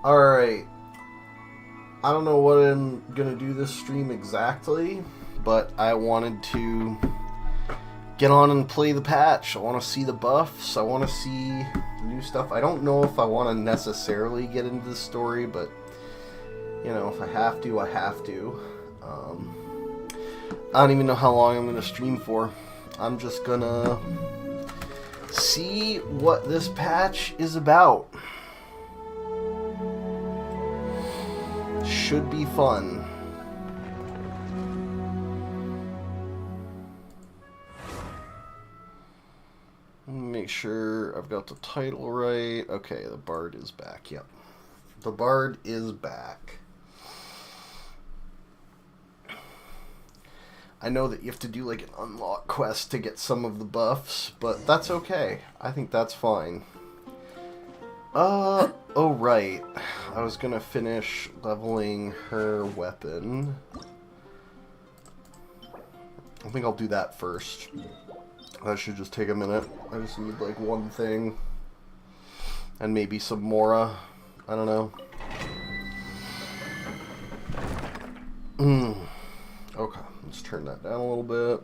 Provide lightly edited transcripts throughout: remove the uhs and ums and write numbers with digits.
Alright. I don't know what I'm gonna do this stream exactly, but I wanted to get on and play the patch. I want to see the buffs. I want to see new stuff. I don't know if I want to necessarily get into the story, but you know, if I have to, I have to. I don't even know how long I'm gonna stream for. I'm just gonna see what this patch is about. Should be fun. Make sure I've got the title right. Okay, the BARD is back. Yep. The BARD is back. I know that you have to do like an unlock quest to get some of the buffs, but that's okay. I think that's fine. Oh right. I was gonna finish leveling her weapon. I think I'll do that first. That should just take a minute. I just need like one thing. And maybe some Mora. I don't know. Okay, let's turn that down a little bit.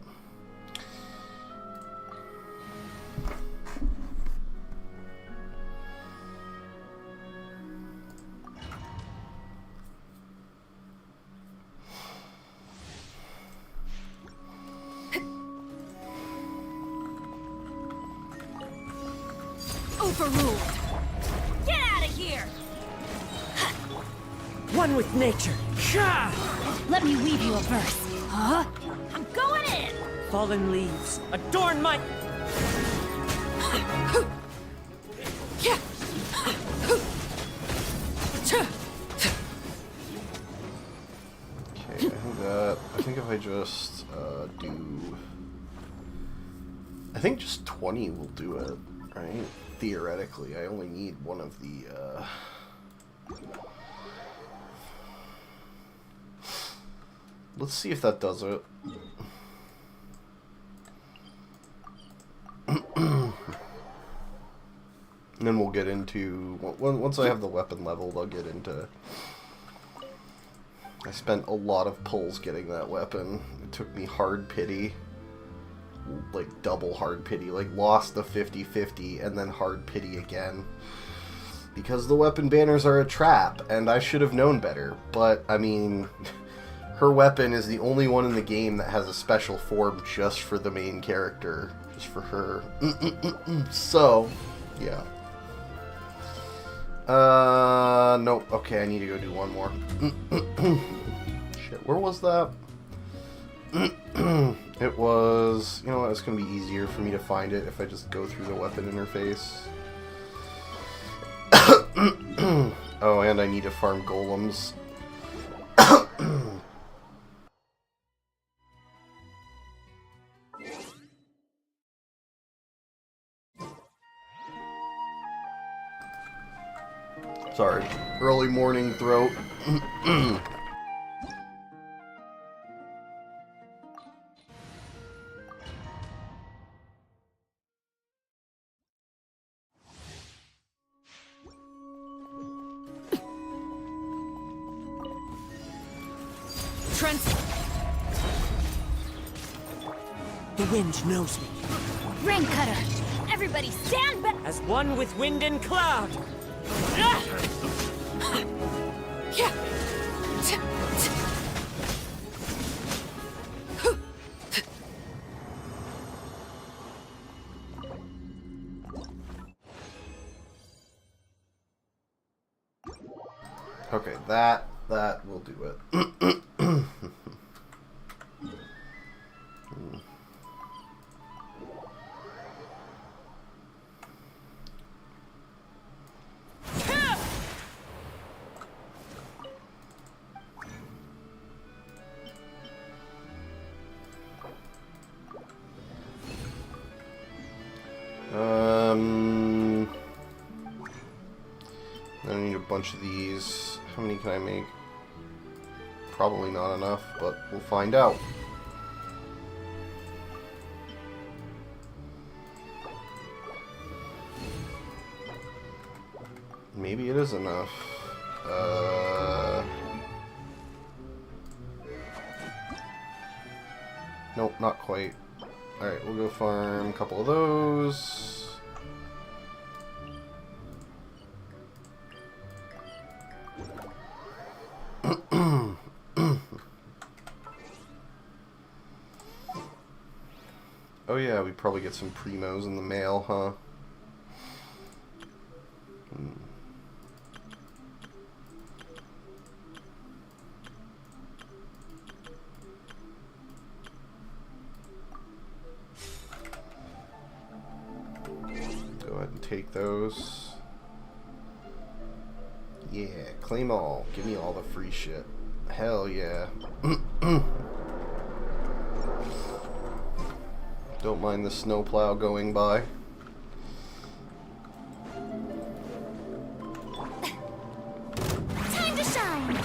Overruled. Get out of here! One with nature. Let me weave you a verse. Huh? I'm going in! Fallen leaves adorn my... Okay, I think if I just do... I think just 20 will do it, right? Theoretically, I only need one of the, Let's see if that does it. And then we'll get into... Once I have the weapon leveled, I'll get into... I spent a lot of pulls getting that weapon. It took me hard pity. Like, double hard pity. Like, lost the 50-50 and then hard pity again. Because the weapon banners are a trap, and I should have known better. But, I mean... Her weapon is the only one in the game that has a special form just for the main character. Just for her. So, yeah. Nope. Okay, I need to go do one more. Shit, where was that? It was... You know what, it's going to be easier for me to find it if I just go through the weapon interface. Oh, and I need to farm golems. Sorry, early morning throat. The wind knows me. Rain cutter! Everybody stand back! As one with wind and cloud. Okay, that will do it. I need a bunch of these. How many can I make? Probably not enough, but we'll find out. Maybe it is enough. Nope, not quite. Alright, we'll go farm a couple of those. Oh yeah, we probably get some primos in the mail, huh? Go ahead and take those. Yeah, claim all. Give me all the free shit. Hell yeah. Don't mind the snowplow going by. Time to shine!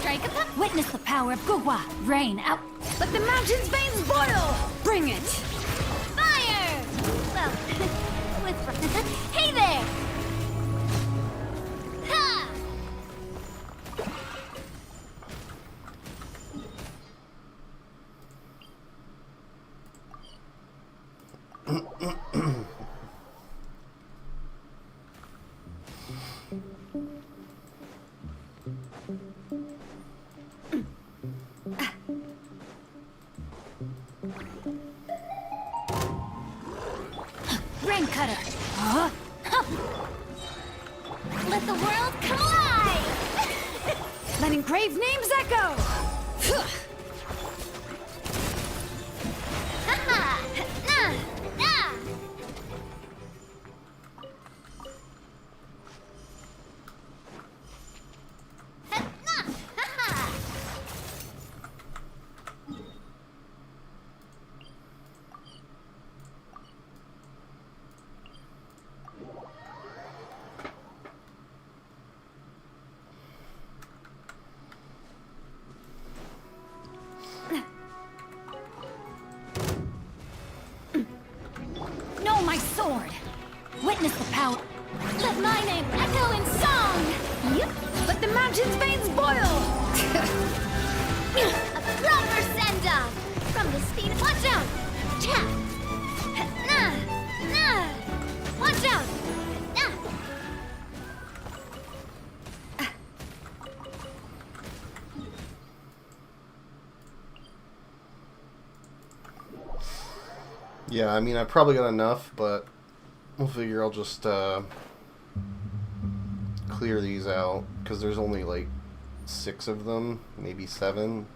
Strike a pop! Witness the power of Gugwa! Rain out! Let the mountain's veins boil! Bring it! Fire! Well, with... Hey there! Ha! Rain cutter! Huh? Let the world come alive! Let engraved names echo! Ha-ha! Nah! Nah! Ha-nah! Ha-ha! No, my sword! Witness the power. Let my name echo in song! Yep. Let the mountain's veins boil! A proper send-off! From the speed of... Watch out! Tap! Nah! Nah! Watch out! Nah! Yeah, I mean, I probably got enough, but we'll figure I'll just clear these out, because there's only like 6 of them, maybe 7.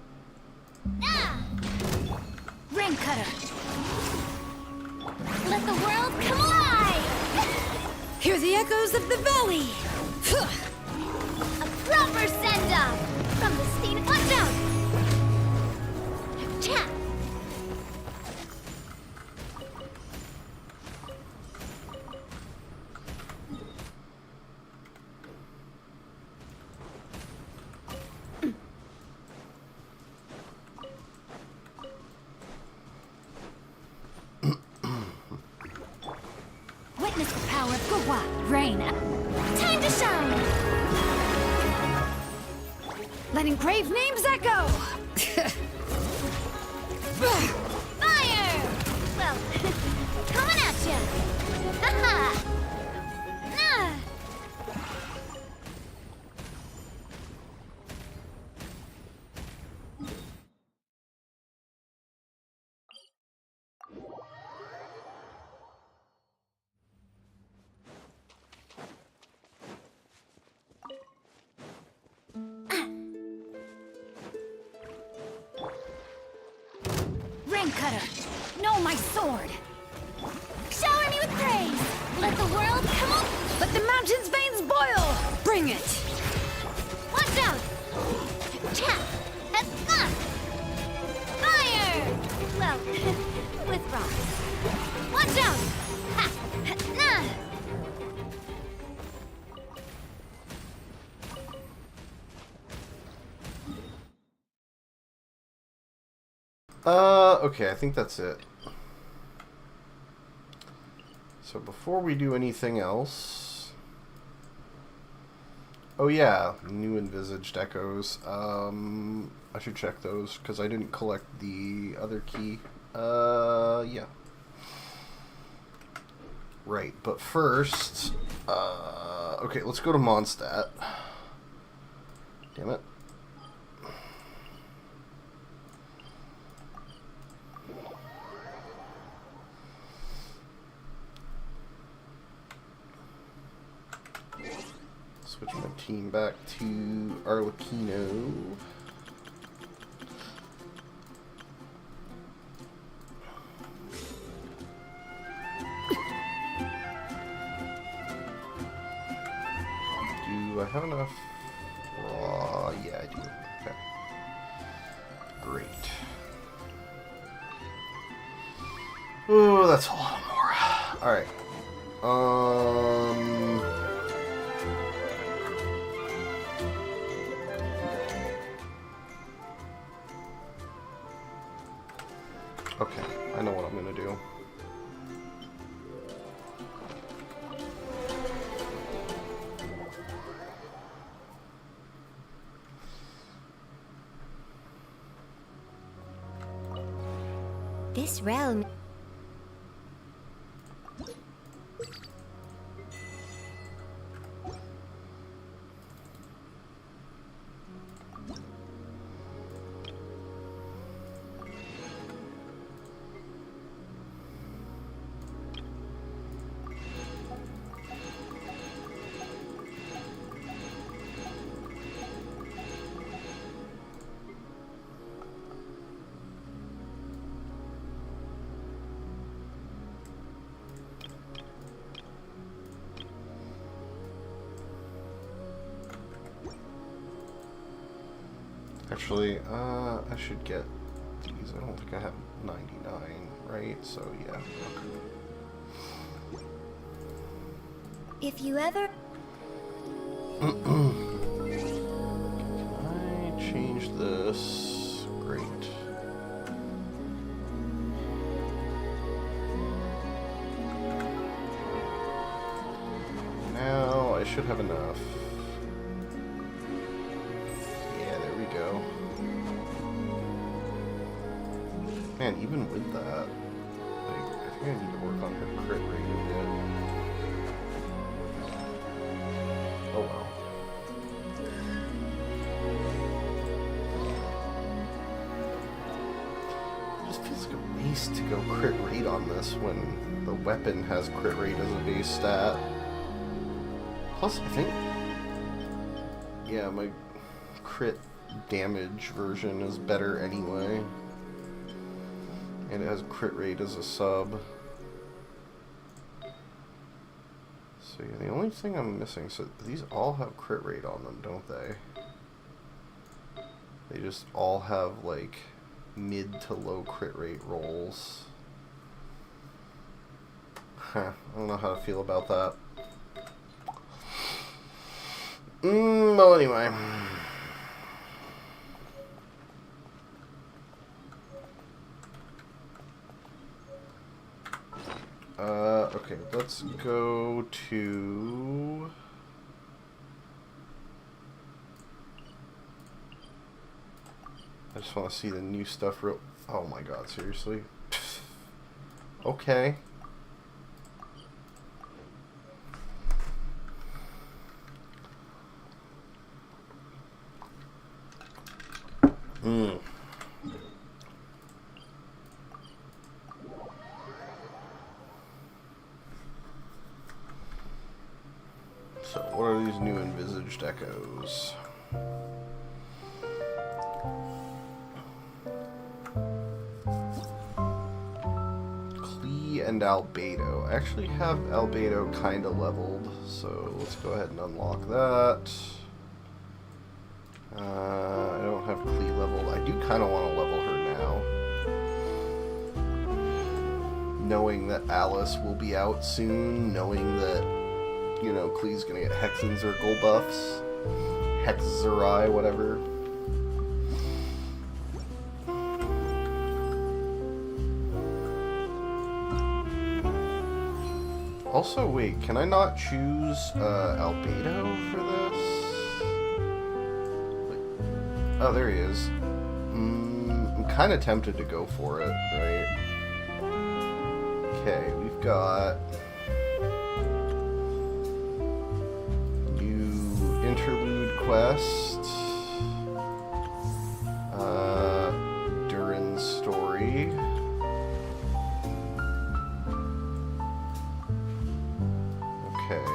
Nah! Rain cutter! Let the world come alive! Hear the echoes of the valley! A proper send-off! From the speed of... Watch out! Tap! Witness the power of Gugwa! Rain! Time to shine! Let engraved names echo! Fire! Well, coming at ya! Ha-ha! Nah! Rain cutter! No, my sword! Shower me with praise! Let the world come up! Let the mountain's veins boil! Bring it! Watch out! Tap! Fire! Well, with rocks. Watch out! Ha! Nah! Okay, I think that's it. So before we do anything else... Oh yeah, new envisaged echoes. I should check those because I didn't collect the other key. Yeah. Right, but first, okay, let's go to Mondstadt. Damn it. Switch my team back to Arlecchino. Do I have enough? Yeah, I do. Okay. Great. Oh, that's a lot more. Alright. Okay, I know what I'm gonna do. This realm... Actually, I should get these. I don't think I have 99, right? So, yeah. Okay. If you ever... Can I change this? Great. Now, I should have enough. Man, even with that, like, I think I need to work on her crit rate a bit. Oh well. It just feels like a waste to go crit rate on this when the weapon has crit rate as a base stat. Plus, I think, yeah, my crit damage version is better anyway. And it has crit rate as a sub. So yeah, the only thing I'm missing, so these all have crit rate on them, don't they? They just all have like mid to low crit rate rolls. Huh, I don't know how to feel about that. Well anyway. Okay, let's go to... I just want to see the new stuff real... Oh my god, seriously? Okay. So, what are these new envisaged echoes? Klee and Albedo. I actually have Albedo kind of leveled, so let's go ahead and unlock that. I don't have Klee leveled. I do kind of want to level her now. Knowing that Alice will be out soon, knowing that, you know, Klee's gonna get Hex and Zergle buffs. Hex Zerai, whatever. Also, wait, can I not choose Albedo for this? Oh, there he is. I'm kind of tempted to go for it, right? Okay, we've got new interlude quest. Durin's story. Okay.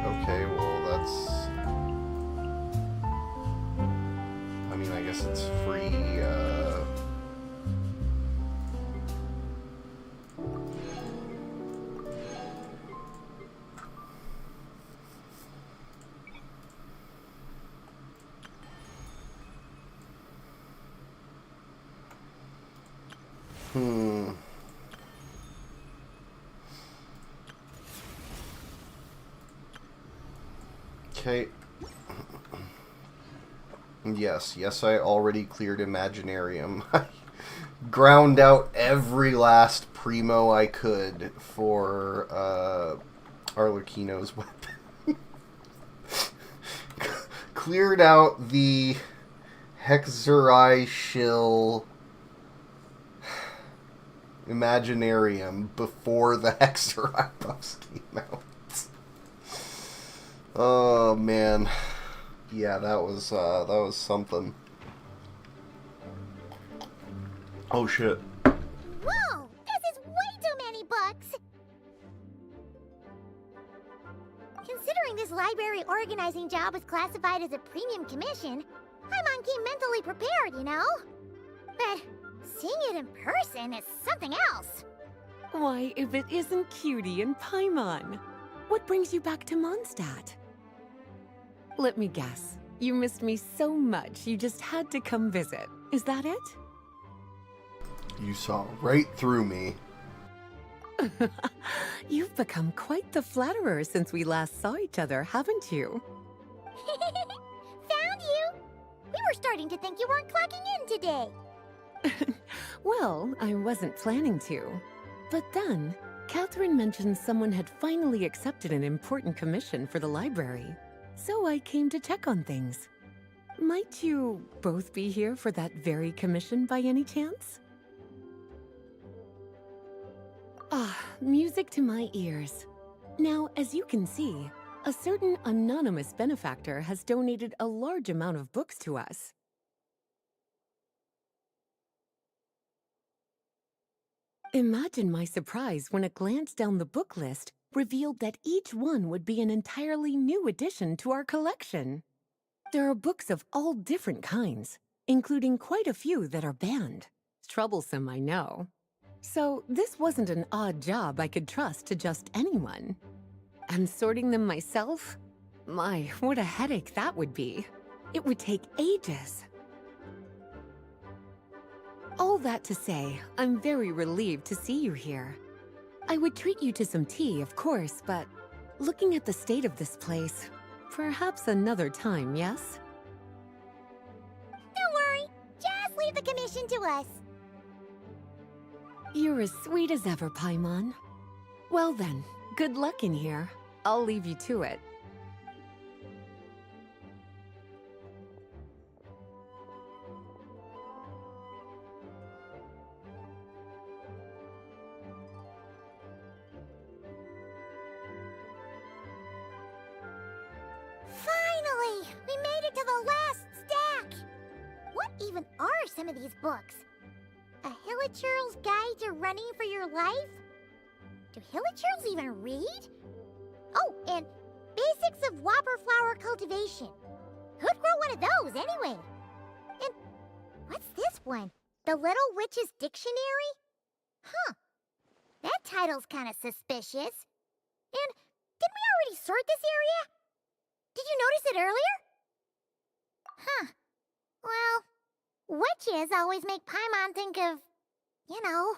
Okay, well that's... I mean, I guess it's free, Okay. Yes, I already cleared Imaginarium. I ground out every last primo I could for Arlecchino's weapon. Cleared out the Hexerai Shill Imaginarium before the Hexerai buffs came out. Oh man, yeah, that was something. Oh shit! Whoa, this is way too many books. Considering this library organizing job was classified as a premium commission, Paimon came mentally prepared, you know. But seeing it in person is something else. Why, if it isn't Cutie and Paimon, what brings you back to Mondstadt? Let me guess. You missed me so much you just had to come visit. Is that it? You saw right through me. You've become quite the flatterer since we last saw each other, haven't you? Found you! We were starting to think you weren't clocking in today. Well, I wasn't planning to. But then, Catherine mentioned someone had finally accepted an important commission for the library. So I came to check on things. Might you both be here for that very commission by any chance? Ah, music to my ears. Now, as you can see, a certain anonymous benefactor has donated a large amount of books to us. Imagine my surprise when a glance down the book list revealed that each one would be an entirely new addition to our collection. There are books of all different kinds, including quite a few that are banned. Troublesome, I know. So this wasn't an odd job I could trust to just anyone. And sorting them myself? My, what a headache that would be. It would take ages. All that to say, I'm very relieved to see you here. I would treat you to some tea, of course, but looking at the state of this place, perhaps another time, yes? Don't worry, just leave the commission to us. You're as sweet as ever, Paimon. Well then, good luck in here. I'll leave you to it. Finally! We made it to the last stack! What even are some of these books? A Hilichurl's Guide to Running for Your Life? Do Hilichurls even read? Oh, and Basics of Whopper Flower Cultivation. Who'd grow one of those, anyway? And what's this one? The Little Witch's Dictionary? Huh. That title's kind of suspicious. And didn't we already sort this area? Did you notice it earlier? Huh. Well, witches always make Paimon think of, you know...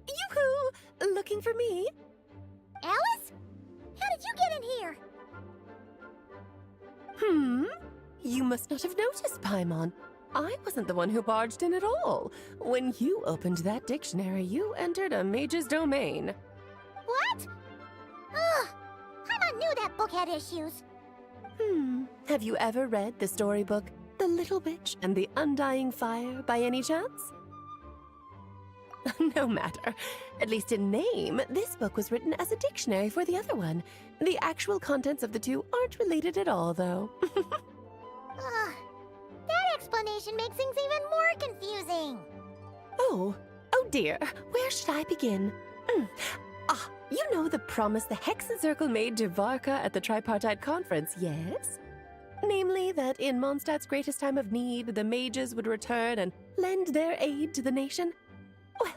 Yoo-hoo! Looking for me? Alice? How did you get in here? You must not have noticed, Paimon. I wasn't the one who barged in at all. When you opened that dictionary, you entered a mage's domain. What? Ugh! Paimon knew that book had issues. Have you ever read the storybook, The Little Witch and the Undying Fire, by any chance? No matter. At least in name, this book was written as a dictionary for the other one. The actual contents of the two aren't related at all, though. Ugh. That explanation makes things even more confusing. Oh dear. Where should I begin? You know the promise the Hexen Circle made to Varka at the Tripartite Conference, yes? Namely, that in Mondstadt's greatest time of need, the mages would return and lend their aid to the nation? Well,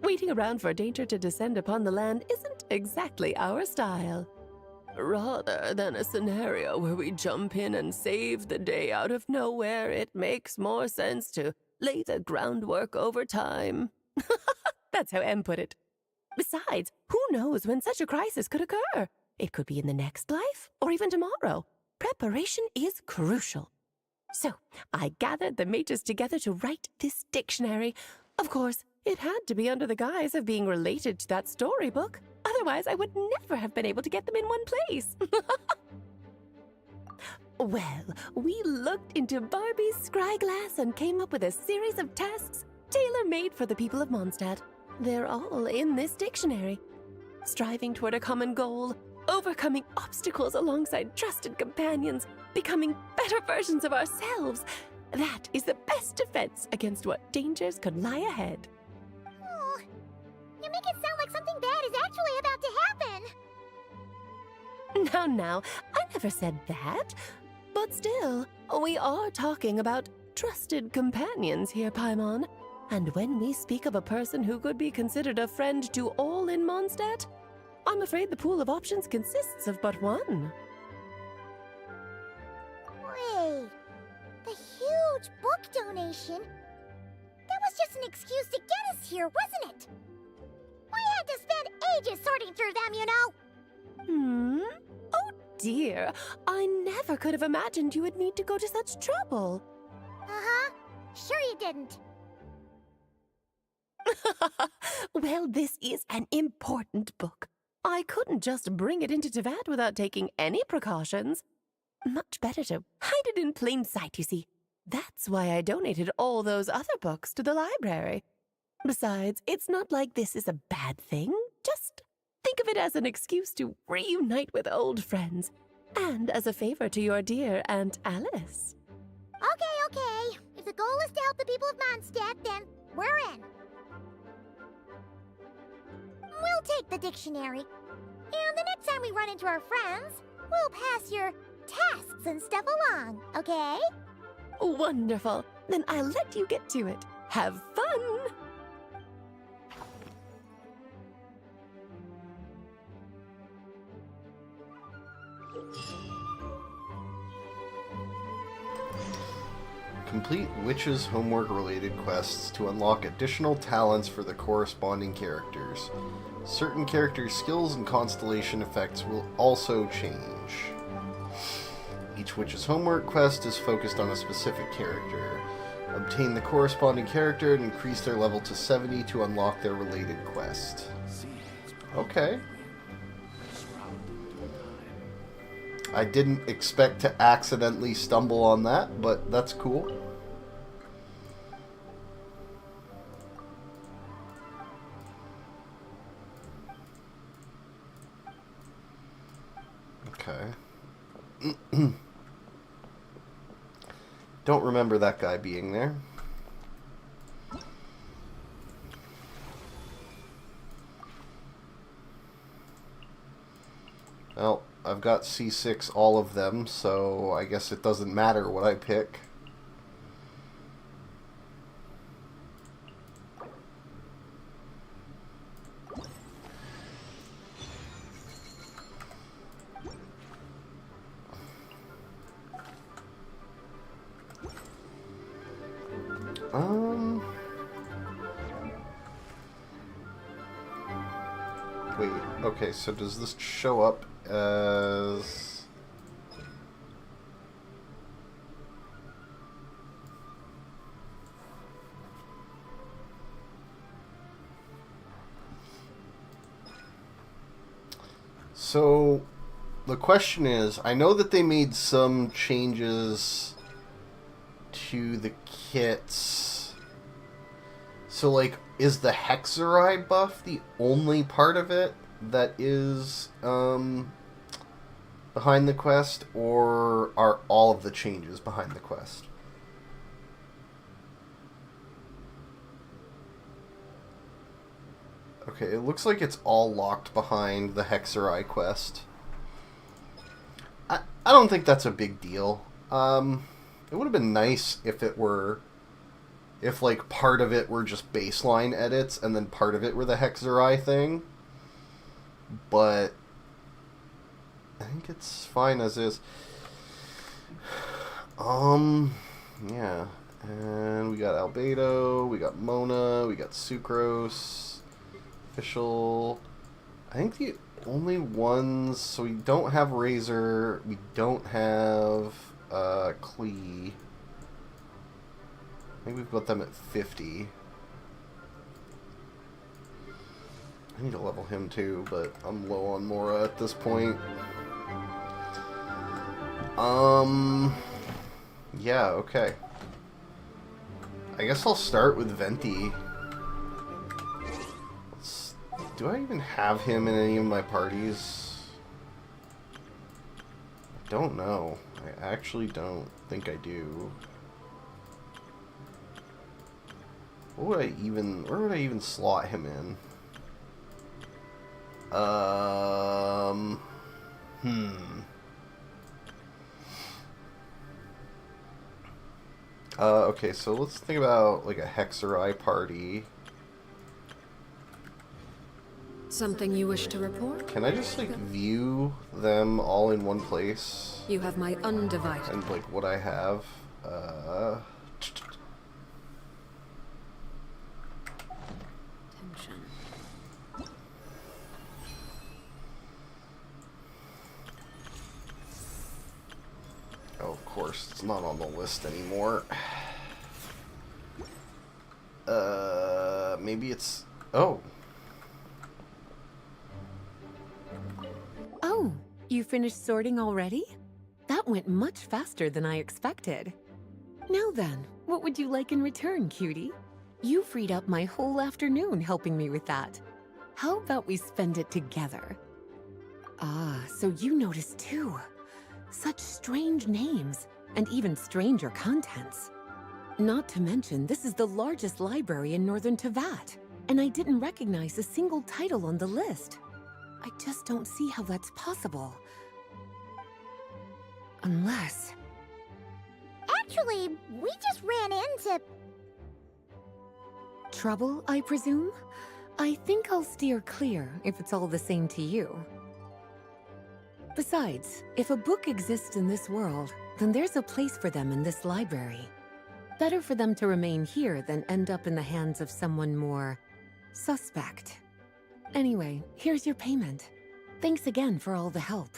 waiting around for danger to descend upon the land isn't exactly our style. Rather than a scenario where we jump in and save the day out of nowhere, it makes more sense to lay the groundwork over time. That's how M put it. Besides, who knows when such a crisis could occur? It could be in the next life, or even tomorrow. Preparation is crucial. So, I gathered the mages together to write this dictionary. Of course, it had to be under the guise of being related to that storybook. Otherwise, I would never have been able to get them in one place. Well, we looked into Barbie's scryglass and came up with a series of tasks tailor-made for the people of Mondstadt. They're all in this dictionary. Striving toward a common goal, overcoming obstacles alongside trusted companions, becoming better versions of ourselves. That is the best defense against what dangers could lie ahead. Oh, you make it sound like something bad is actually about to happen. Now, I never said that. But still, we are talking about trusted companions here, Paimon. And when we speak of a person who could be considered a friend to all in Mondstadt, I'm afraid the pool of options consists of but one. Wait, the huge book donation? That was just an excuse to get us here, wasn't it? We had to spend ages sorting through them, you know. Oh dear, I never could have imagined you would need to go to such trouble. Uh-huh. Sure you didn't. Well, this is an important book. I couldn't just bring it into Teyvat without taking any precautions. Much better to hide it in plain sight, you see. That's why I donated all those other books to the library. Besides, it's not like this is a bad thing. Just think of it as an excuse to reunite with old friends, and as a favor to your dear Aunt Alice. Okay. If the goal is to help the people of Mondstadt, then we're in. We'll take the dictionary. And the next time we run into our friends, we'll pass your tasks and stuff along, okay? Wonderful. Then I'll let you get to it. Have fun! Complete Witch's homework-related quests to unlock additional talents for the corresponding characters. Certain character skills and constellation effects will also change. Each Witch's homework quest is focused on a specific character. Obtain the corresponding character and increase their level to 70 to unlock their related quest. Okay. I didn't expect to accidentally stumble on that, but that's cool. Okay. Don't remember that guy being there. Well, I've got C6 all of them, so I guess it doesn't matter what I pick. Wait, okay, so does this show up as... So, the question is, I know that they made some changes to the kits. So, like, is the Hexerai buff the only part of it that is behind the quest, or are all of the changes behind the quest? Okay, it looks like it's all locked behind the Hexerai quest. I don't think that's a big deal. It would have been nice if it were... If, like, part of it were just baseline edits, and then part of it were the Hexerai thing. But... I think it's fine as is. Yeah. And we got Albedo, we got Mona, we got Sucrose, Official. I think the only ones... So we don't have Razor, we don't have Klee. I think we've got them at 50. I need to level him too, but I'm low on Mora at this point. Yeah, okay. I guess I'll start with Venti. Do I even have him in any of my parties? I don't know. I actually don't think I do. Where would I even slot him in? Okay, so let's think about like a Hexerai party. Something you wish to report? Can I just like view them all in one place? You have my undivided. And like what I have? Attention. Oh, of course, it's not on the list anymore. Maybe it's... Oh. Oh, you finished sorting already? That went much faster than I expected. Now then, what would you like in return, cutie? You freed up my whole afternoon helping me with that. How about we spend it together? Ah, so you noticed too. Such strange names, and even stranger contents. Not to mention, this is the largest library in Northern Tevat, and I didn't recognize a single title on the list. I just don't see how that's possible. Unless... Actually, we just ran into... Trouble, I presume? I think I'll steer clear if it's all the same to you. Besides, if a book exists in this world, then there's a place for them in this library. Better for them to remain here than end up in the hands of someone more... suspect. Anyway, here's your payment. Thanks again for all the help.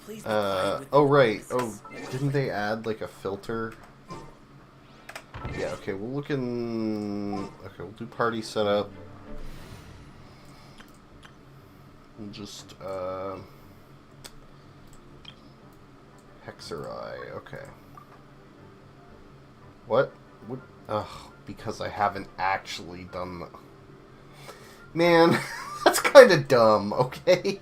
Please decline with Oh right, oh, didn't they add like a filter? Yeah, okay, we'll look in... Okay, we'll do party setup. We'll just, Hexerai, okay. What? Ugh, because I haven't actually done the... Man, that's kind of dumb, okay?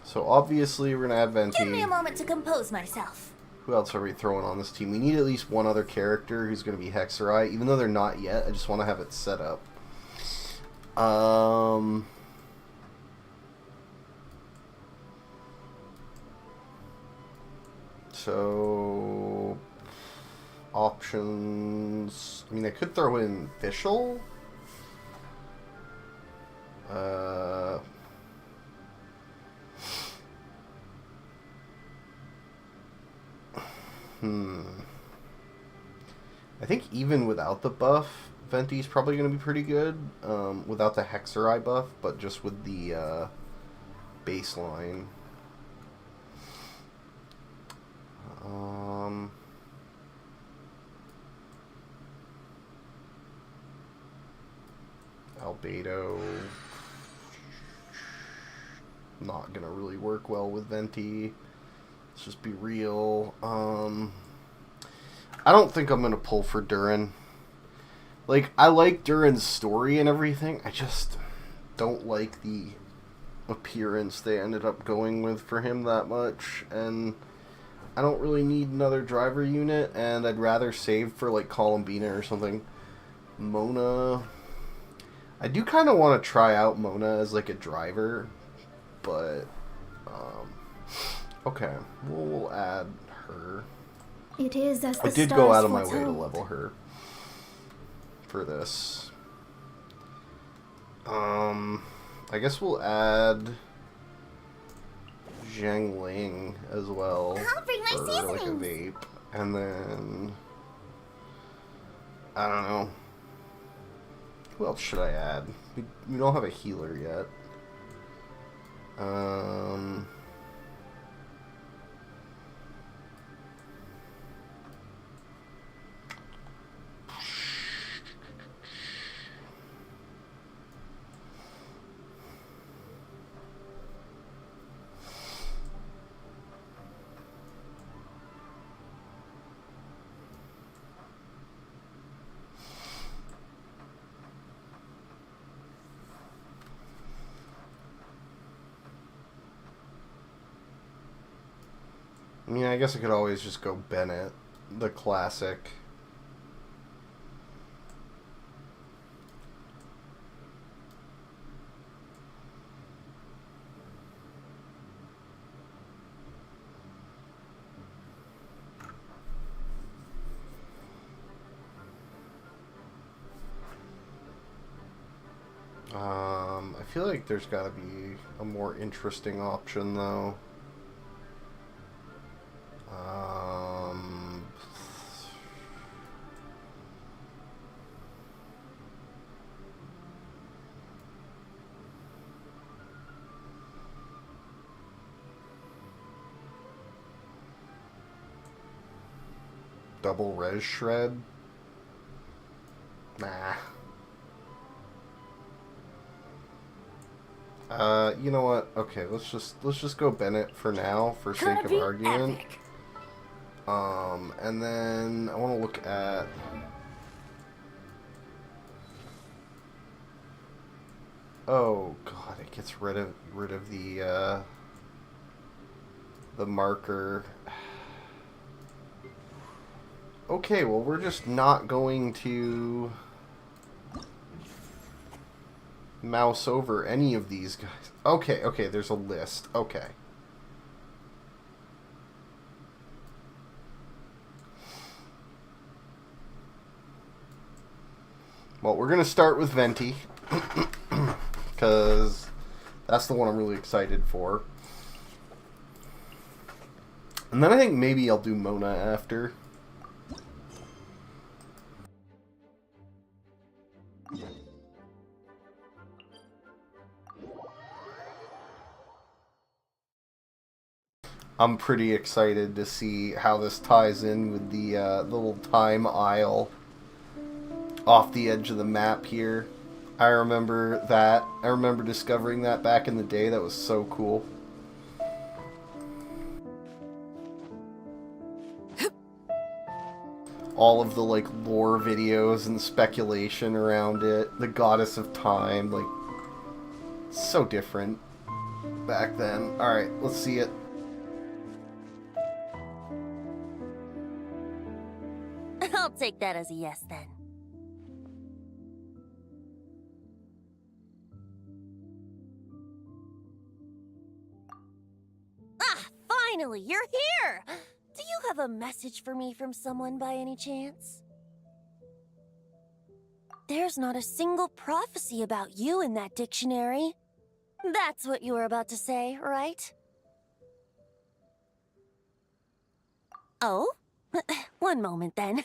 So obviously we're gonna add Venti. Give me a moment to compose myself. Who else are we throwing on this team? We need at least one other character who's gonna be Hexerai, even though they're not yet. I just want to have it set up. So options. I mean, I could throw in Official. I think even without the buff, Venti's probably going to be pretty good. Without the Hexer buff, but just with the baseline. Albedo. Not going to really work well with Venti. Let's just be real. I don't think I'm going to pull for Durin. Like, I like Durin's story and everything. I just don't like the appearance they ended up going with for him that much. And I don't really need another driver unit. And I'd rather save for, like, Columbina or something. Mona. I do kind of want to try out Mona as, like, a driver. But, okay. We'll add her. It is as the I did stars go out of my way to foretold. level her for this. I guess we'll add Zhang Ling as well. I'll bring my for like a seasonings. vape. And then I don't know. Who else should I add? We don't have a healer yet. I mean, I guess I could always just go Bennett, the classic. I feel like there's got to be a more interesting option, though. Double res shred? Nah. You know what? Okay, let's just go Bennett for now, for sake Gonna of be argument. epic. And then I want to look at oh god, it gets rid of the marker. Okay, well we're just not going to mouse over any of these guys. Okay, there's a list. Okay. Well, we're going to start with Venti, because that's the one I'm really excited for. And then I think maybe I'll do Mona after. I'm pretty excited to see how this ties in with the little time isle off the edge of the map here. I remember that. I remember discovering that back in the day. That was so cool. All of the like lore videos and speculation around it. The goddess of time, like so different back then. Alright, let's see it. I'll take that as a yes then. Ah, finally, you're here! Do you have a message for me from someone by any chance? There's not a single prophecy about you in that dictionary. That's what you were about to say, right? Oh? One moment, then.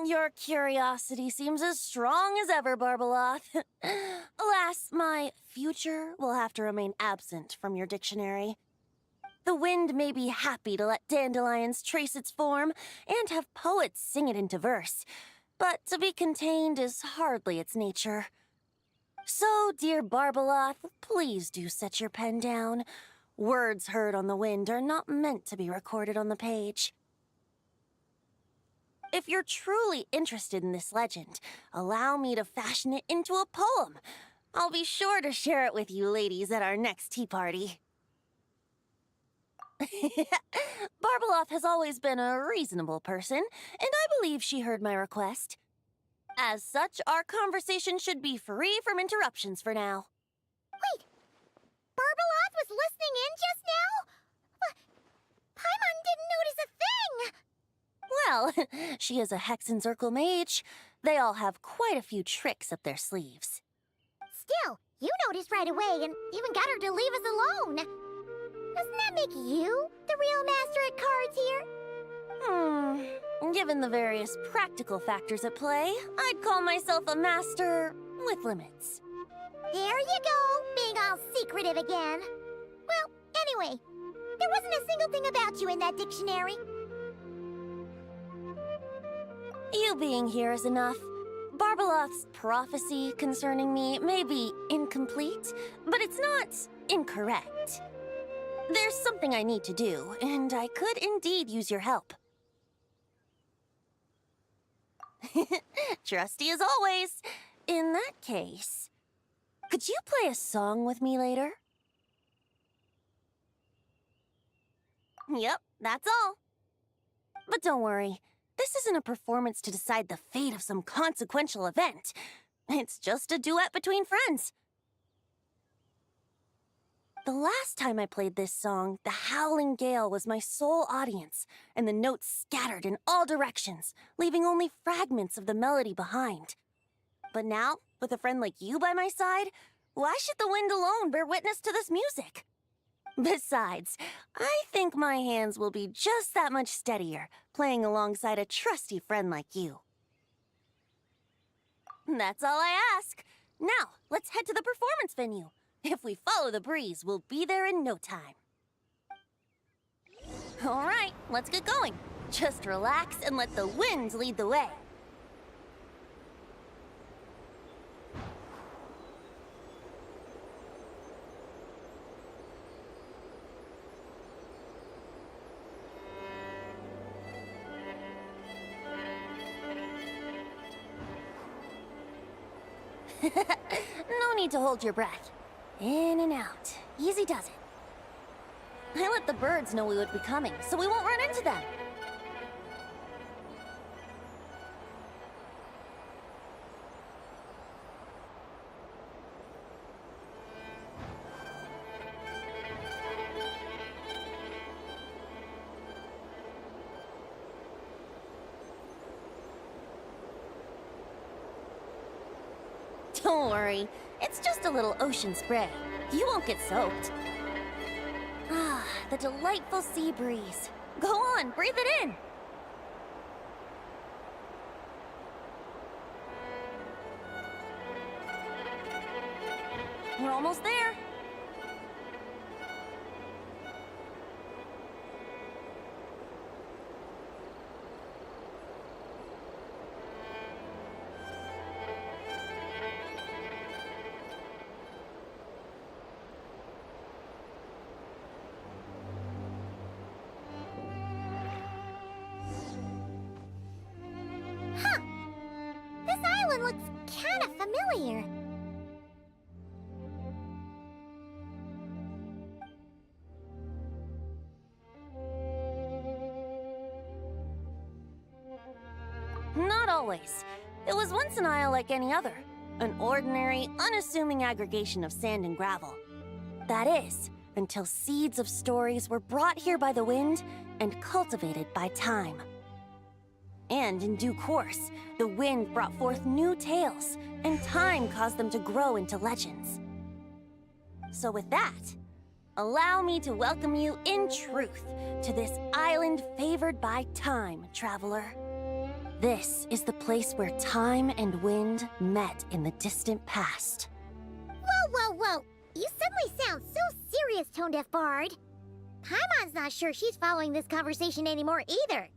Your curiosity seems as strong as ever, Barbeloth. Alas, my future will have to remain absent from your dictionary. The wind may be happy to let dandelions trace its form and have poets sing it into verse, but to be contained is hardly its nature. So, dear Barbeloth, please do set your pen down. Words heard on the wind are not meant to be recorded on the page. If you're truly interested in this legend, allow me to fashion it into a poem. I'll be sure to share it with you ladies at our next tea party. Barbeloth has always been a reasonable person, and I believe she heard my request. As such, our conversation should be free from interruptions for now. Wait! Barbeloth was listening in just now? Paimon didn't notice a thing! Well, she is a Hexenzirkel mage. They all have quite a few tricks up their sleeves. Still, you noticed right away and even got her to leave us alone. Doesn't that make you the real master at cards here? Given the various practical factors at play, I'd call myself a master with limits. There you go, being all secretive again. Well, anyway, there wasn't a single thing about you in that dictionary. You being here is enough. Barbeloth's prophecy concerning me may be incomplete, but it's not incorrect. There's something I need to do, and I could indeed use your help. Trusty as always. In that case, could you play a song with me later? Yep, that's all. But don't worry. This isn't a performance to decide the fate of some consequential event. It's just a duet between friends. The last time I played this song, the howling gale was my sole audience, and the notes scattered in all directions, leaving only fragments of the melody behind. But now, with a friend like you by my side, why should the wind alone bear witness to this music? Besides, I think my hands will be just that much steadier, playing alongside a trusty friend like you. That's all I ask. Now, let's head to the performance venue. If we follow the breeze, we'll be there in no time. All right, let's get going. Just relax and let the wind lead the way. No need to hold your breath. In and out. Easy does it. I let the birds know we would be coming, so we won't run into them. Don't worry, it's just a little ocean spray. You won't get soaked. Ah, the delightful sea breeze. Go on, breathe it in. We're almost there. This island looks kinda familiar. Not always. It was once an isle like any other. An ordinary, unassuming aggregation of sand and gravel. That is, until seeds of stories were brought here by the wind and cultivated by time. And in due course, the wind brought forth new tales, and time caused them to grow into legends. So with that, allow me to welcome you in truth to this island favored by time, traveler. This is the place where time and wind met in the distant past. Whoa! You suddenly sound so serious, Tone Deaf Bard. Paimon's not sure she's following this conversation anymore either.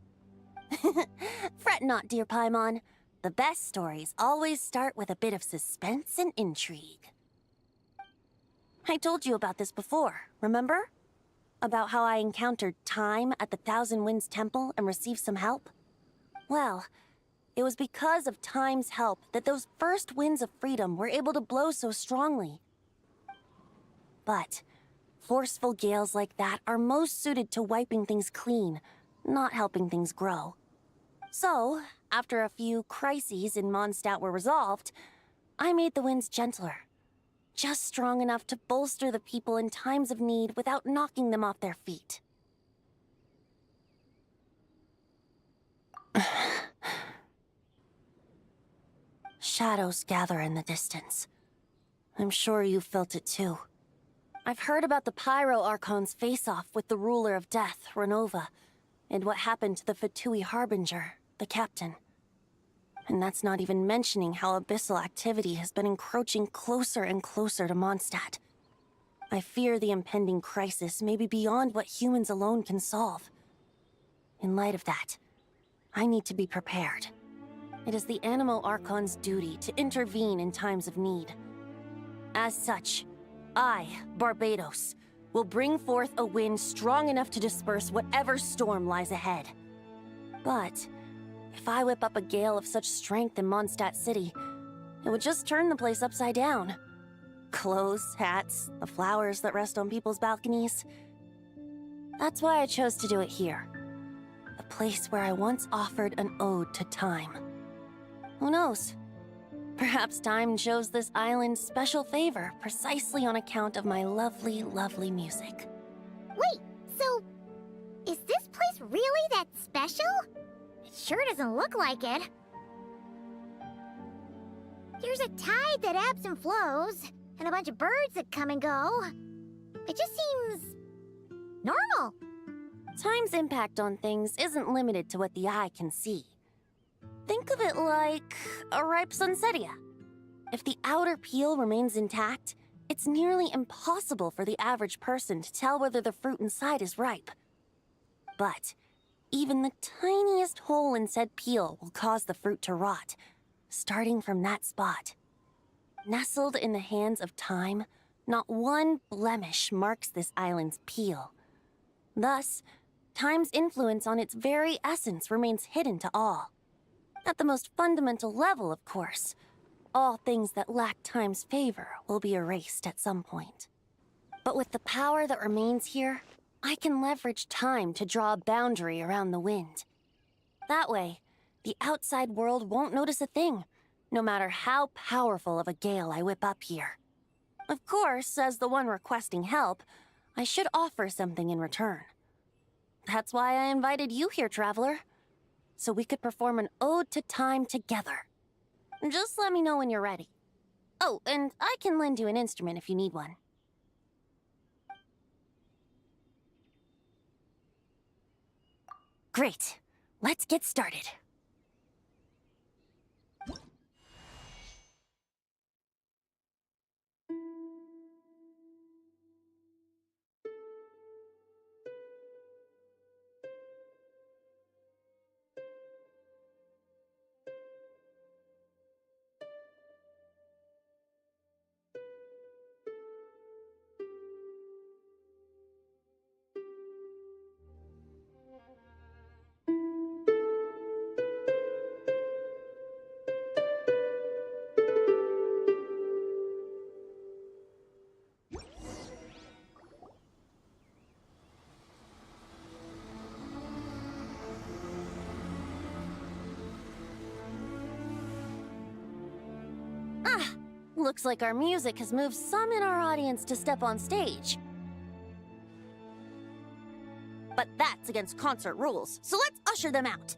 Fret not, dear Paimon. The best stories always start with a bit of suspense and intrigue. I told you about this before, remember? About how I encountered Time at the Thousand Winds Temple and received some help? Well, it was because of Time's help that those first winds of freedom were able to blow so strongly. But forceful gales like that are most suited to wiping things clean, not helping things grow. So, after a few crises in Mondstadt were resolved, I made the winds gentler. Just strong enough to bolster the people in times of need without knocking them off their feet. Shadows gather in the distance. I'm sure you felt it too. I've heard about the Pyro Archon's face-off with the ruler of death, Renova, and what happened to the Fatui Harbinger, the captain. And that's not even mentioning how abyssal activity has been encroaching closer and closer to Mondstadt. I fear the impending crisis may be beyond what humans alone can solve. In light of that, I need to be prepared. It is the Animo Archon's duty to intervene in times of need. As such, I, Barbados, will bring forth a wind strong enough to disperse whatever storm lies ahead. But if I whip up a gale of such strength in Mondstadt City, it would just turn the place upside down. Clothes, hats, the flowers that rest on people's balconies. That's why I chose to do it here. The place where I once offered an ode to time. Who knows? Perhaps time shows this island special favor precisely on account of my lovely, lovely music. Wait, so is this place really that special? It sure doesn't look like it. There's a tide that ebbs and flows, and a bunch of birds that come and go. It just seems normal. Time's impact on things isn't limited to what the eye can see. Think of it like a ripe sunsetia. If the outer peel remains intact, it's nearly impossible for the average person to tell whether the fruit inside is ripe. But even the tiniest hole in said peel will cause the fruit to rot, starting from that spot. Nestled in the hands of time, not one blemish marks this island's peel. Thus, time's influence on its very essence remains hidden to all. At the most fundamental level, of course, all things that lack time's favor will be erased at some point. But with the power that remains here, I can leverage time to draw a boundary around the wind. That way, the outside world won't notice a thing, no matter how powerful of a gale I whip up here. Of course, as the one requesting help, I should offer something in return. That's why I invited you here, traveler. So we could perform an ode to time together. Just let me know when you're ready. Oh, and I can lend you an instrument if you need one. Great. Let's get started. Looks like our music has moved some in our audience to step on stage. But that's against concert rules, so let's usher them out.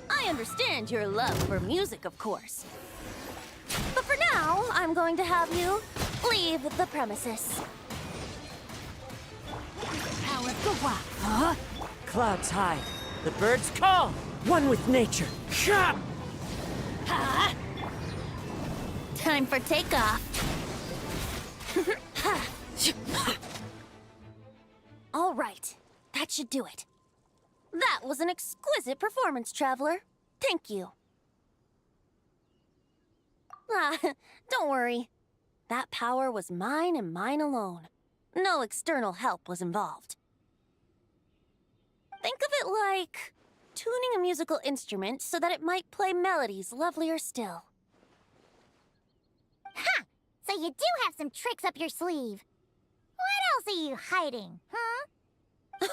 I understand your love for music, of course. But for now, I'm going to have you leave the premises. Power of the wild. Huh? Clouds high. The birds call. One with nature. Shot! Ha! Time for takeoff. All right, that should do it. That was an exquisite performance, Traveler. Thank you. Ah, don't worry. That power was mine and mine alone. No external help was involved. Think of it like tuning a musical instrument so that it might play melodies lovelier still. Ha! So you do have some tricks up your sleeve. What else are you hiding, huh?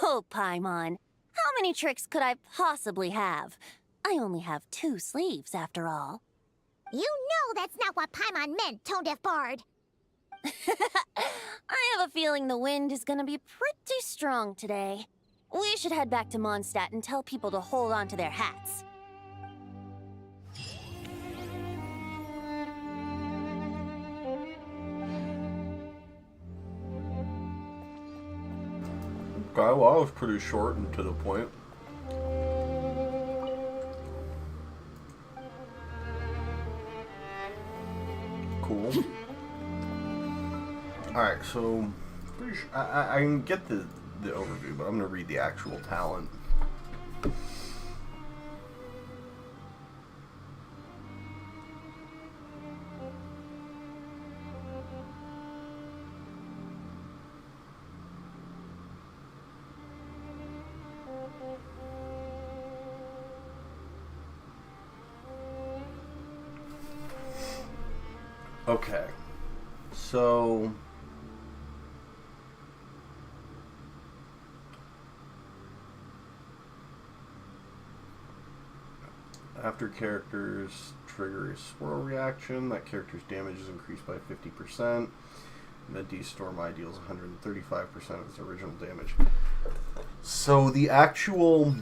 Oh, Paimon. How many tricks could I possibly have? I only have 2 sleeves, after all. You know that's not what Paimon meant, tone-deaf bard. I have a feeling the wind is gonna be pretty strong today. We should head back to Mondstadt and tell people to hold on to their hats. Okay, well, that was pretty short and to the point. Cool. Alright, so I can get the overview, but I'm going to read the actual talent. Okay, so after characters trigger a swirl reaction, that character's damage is increased by 50%. Mid-D Storm I deals 135% of its original damage. So the actual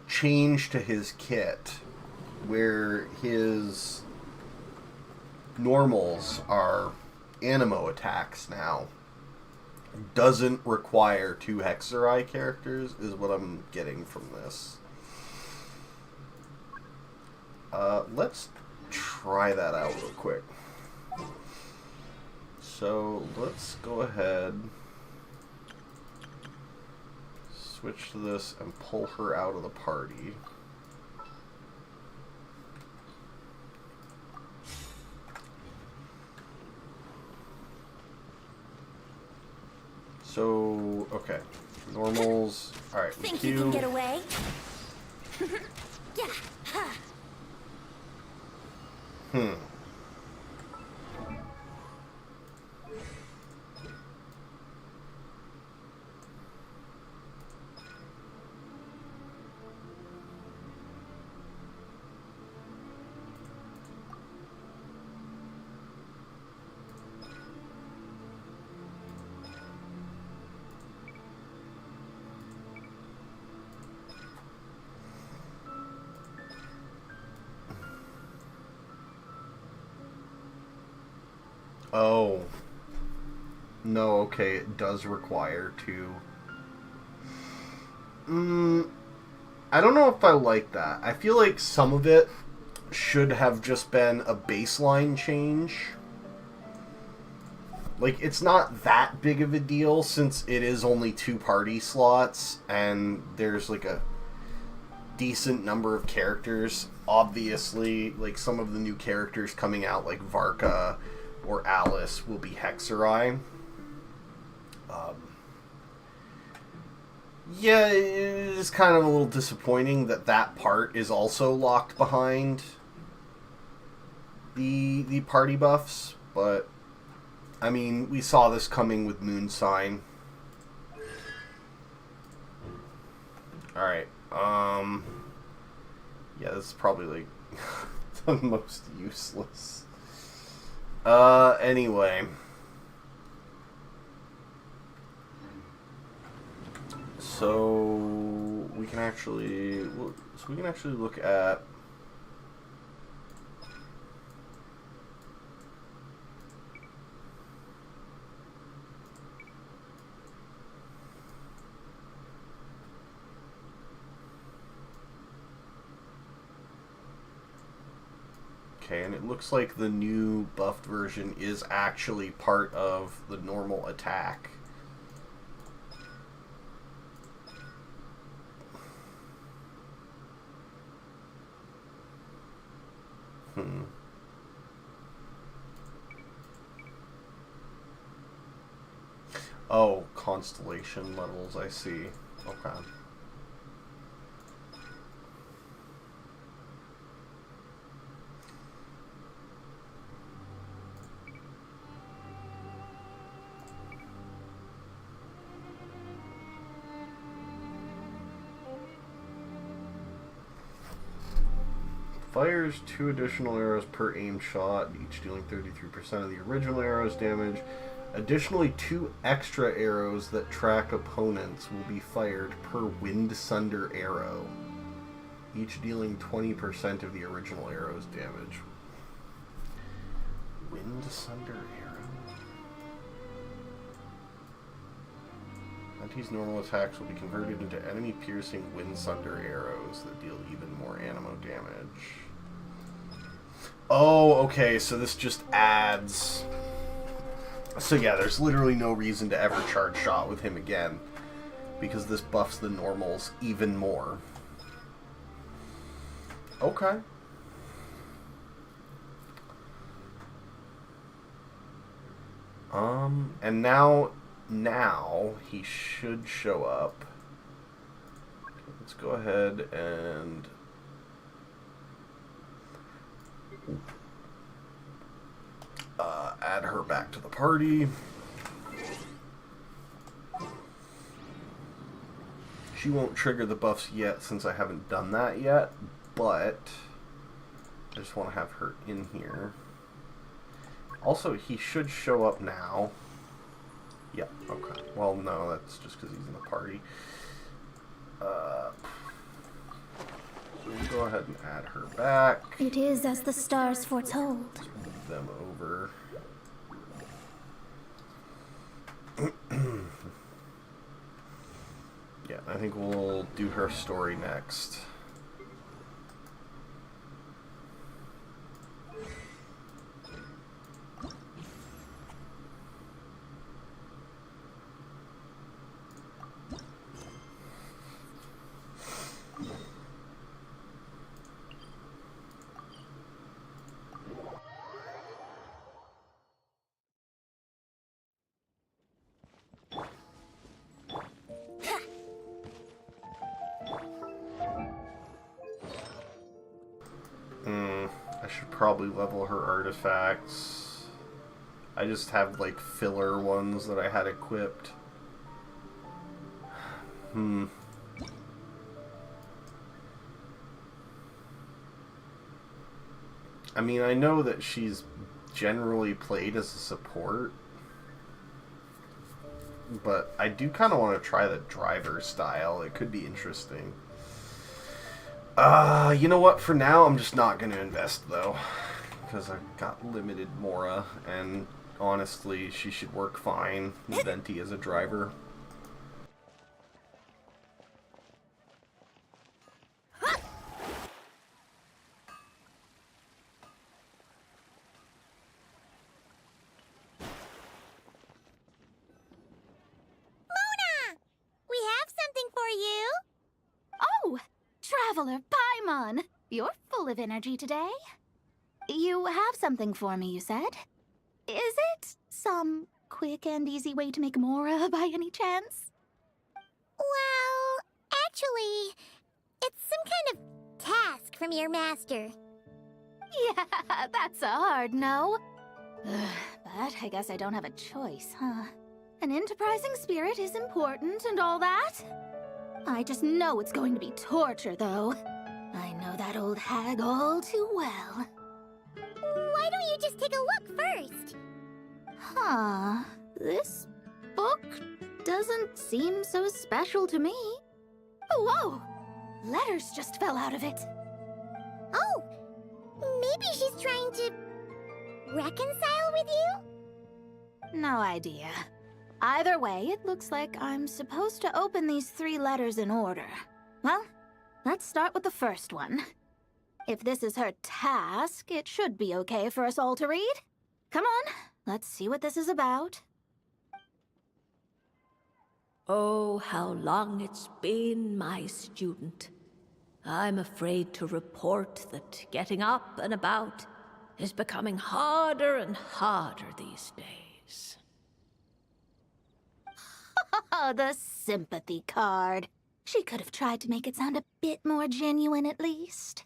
change to his kit, where his normals are animo attacks now, doesn't require 2 Hexerai characters, is what I'm getting from this. Let's try that out real quick. So let's go ahead, switch to this, and pull her out of the party. So, okay. Normals. Alright, Think you can get away? Yeah. Oh. No, okay, it does require 2. I don't know if I like that. I feel like some of it should have just been a baseline change. Like, it's not that big of a deal since it is only 2 party slots and there's like a decent number of characters. Obviously, like some of the new characters coming out, like Varka or Alice, will be Hexerai. Yeah, it is kind of a little disappointing that that part is also locked behind the party buffs, but I mean, we saw this coming with Moon Sign. Alright, yeah, this is probably like the most useless. Anyway. So we can actually look at Okay, and it looks like the new buffed version is actually part of the normal attack. Oh, constellation levels, I see. Okay. Fires 2 additional arrows per aim shot, each dealing 33% of the original arrow's damage. Additionally, 2 extra arrows that track opponents will be fired per Wind Sunder arrow, each dealing 20% of the original arrow's damage. Wind Sunder arrow? Anti's normal attacks will be converted into enemy-piercing Wind Sunder arrows that deal even more ammo damage. Oh, okay, so this just adds... So yeah, there's literally no reason to ever charge shot with him again, because this buffs the normals even more. Okay. And now he should show up. Let's go ahead and add her back to the party. She won't trigger the buffs yet since I haven't done that yet, but I just want to have her in here. Also, he should show up now. Yeah, okay. Well, no, that's just because he's in the party. We'll go ahead and add her back. It is as the stars foretold. Move them over. Yeah, I think we'll do her story next. I should probably level her artifacts. I just have like filler ones that I had equipped. I mean, I know that she's generally played as a support, but I do kind of want to try the driver style. It could be interesting. You know what? For now, I'm just not going to invest, though, because I've got limited Mora, and honestly, she should work fine with Venti as a driver. We have something for you. Oh, Traveler Paimon! You're full of energy today. You have something for me, you said? Is it some quick and easy way to make Mora by any chance? Well, actually, it's some kind of task from your master. Yeah, that's a hard no. But I guess I don't have a choice, huh? An enterprising spirit is important and all that. I just know it's going to be torture, though. I know that old hag all too well. Why don't you just take a look first? Huh. This book doesn't seem so special to me. Whoa! Letters just fell out of it. Oh, maybe she's trying to reconcile with you? No idea. Either way, it looks like I'm supposed to open these 3 letters in order. Well, let's start with the first one. If this is her task, it should be okay for us all to read. Come on, let's see what this is about. Oh, how long it's been, my student. I'm afraid to report that getting up and about is becoming harder and harder these days. Oh, the sympathy card. She could have tried to make it sound a bit more genuine at least.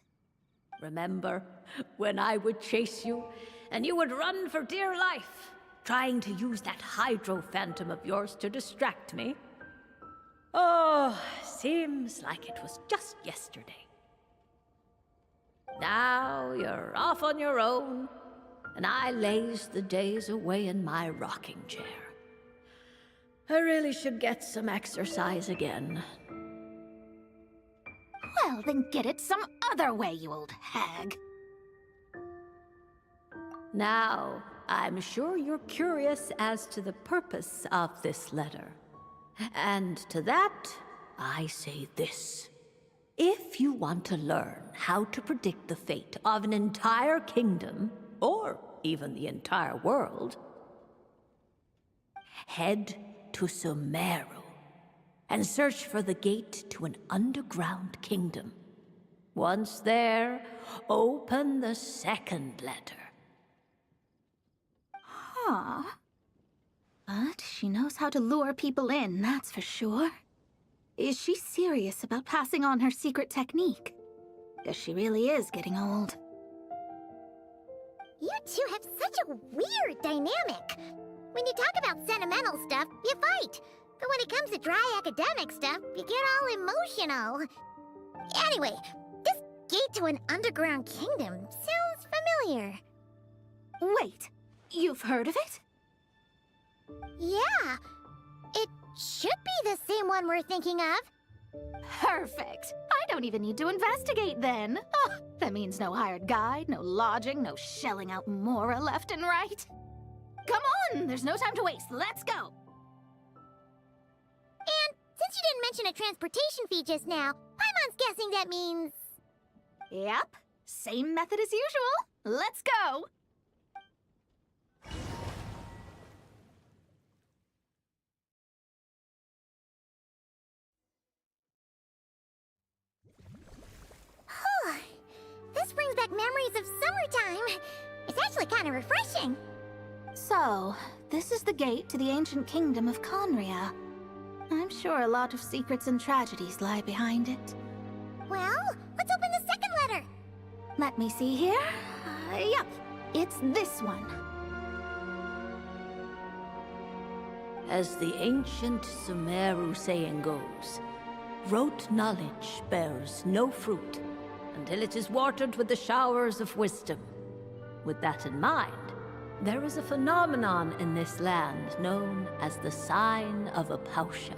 Remember when I would chase you and you would run for dear life, trying to use that hydro phantom of yours to distract me? Oh, seems like it was just yesterday. Now you're off on your own, and I laze the days away in my rocking chair. I really should get some exercise again. Well, then get it some other way, you old hag. Now, I'm sure you're curious as to the purpose of this letter. And to that, I say this. If you want to learn how to predict the fate of an entire kingdom, or even the entire world, head to Sumeru and search for the gate to an underground kingdom. Once there, open the second letter. Huh. But she knows how to lure people in, that's for sure. Is she serious about passing on her secret technique? Guess she really is getting old. You two have such a weird dynamic. When you talk about sentimental stuff, you fight. But when it comes to dry academic stuff, you get all emotional. Anyway, this gate to an underground kingdom sounds familiar. Wait, you've heard of it? Yeah, it should be the same one we're thinking of. Perfect. I don't even need to investigate then. Oh, that means no hired guide, no lodging, no shelling out Mora left and right. Come on, there's no time to waste. Let's go. And since you didn't mention a transportation fee just now, Paimon's guessing that means... Yep, same method as usual. Let's go. This brings back memories of summertime. It's actually kind of refreshing. So, this is the gate to the ancient kingdom of Conria. I'm sure a lot of secrets and tragedies lie behind it. Well, let's open the second letter. Let me see here. Yep, it's this one. As the ancient Sumeru saying goes, rote knowledge bears no fruit until it is watered with the showers of wisdom. With that in mind, there is a phenomenon in this land known as the Sign of Apausha.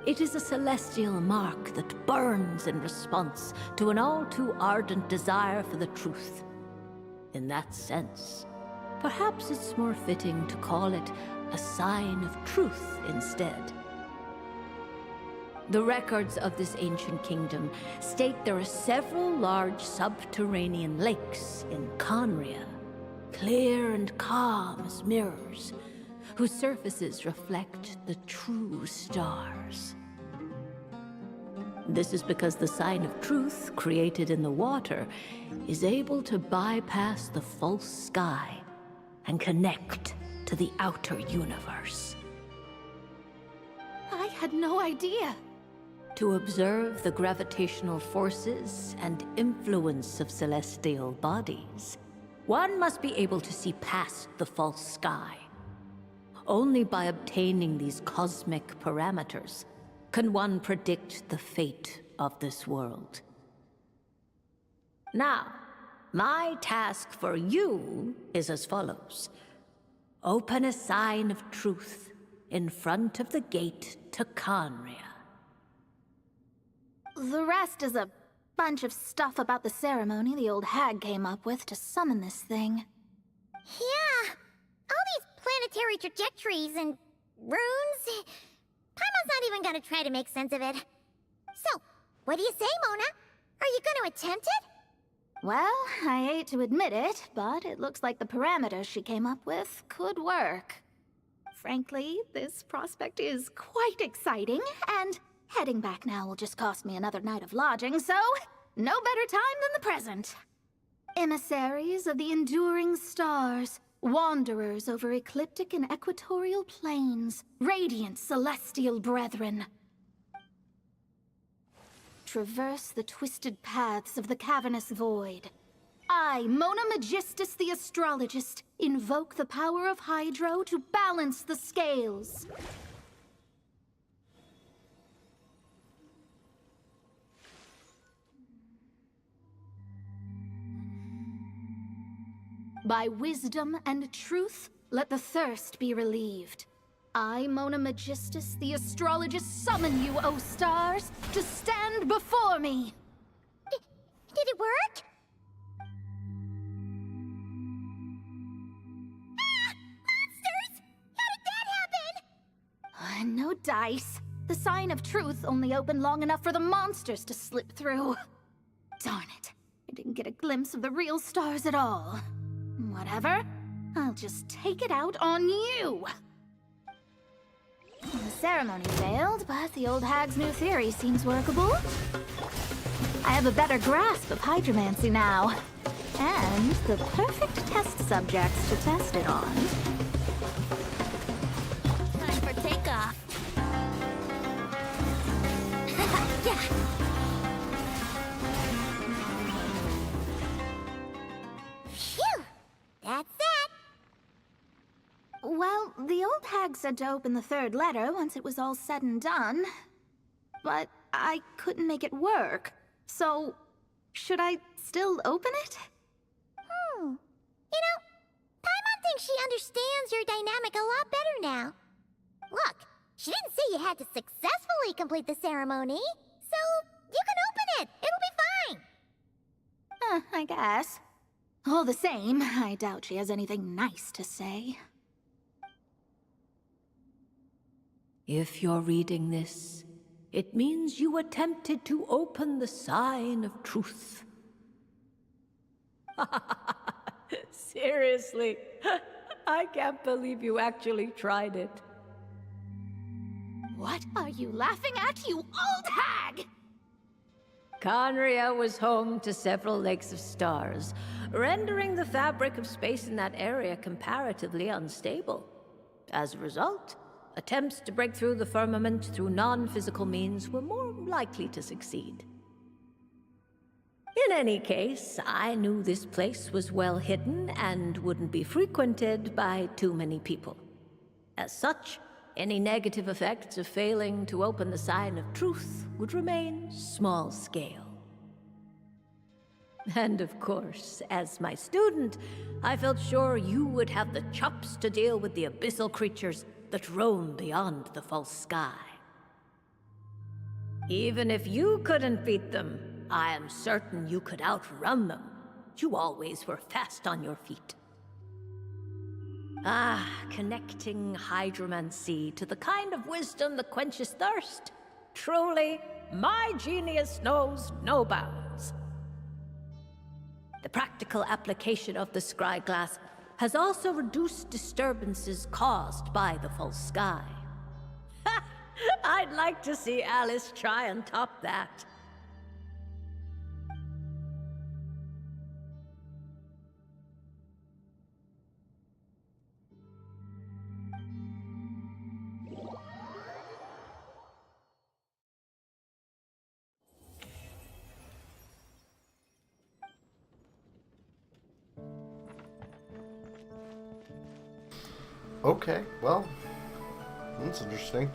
It is a celestial mark that burns in response to an all-too-ardent desire for the truth. In that sense, perhaps it's more fitting to call it a sign of truth instead. The records of this ancient kingdom state there are several large subterranean lakes in Conria, clear and calm as mirrors, whose surfaces reflect the true stars. This is because the sign of truth created in the water is able to bypass the false sky and connect to the outer universe. I had no idea. To observe the gravitational forces and influence of celestial bodies, one must be able to see past the false sky. Only by obtaining these cosmic parameters can one predict the fate of this world. Now, my task for you is as follows. Open a sign of truth in front of the gate to Conria. The rest is a bunch of stuff about the ceremony the old hag came up with to summon this thing. Yeah, all these planetary trajectories and runes. Paimon's not even gonna try to make sense of it. So, what do you say, Mona? Are you gonna attempt it? Well, I hate to admit it, but it looks like the parameters she came up with could work. Frankly, this prospect is quite exciting, and heading back now will just cost me another night of lodging, so no better time than the present. Emissaries of the enduring stars, wanderers over ecliptic and equatorial plains, radiant celestial brethren. Traverse the twisted paths of the cavernous void. I, Mona Magistus the Astrologist, invoke the power of Hydro to balance the scales. By wisdom and truth, let the thirst be relieved. I, Mona Magistus, the Astrologist, summon you, O stars, to stand before me! Did it work? Ah! Monsters! How did that happen? No dice. The sign of truth only opened long enough for the monsters to slip through. Darn it. I didn't get a glimpse of the real stars at all. Whatever. I'll just take it out on you! The ceremony failed, but the old hag's new theory seems workable. I have a better grasp of hydromancy now. And the perfect test subjects to test it on. Time for takeoff. Yeah. Phew! That's that. Well, the old hag said to open the third letter once it was all said and done. But I couldn't make it work. So, should I still open it? You know, Paimon thinks she understands your dynamic a lot better now. Look, she didn't say you had to successfully complete the ceremony, so you can open it. It'll be fine. I guess. All the same, I doubt she has anything nice to say. If you're reading this, it means you attempted to open the sign of truth. Seriously, I can't believe you actually tried it. What are you laughing at, you old hag? Conria was home to several lakes of stars, rendering the fabric of space in that area comparatively unstable. As a result, attempts to break through the firmament through non-physical means were more likely to succeed. In any case, I knew this place was well hidden and wouldn't be frequented by too many people. As such, any negative effects of failing to open the sign of truth would remain small scale. And of course, as my student, I felt sure you would have the chops to deal with the abyssal creatures that roam beyond the false sky. Even if you couldn't beat them, I am certain you could outrun them. You always were fast on your feet. Ah, connecting hydromancy to the kind of wisdom that quenches thirst. Truly, my genius knows no bounds. The practical application of the scry glass has also reduced disturbances caused by the false sky. Ha! I'd like to see Alice try and top that. Okay, well, that's interesting.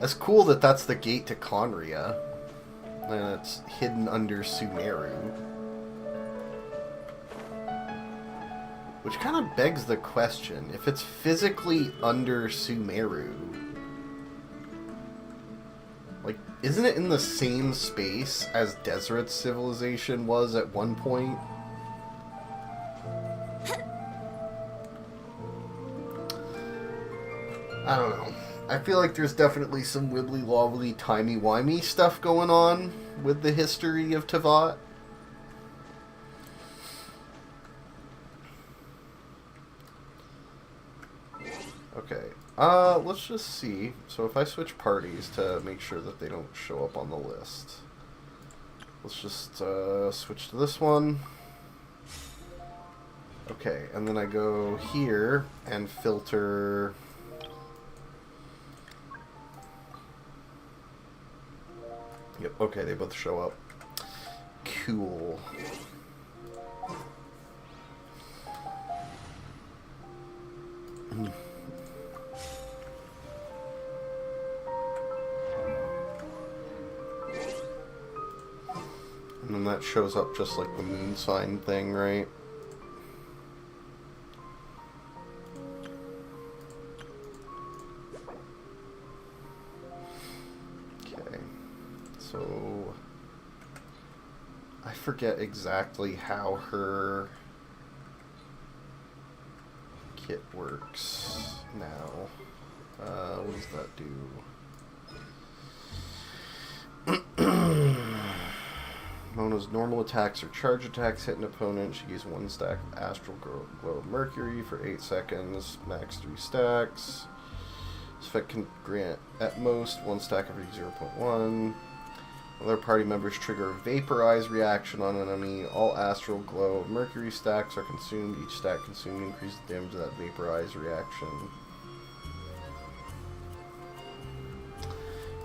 It's cool that that's the gate to Conria, and it's hidden under Sumeru. Which kind of begs the question, if it's physically under Sumeru, like, isn't it in the same space as Deseret's civilization was at one point? I don't know. I feel like there's definitely some wibbly-wobbly, timey-wimey stuff going on with the history of Tevat. Okay, let's just see. So if I switch parties to make sure that they don't show up on the list. Let's just switch to this one. Okay, and then I go here and filter... Yep, okay, they both show up. Cool. And then that shows up just like the moon sign thing, right? Okay. So I forget exactly how her kit works now. What does that do? Mona's normal attacks or charge attacks hit an opponent. She gains 1 stack of Astral Glow of Mercury for 8 seconds, max 3 stacks. This effect can grant at most 1 stack every 0.1. Other party members trigger a Vaporize reaction on an enemy. All Astral Glow of Mercury stacks are consumed. Each stack consumed increases the damage of that Vaporize reaction.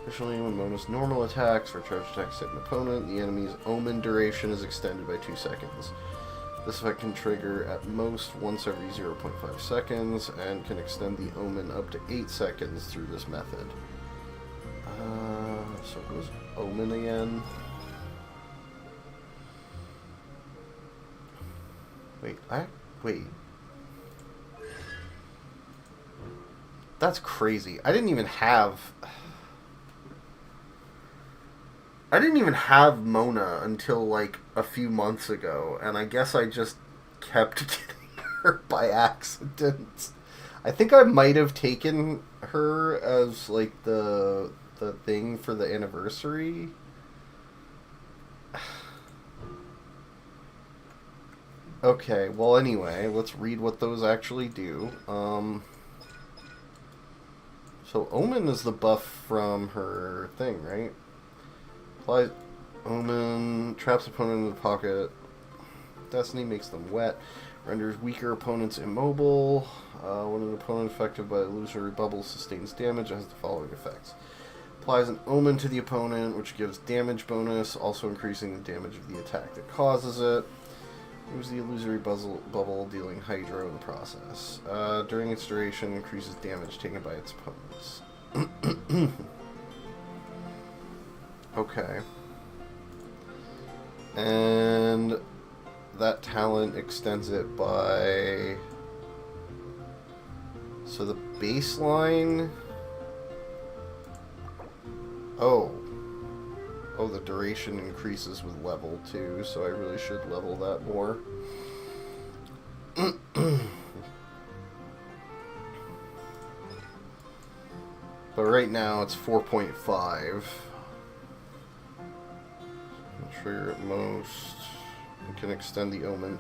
Additionally, when Mona's normal attacks or charge attacks hit an opponent, the enemy's Omen duration is extended by 2 seconds. This effect can trigger at most once every 0.5 seconds and can extend the Omen up to 8 seconds through this method. So what was Omen again? Wait. That's crazy. I didn't even have Mona until like a few months ago, and I guess I just kept getting her by accident. I think I might have taken her as like the thing for the anniversary. Okay, well anyway, let's read what those actually do. So Omen is the buff from her thing, right? Applies Omen, traps opponent in the pocket. Destiny makes them wet. Renders weaker opponents immobile. When an opponent affected by illusory bubble sustains damage, it has the following effects. Applies an Omen to the opponent, which gives damage bonus, also increasing the damage of the attack that causes it. Moves the illusory bubble, dealing Hydro in the process. During its duration, increases damage taken by its opponents. Okay. And that talent extends it by... So the baseline... Oh, the duration increases with level 2, so I really should level that more. But right now it's 4.5. Trigger at most. It can extend the Omen.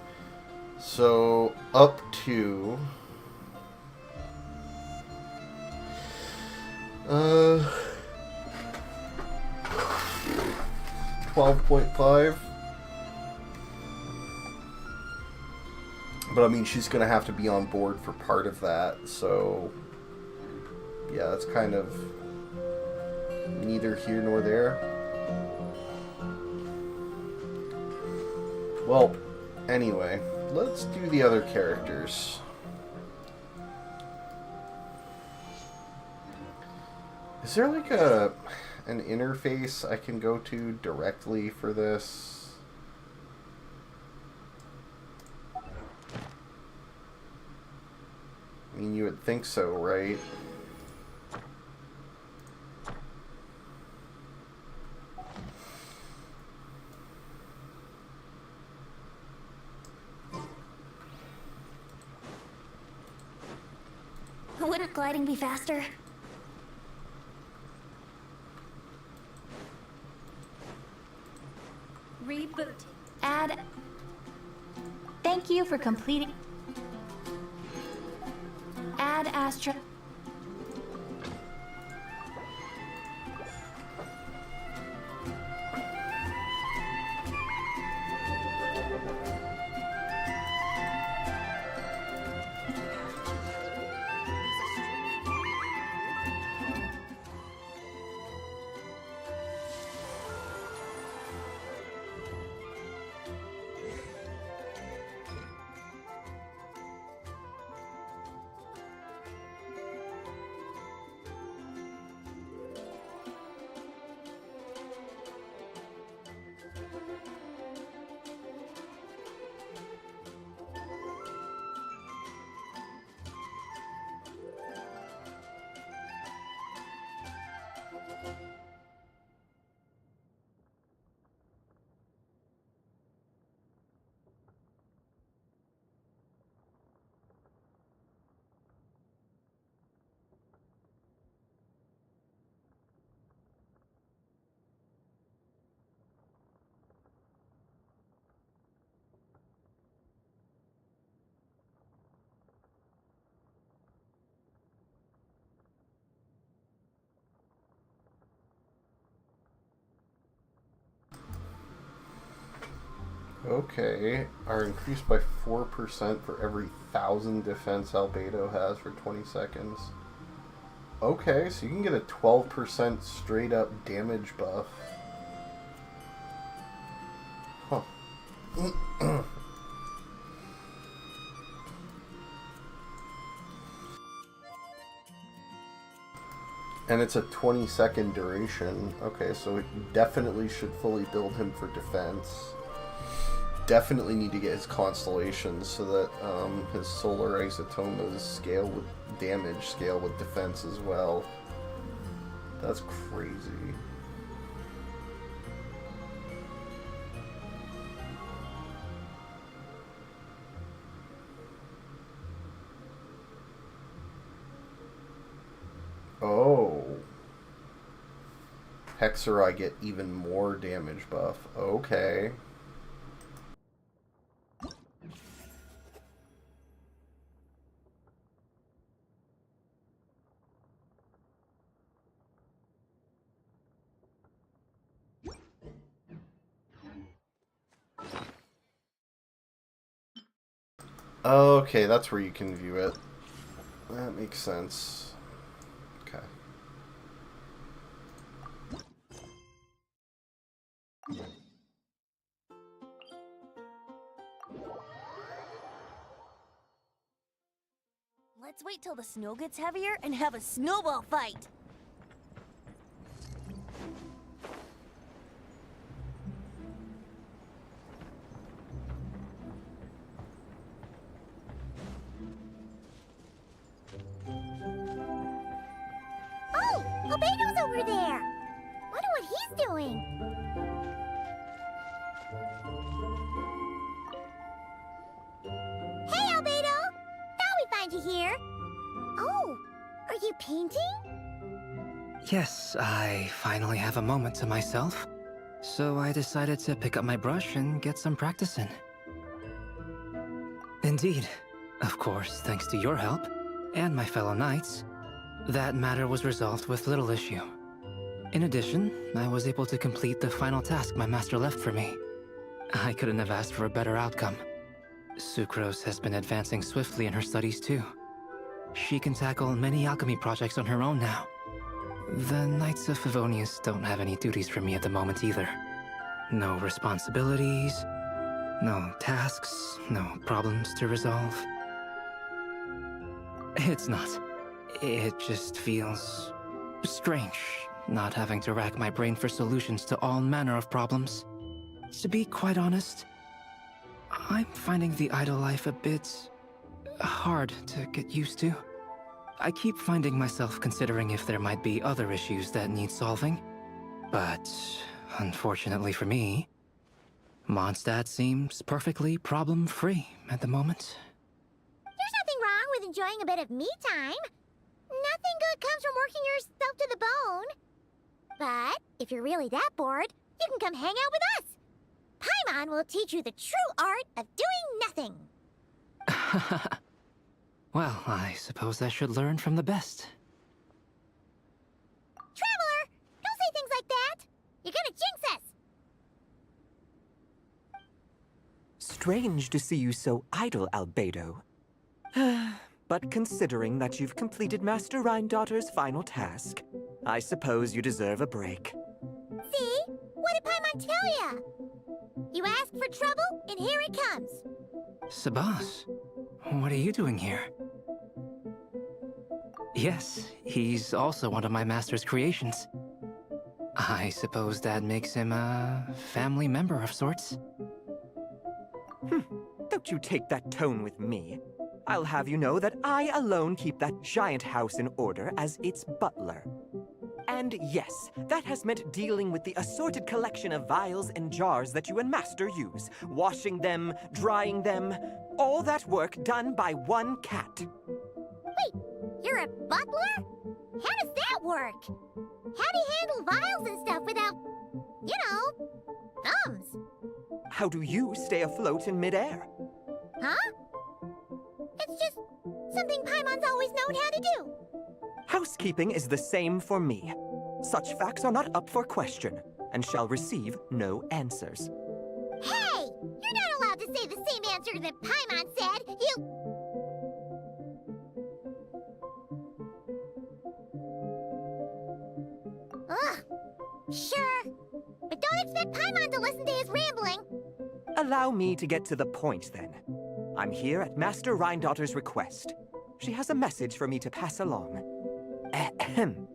So up to 12.5. But I mean, she's gonna have to be on board for part of that, so yeah, that's kind of neither here nor there. Well, anyway, let's do the other characters. Is there like an interface I can go to directly for this? I mean, you would think so, right? Wouldn't gliding be faster? Reboot. Add. Thank you for completing. Add Astra. Okay, are increased by 4% for every 1,000 defense Albedo has for 20 seconds. Okay, so you can get a 12% straight up damage buff. Huh. And it's a 20-second duration. Okay, so you definitely should fully build him for defense. Definitely need to get his constellations so that his solar isotomas scale with damage, scale with defense as well. That's crazy. Oh. Hexer, I get even more damage buff. Okay. Okay, that's where you can view it. That makes sense. Okay. Let's wait till the snow gets heavier and have a snowball fight. Oh, Albedo's over there. Wonder what he's doing. Hey, Albedo. Thought we'd find you here. Oh, are you painting? Yes, I finally have a moment to myself. So I decided to pick up my brush and get some practice in. Indeed. Of course, thanks to your help, and my fellow knights, that matter was resolved with little issue. In addition, I was able to complete the final task my master left for me. I couldn't have asked for a better outcome. Sucrose has been advancing swiftly in her studies too. She can tackle many alchemy projects on her own now. The Knights of Favonius don't have any duties for me at the moment either. No responsibilities, no tasks, no problems to resolve. It's not. It just feels strange, not having to rack my brain for solutions to all manner of problems. To be quite honest, I'm finding the idle life a bit hard to get used to. I keep finding myself considering if there might be other issues that need solving. But, unfortunately for me, Mondstadt seems perfectly problem-free at the moment. There's nothing wrong with enjoying a bit of me time. Nothing good comes from working yourself to the bone. But if you're really that bored, you can come hang out with us. Paimon will teach you the true art of doing nothing. Well, I suppose I should learn from the best. Traveler, don't say things like that. You're gonna jinx us. Strange to see you so idle, Albedo. But considering that you've completed Master Rhindaughter's final task, I suppose you deserve a break. See? What did Paimon tell ya? You asked for trouble, and here it comes. Sabas, what are you doing here? Yes, he's also one of my master's creations. I suppose that makes him a family member of sorts. Don't you take that tone with me. I'll have you know that I alone keep that giant house in order as its butler. And yes, that has meant dealing with the assorted collection of vials and jars that you and Master use, washing them, drying them, all that work done by one cat. Wait, you're a butler? How does that work? How do you handle vials and stuff without, you know, thumbs? How do you stay afloat in midair? Huh? It's just something Paimon's always known how to do. Housekeeping is the same for me. Such facts are not up for question, and shall receive no answers. Hey! You're not allowed to say the same answer that Paimon said! Ugh! Sure. But don't expect Paimon to listen to his rambling. Allow me to get to the point, then. I'm here at Master Rhindaughter's request. She has a message for me to pass along. Ahem.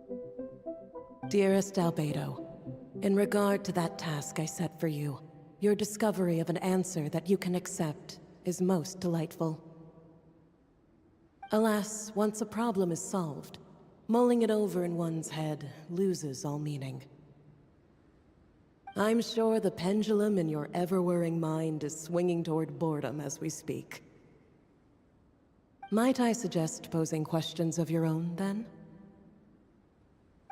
Dearest Albedo, in regard to that task I set for you, your discovery of an answer that you can accept is most delightful. Alas, once a problem is solved, mulling it over in one's head loses all meaning. I'm sure the pendulum in your ever-whirring mind is swinging toward boredom as we speak. Might I suggest posing questions of your own, then?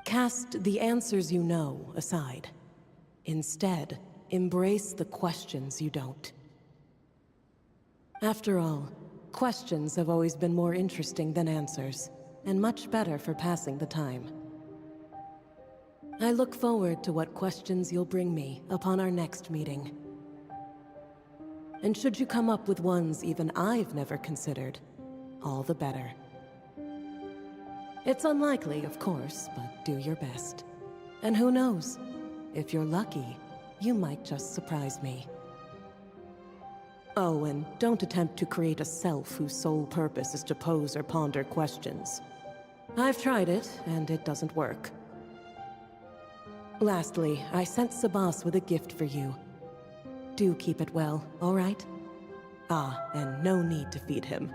Cast the answers you know aside. Instead, embrace the questions you don't. After all, questions have always been more interesting than answers, and much better for passing the time. I look forward to what questions you'll bring me upon our next meeting. And should you come up with ones even I've never considered, all the better. It's unlikely, of course, but do your best. And who knows? If you're lucky, you might just surprise me. Oh, and don't attempt to create a self whose sole purpose is to pose or ponder questions. I've tried it, and it doesn't work. Lastly, I sent Sabas with a gift for you. Do keep it well, all right? Ah, and no need to feed him.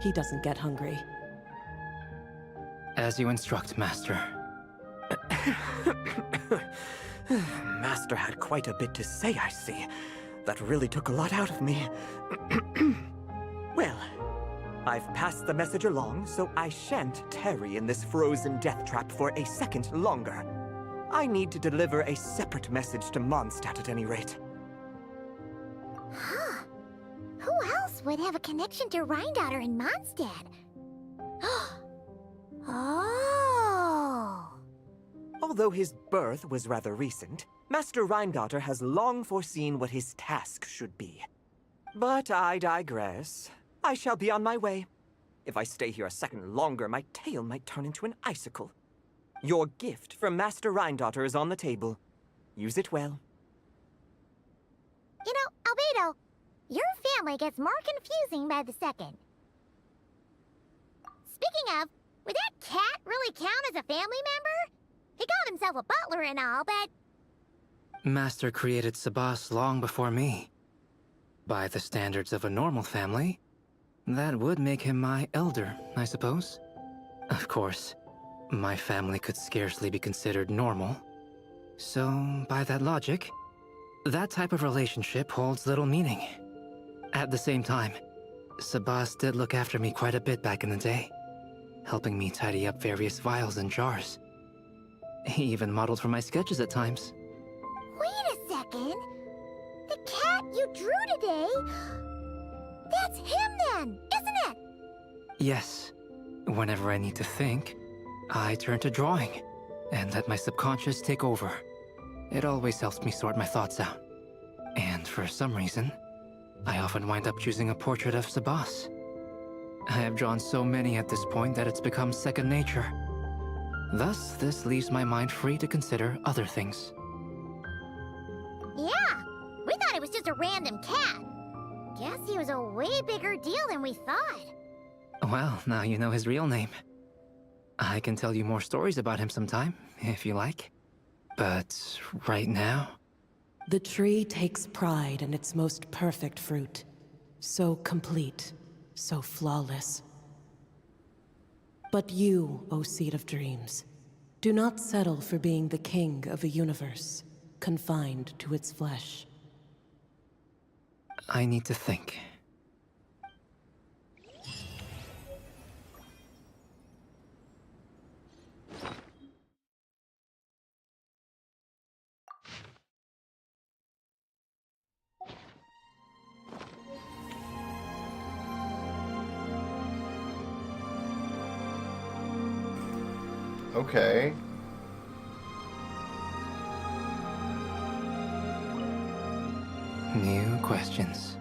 He doesn't get hungry. As you instruct, Master. Master had quite a bit to say, I see. That really took a lot out of me. Well, I've passed the message along, so I shan't tarry in this frozen death trap for a second longer. I need to deliver a separate message to Mondstadt at any rate. Huh. Who else would have a connection to Rhindaughter and Mondstadt? Oh! Although his birth was rather recent, Master Rhindaughter has long foreseen what his task should be. But I digress. I shall be on my way. If I stay here a second longer, my tail might turn into an icicle. Your gift from Master Rhindaughter is on the table. Use it well. You know, Albedo, your family gets more confusing by the second. Speaking of, would that cat really count as a family member? He called himself a butler and all, but... Master created Sabas long before me. By the standards of a normal family, that would make him my elder, I suppose. Of course, my family could scarcely be considered normal. So, by that logic, that type of relationship holds little meaning. At the same time, Sabas did look after me quite a bit back in the day, helping me tidy up various vials and jars. He even modeled for my sketches at times. Wait a second. The that you drew today? That's him then, isn't it? Yes. Whenever I need to think, I turn to drawing and let my subconscious take over. It always helps me sort my thoughts out. And for some reason, I often wind up choosing a portrait of Sabas. I have drawn so many at this point that it's become second nature. Thus, this leaves my mind free to consider other things. Yeah, we thought it was just a random cat. Guess he was a way bigger deal than we thought. Well, now you know his real name. I can tell you more stories about him sometime, if you like. But right now... The tree takes pride in its most perfect fruit. So complete, so flawless. But you, O Seed of Dreams, do not settle for being the king of a universe, confined to its flesh. I need to think. Okay. New questions.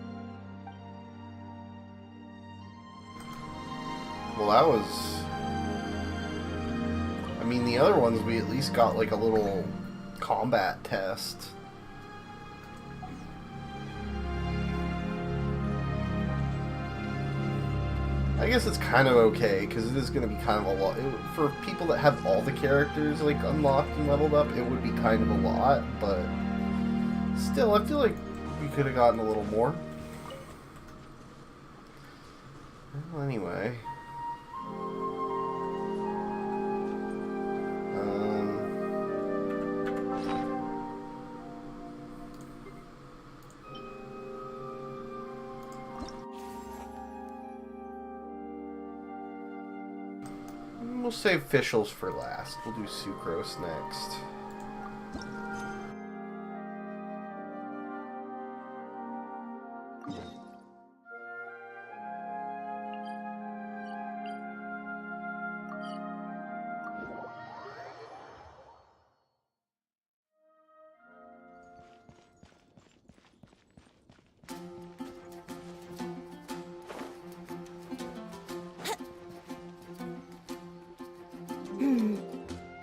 Well, that was... I mean, the other ones, we at least got, like, a little combat test. I guess it's kind of okay, because it is going to be kind of a lot. For people that have all the characters, like, unlocked and leveled up, it would be kind of a lot, but... Still, I feel like we could have gotten a little more. Well, anyway... We'll save officials for last. We'll do Sucrose next.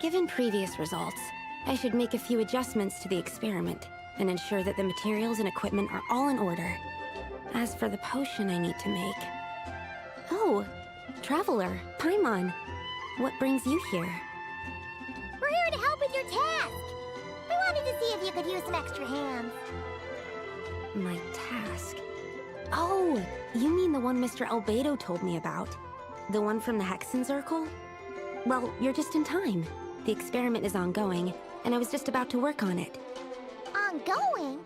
Given previous results, I should make a few adjustments to the experiment and ensure that the materials and equipment are all in order. As for the potion I need to make... Oh, Traveler, Paimon, what brings you here? We're here to help with your task. We wanted to see if you could use some extra hands. My task? Oh, you mean the one Mr. Albedo told me about? The one from the Hexen Circle? Well, you're just in time. The experiment is ongoing, and I was just about to work on it. Ongoing?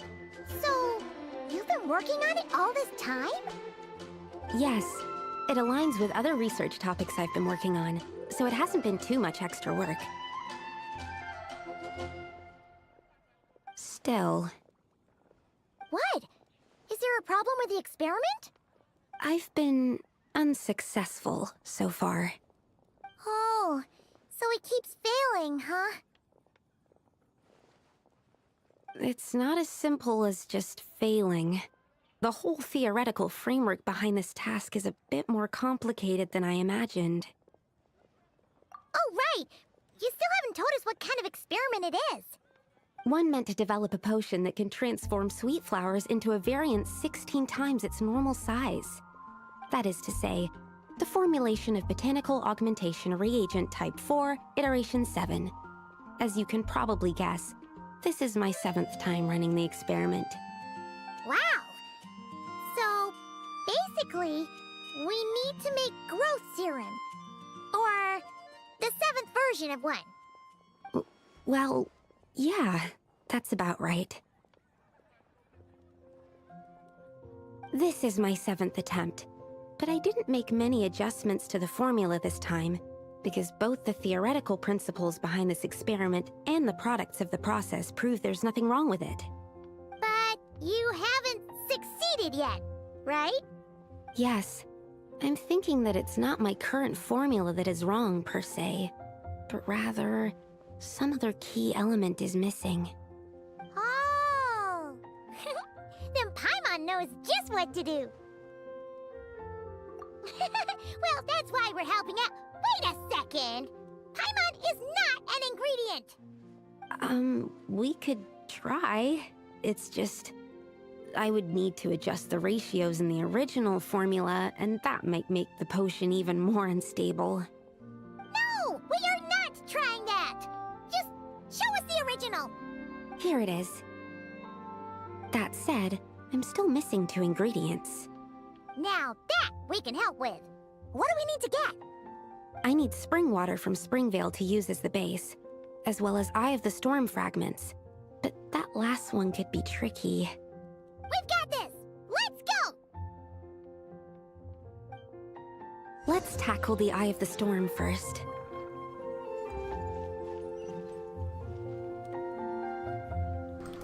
So, you've been working on it all this time? Yes. It aligns with other research topics I've been working on, so it hasn't been too much extra work. Still... What? Is there a problem with the experiment? I've been unsuccessful so far. Oh, so it keeps failing, huh? It's not as simple as just failing. The whole theoretical framework behind this task is a bit more complicated than I imagined. Oh, right! You still haven't told us what kind of experiment it is. One meant to develop a potion that can transform sweet flowers into a variant 16 times its normal size. That is to say, the formulation of Botanical Augmentation Reagent Type 4, Iteration 7. As you can probably guess, this is my 7th time running the experiment. Wow! So, basically, we need to make growth serum. Or the 7th version of one. Well, yeah, that's about right. This is my 7th attempt. But I didn't make many adjustments to the formula this time, because both the theoretical principles behind this experiment and the products of the process prove there's nothing wrong with it. But you haven't decided yet, right? Yes. I'm thinking that it's not my current formula that is wrong, per se, but rather, some other key element is missing. Oh! Then Paimon knows just what to do. Well, that's why we're helping out. Wait a second! Paimon is not an ingredient! We could try. It's just... I would need to adjust the ratios in the original formula, and that might make the potion even more unstable. No! We are not trying that! Just show us the original! Here it is. That said, I'm still missing 2 ingredients. Now that we can help with. What do we need to get? I need spring water from Springvale to use as the base, as well as Eye of the Storm fragments. But that last one could be tricky. We've got this! Let's go! Let's tackle the Eye of the Storm first.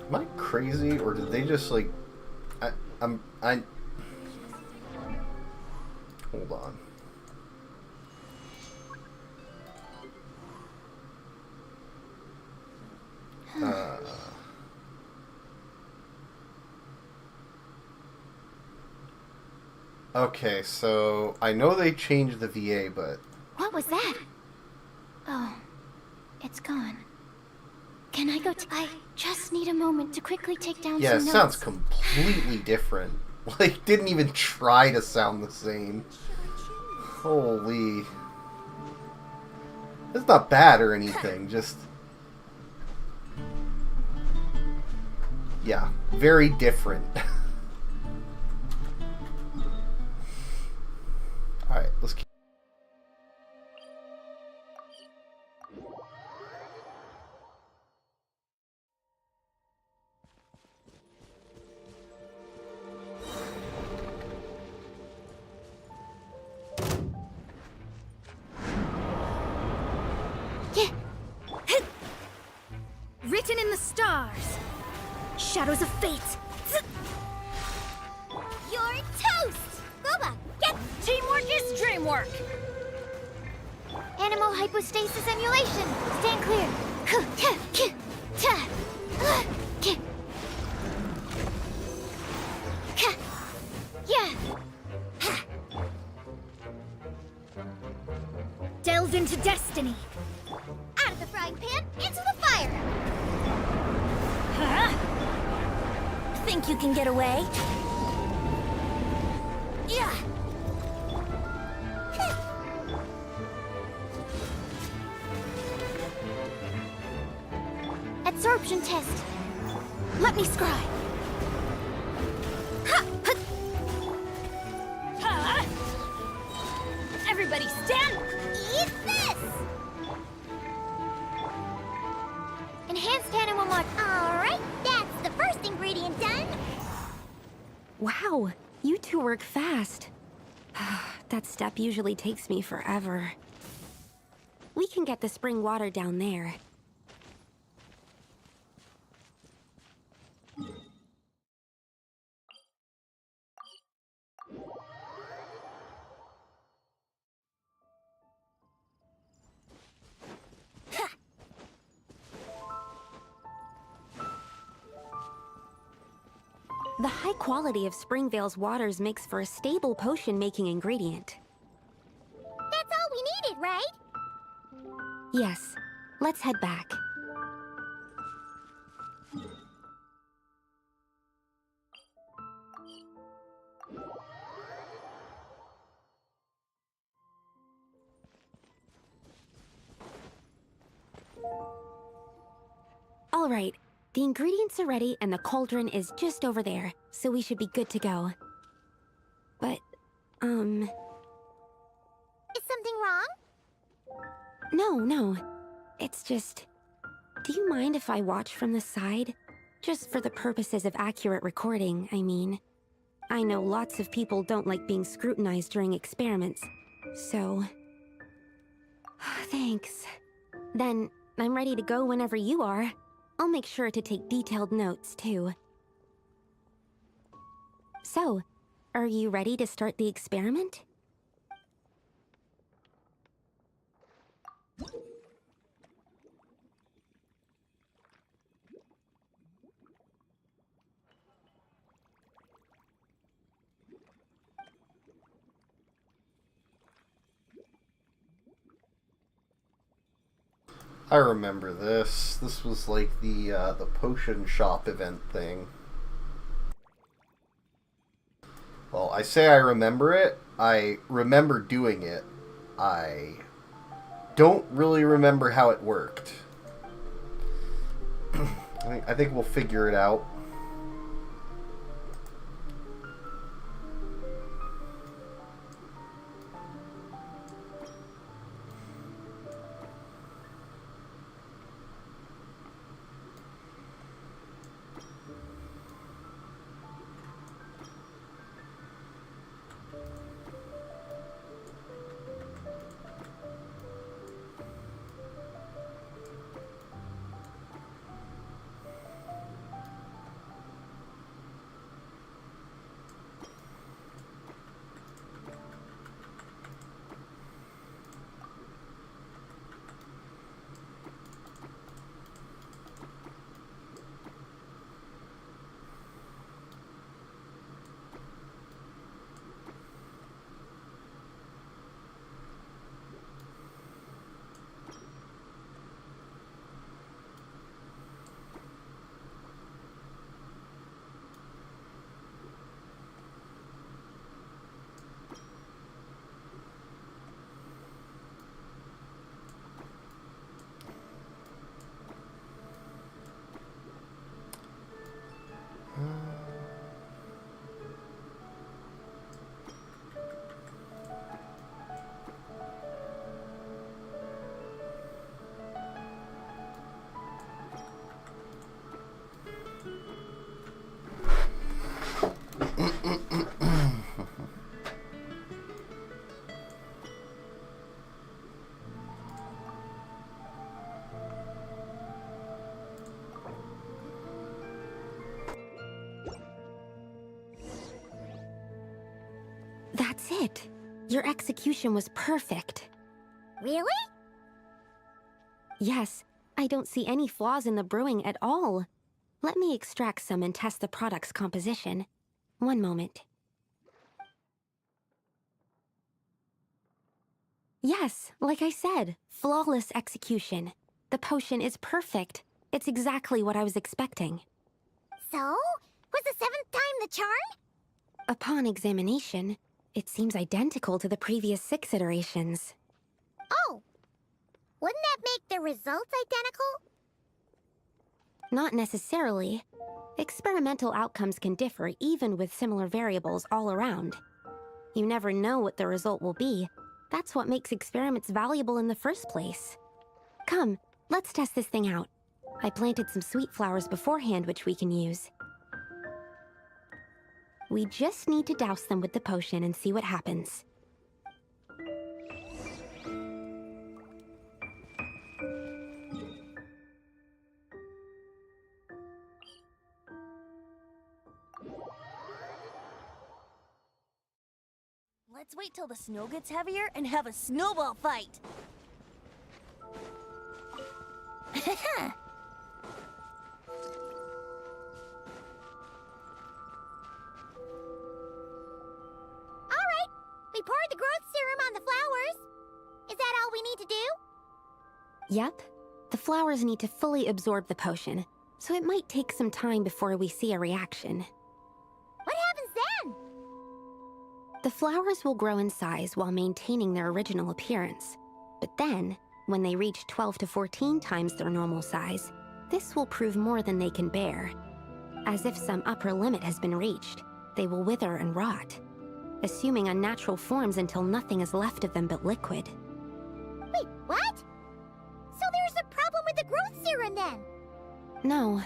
Am I crazy, or did they just like... I... Hold on. Okay, so I know they changed the VA, but... What was that? Oh, it's gone. Can I go I just need a moment to quickly take down Yeah, some it notes. sounds completely different. Like, didn't even try to sound the same. Holy. It's not bad or anything, just... Yeah, very different. Alright, let's keep... Written in the stars. Shadows of fate. You're toast! Boba, get... Teamwork is dreamwork. Animal hypostasis emulation. Stand clear. Delve into destiny. Out of the frying pan, into the fire! Huh? Think you can get away? Yeah! Absorption test. Let me scry. Ha! Ha! Everybody stand! Eat this! Enhanced animal mod. Alright, that's the first ingredient done! Wow, you 2 work fast. That step usually takes me forever. We can get the spring water down there. The high quality of Springvale's waters makes for a stable potion-making ingredient. That's all we needed, right? Yes, let's head back. All right, the ingredients are ready and the cauldron is just over there, so we should be good to go. But, Is something wrong? no. It's just... Do you mind if I watch from the side? Just for the purposes of accurate recording, I mean. I know lots of people don't like being scrutinized during experiments, so... Thanks. Then, I'm ready to go whenever you are. I'll make sure to take detailed notes, too. So, are you ready to start the experiment? I remember this. This was like the potion shop event thing. Well, I say I remember it. I remember doing it. I don't really remember how it worked. I think we'll figure it out. That's it. Your execution was perfect. Really? Yes, I don't see any flaws in the brewing at all. Let me extract some and test the product's composition. One moment. Yes, like I said, flawless execution. The potion is perfect. It's exactly what I was expecting. So? Was the 7th time the charm? Upon examination, it seems identical to the previous 6 iterations. Oh! Wouldn't that make the results identical? Not necessarily. Experimental outcomes can differ even with similar variables all around. You never know what the result will be. That's what makes experiments valuable in the first place. Come, let's test this thing out. I planted some sweet flowers beforehand which we can use. We just need to douse them with the potion and see what happens. Let's wait till the snow gets heavier and have a snowball fight. Alright, we poured the growth serum on the flowers. Is that all we need to do? Yep. The flowers need to fully absorb the potion, so it might take some time before we see a reaction. What happens then? The flowers will grow in size while maintaining their original appearance. But then, when they reach 12 to 14 times their normal size, this will prove more than they can bear. As if some upper limit has been reached, they will wither and rot, assuming unnatural forms until nothing is left of them but liquid. Wait, what? So there's a problem with the growth serum then? No.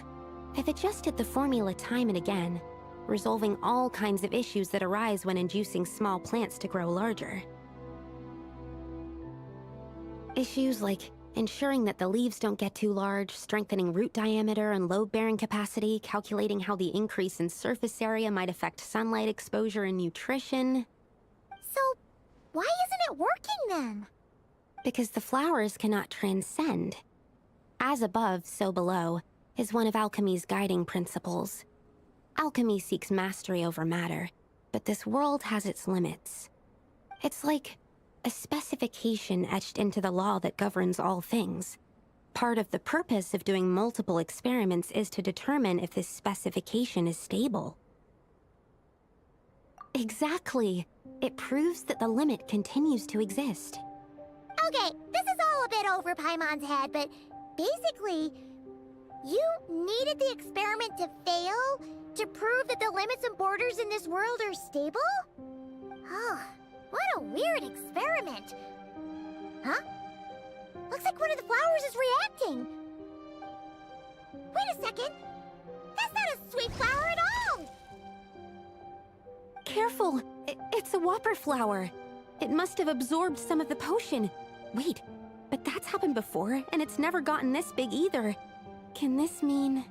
I've adjusted the formula time and again, resolving all kinds of issues that arise when inducing small plants to grow larger. Issues like Ensuring that the leaves don't get too large, strengthening root diameter and load-bearing capacity, calculating how the increase in surface area might affect sunlight exposure and nutrition. So, why isn't it working then? Because the flowers cannot transcend. As above, so below, is one of alchemy's guiding principles. Alchemy seeks mastery over matter, but this world has its limits. It's like a specification etched into the law that governs all things. Part of the purpose of doing multiple experiments is to determine if this specification is stable. Exactly. It proves that the limit continues to exist. Okay, this is all a bit over Paimon's head, but basically, you needed the experiment to fail to prove that the limits and borders in this world are stable? Oh, what a weird experiment. Huh? Looks like one of the flowers is reacting. Wait a second. That's not a sweet flower at all. Careful! It's a whopper flower. It must have absorbed some of the potion. Wait, but that's happened before, and it's never gotten this big either. Can this mean...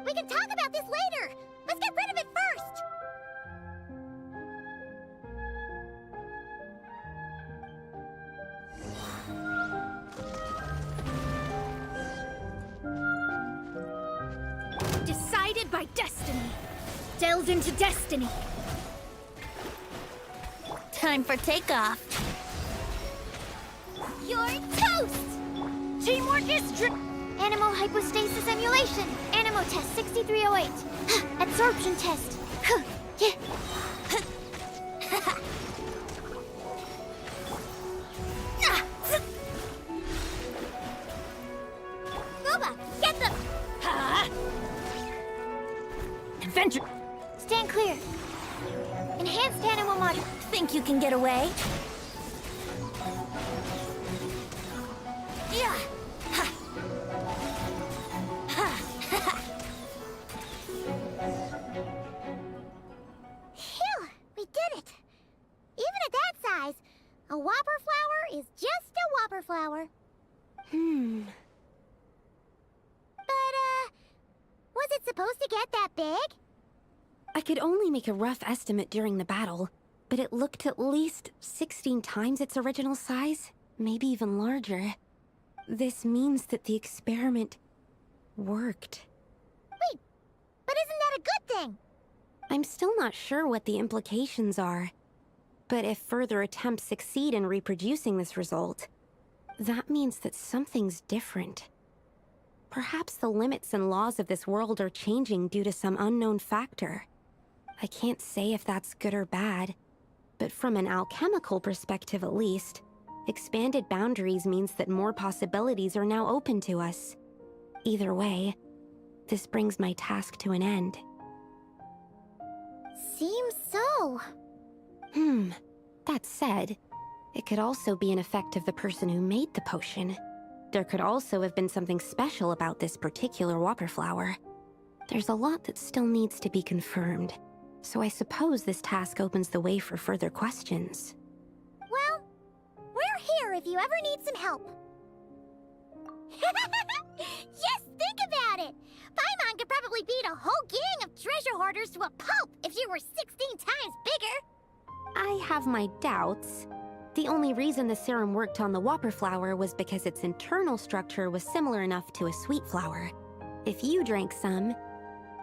We can talk about this later. Let's get rid of it first. Decided by destiny. Delved into destiny. Time for takeoff. You're toast! Teamwork is Animal hypostasis emulation. Animo test 6308. Absorption test. Boba, get them! adventure. Stand clear. Enhanced animal module. Think you can get away? Yeah. Phew, we did it. Even at that size, a whopper flower is just a whopper flower. But, was it supposed to get that big? I could only make a rough estimate during the battle, but it looked at least 16 times its original size, maybe even larger. This means that the experiment worked. Wait, but isn't that a good thing? I'm still not sure what the implications are. But if further attempts succeed in reproducing this result, that means that something's different. Perhaps the limits and laws of this world are changing due to some unknown factor. I can't say if that's good or bad, but from an alchemical perspective at least, expanded boundaries means that more possibilities are now open to us. Either way, this brings my task to an end. Seems so. That said, it could also be an effect of the person who made the potion. There could also have been something special about this particular whopper flower. There's a lot that still needs to be confirmed, so I suppose this task opens the way for further questions. Well, we're here if you ever need some help. Yes, think about it! Paimon could probably beat a whole gang of treasure hoarders to a pulp if you were 16 times bigger! I have my doubts. The only reason the serum worked on the whopper flower was because its internal structure was similar enough to a sweet flower. If you drank some,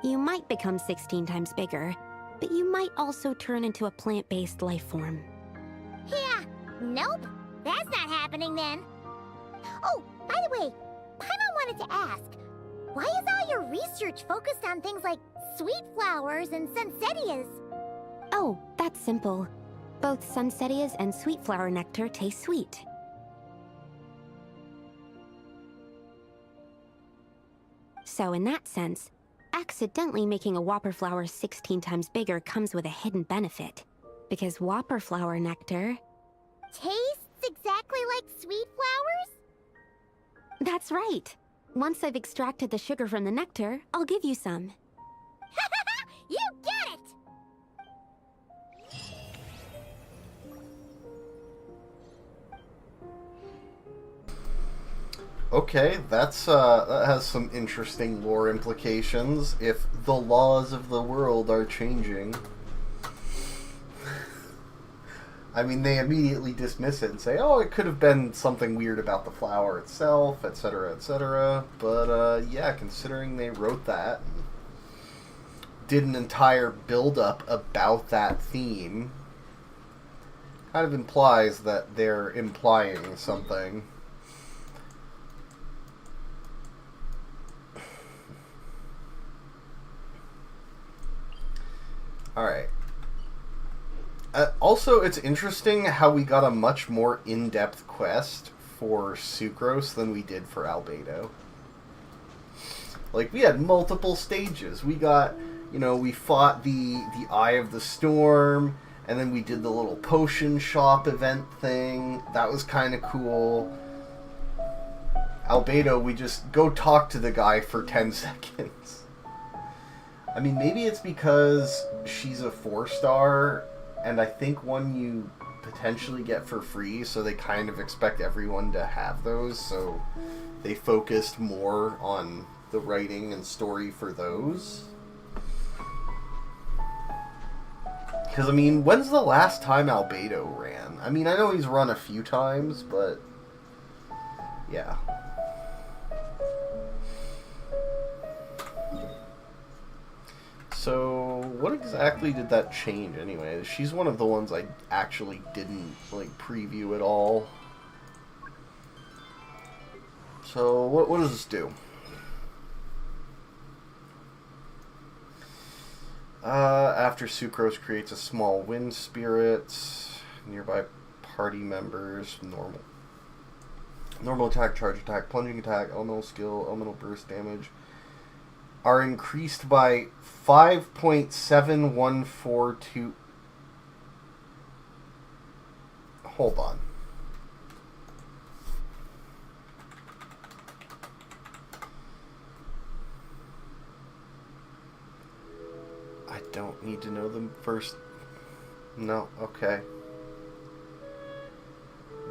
you might become 16 times bigger, but you might also turn into a plant-based life form. Yeah, nope. That's not happening then. Oh, by the way, Paimon wanted to ask, why is all your research focused on things like sweet flowers and sunsettias? Oh, that's simple. Both sunsettias and sweet flower nectar taste sweet. So in that sense, accidentally making a whopper flower 16 times bigger comes with a hidden benefit. Because whopper flower nectar... Tastes exactly like sweet flowers? That's right. Once I've extracted the sugar from the nectar, I'll give you some. You get it! Okay, that has some interesting lore implications. If the laws of the world are changing, I mean, they immediately dismiss it and say, "Oh, it could have been something weird about the flower itself, etc., etc." But yeah, considering they wrote that, and did an entire build-up about that theme, kind of implies that they're implying something. Alright. Also, it's interesting how we got a much more in-depth quest for Sucrose than we did for Albedo. Like, we had multiple stages. We got, you know, we fought the Eye of the Storm, and then we did the little potion shop event thing. That was kind of cool. Albedo, we just go talk to the guy for 10 seconds. I mean, maybe it's because she's a 4-star, and I think one you potentially get for free, so they kind of expect everyone to have those, so they focused more on the writing and story for those. Because, I mean, when's the last time Albedo ran? I mean, I know he's run a few times, but yeah. So, what exactly did that change anyway? She's one of the ones I actually didn't, like, preview at all. So, what does this do? After Sucrose creates a small wind spirit, nearby party members, normal attack, charge attack, plunging attack, elemental skill, elemental burst damage, are increased by 5.7142. Hold on. I don't need to know them first. No, okay.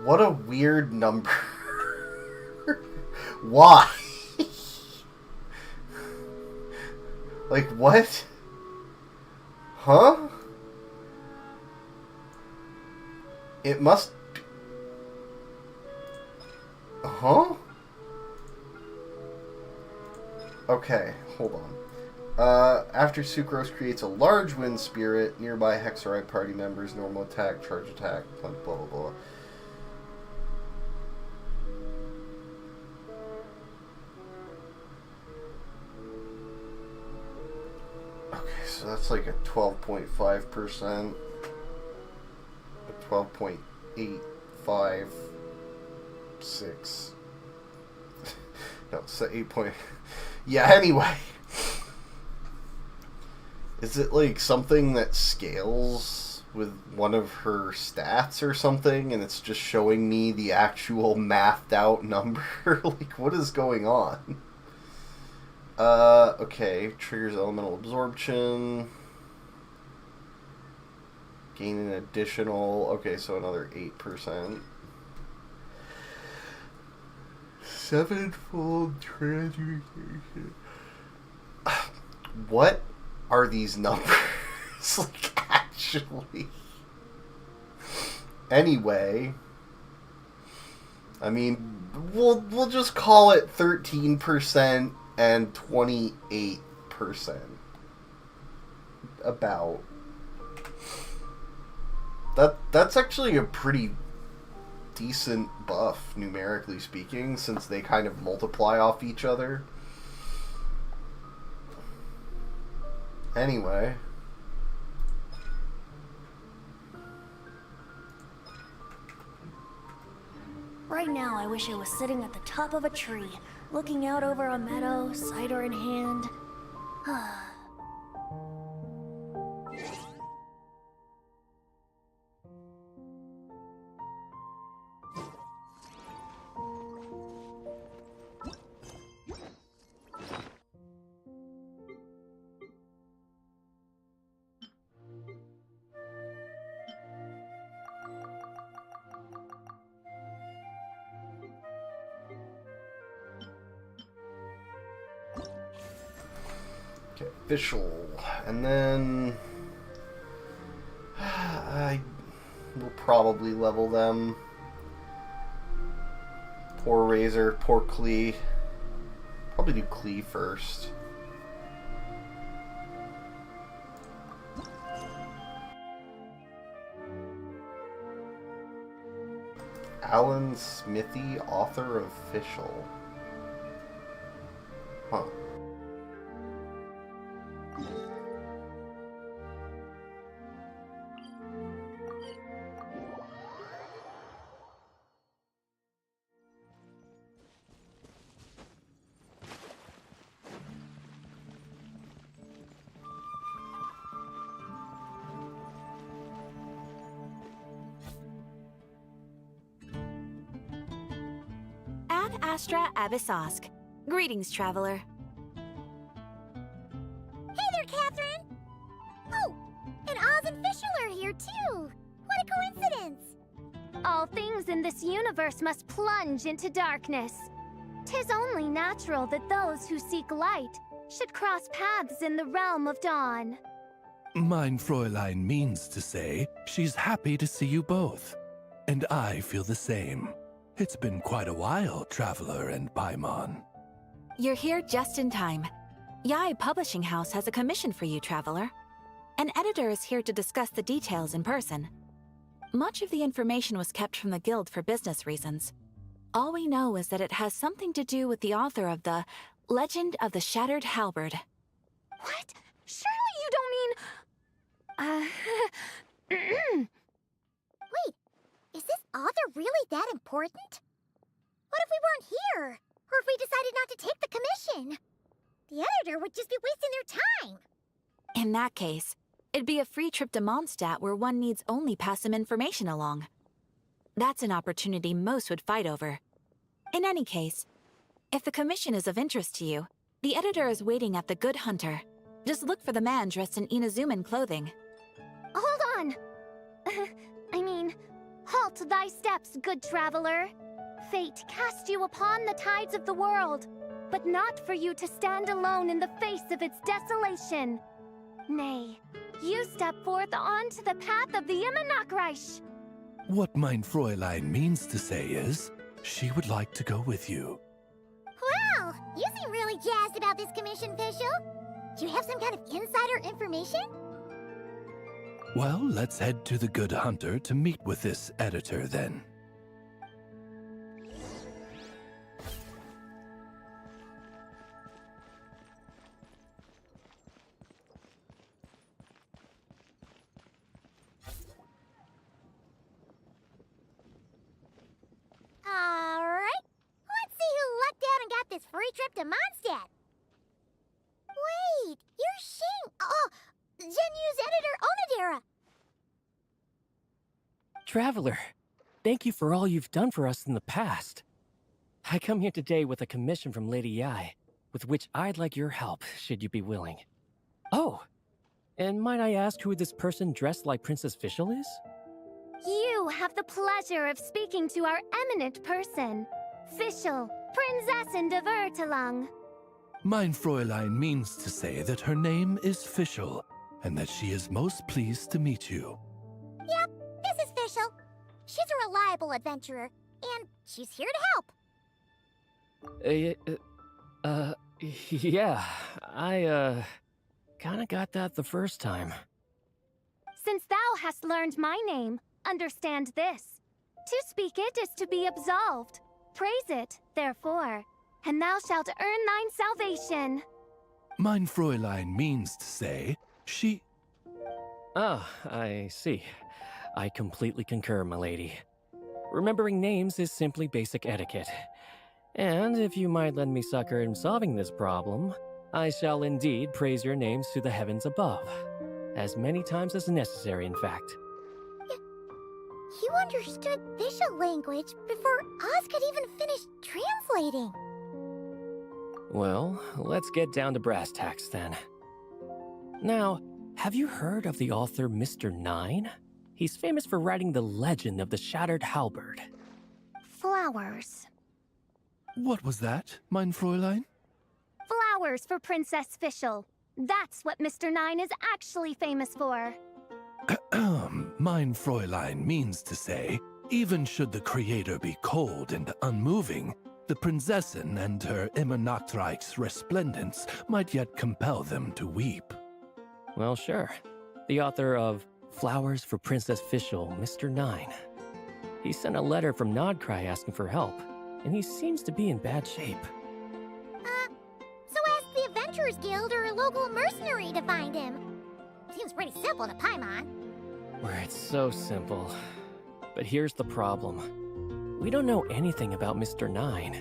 What a weird number. Why? Like, what? Huh? It must be... Huh? Okay, hold on. After Sucrose creates a large wind spirit, nearby Hexorite party members, normal attack, charge attack, blah blah blah. Okay, so that's like a 12.5%, a 12.856. No, it's 8 point. Yeah. Anyway. Is it like something that scales with one of her stats or something, and it's just showing me the actual mathed out number? Like, what is going on? Okay, triggers elemental absorption. Gain an additional, okay, so another 8%. Sevenfold transmutation. What are these numbers? Like, actually. Anyway, I mean, we'll just call it 13% and 28%. About. That's actually a pretty decent buff, numerically speaking, since they kind of multiply off each other. Anyway. Right now, I wish I was sitting at the top of a tree, looking out over a meadow, cider in hand. Okay, official. And then I will probably level them. Poor Razor, poor Klee. Probably do Klee first. Alan Smithy, author official. Huh. Ad Astra Abyssosk. Greetings, traveler. Hey there, Catherine! Oh, and Oz and Fischl are here too! What a coincidence! All things in this universe must plunge into darkness. 'Tis only natural that those who seek light should cross paths in the realm of dawn. Mein Fräulein means to say she's happy to see you both. And I feel the same. It's been quite a while, Traveler and Paimon. You're here just in time. Yai Publishing House has a commission for you, traveler. An editor is here to discuss the details in person. Much of the information was kept from the guild for business reasons. All we know is that it has something to do with the author of the Legend of the Shattered Halberd. What? Surely you don't mean... Wait, is this author really that important? What if we weren't here? Or if we decided not to take the commission? The editor would just be wasting their time. In that case, it'd be a free trip to Mondstadt where one needs only pass some information along. That's an opportunity most would fight over. In any case, if the commission is of interest to you, the editor is waiting at the Good Hunter. Just look for the man dressed in Inazuman clothing. Hold on! Halt thy steps, good traveler. Fate cast you upon the tides of the world, but not for you to stand alone in the face of its desolation. Nay, you step forth onto the path of the Immernachtreich. What mein Fräulein means to say is, she would like to go with you. Wow, you seem really jazzed about this commission, Fischl. Do you have some kind of insider information? Well, let's head to the Good Hunter to meet with this editor then. Alright, let's see who lucked out and got this free trip to Mondstadt. Wait, you're Shing. Oh, Genyu's editor, Onodera. Traveler, thank you for all you've done for us in the past. I come here today with a commission from Lady Yai, with which I'd like your help, should you be willing. Oh, and might I ask who this person dressed like Princess Fischl is? You have the pleasure of speaking to our eminent person, Fischl, Prinzessin de Vertalang. Mein Fräulein means to say that her name is Fischl, and that she is most pleased to meet you. Yep, this is Fischl. She's a reliable adventurer, and she's here to help. Yeah, I, kinda got that the first time. Since thou hast learned my name, understand this. To speak it is to be absolved. Praise it, therefore, and thou shalt earn thine salvation. Mein Fräulein means to say, she... Ah, I see. I completely concur, milady. Remembering names is simply basic etiquette. And if you might lend me succor in solving this problem, I shall indeed praise your names to the heavens above. As many times as necessary, in fact. You understood Fischl language before Oz could even finish translating. Well, let's get down to brass tacks then. Now, have you heard of the author Mr. Nine? He's famous for writing the legend of the Shattered Halberd. Flowers. What was that, mein Fräulein? Flowers for Princess Fischl. That's what Mr. Nine is actually famous for. Mein Fräulein means to say, even should the creator be cold and unmoving, the Prinzessin and her immer Nachtreich's resplendence might yet compel them to weep. Well, sure. The author of Flowers for Princess Fischl, Mr. Nine. He sent a letter from Nodcry asking for help, and he seems to be in bad shape. So ask the Adventurers Guild or a local mercenary to find him. Seems pretty simple to Paimon. Where it's so simple. But here's the problem. We don't know anything about Mr. Nine.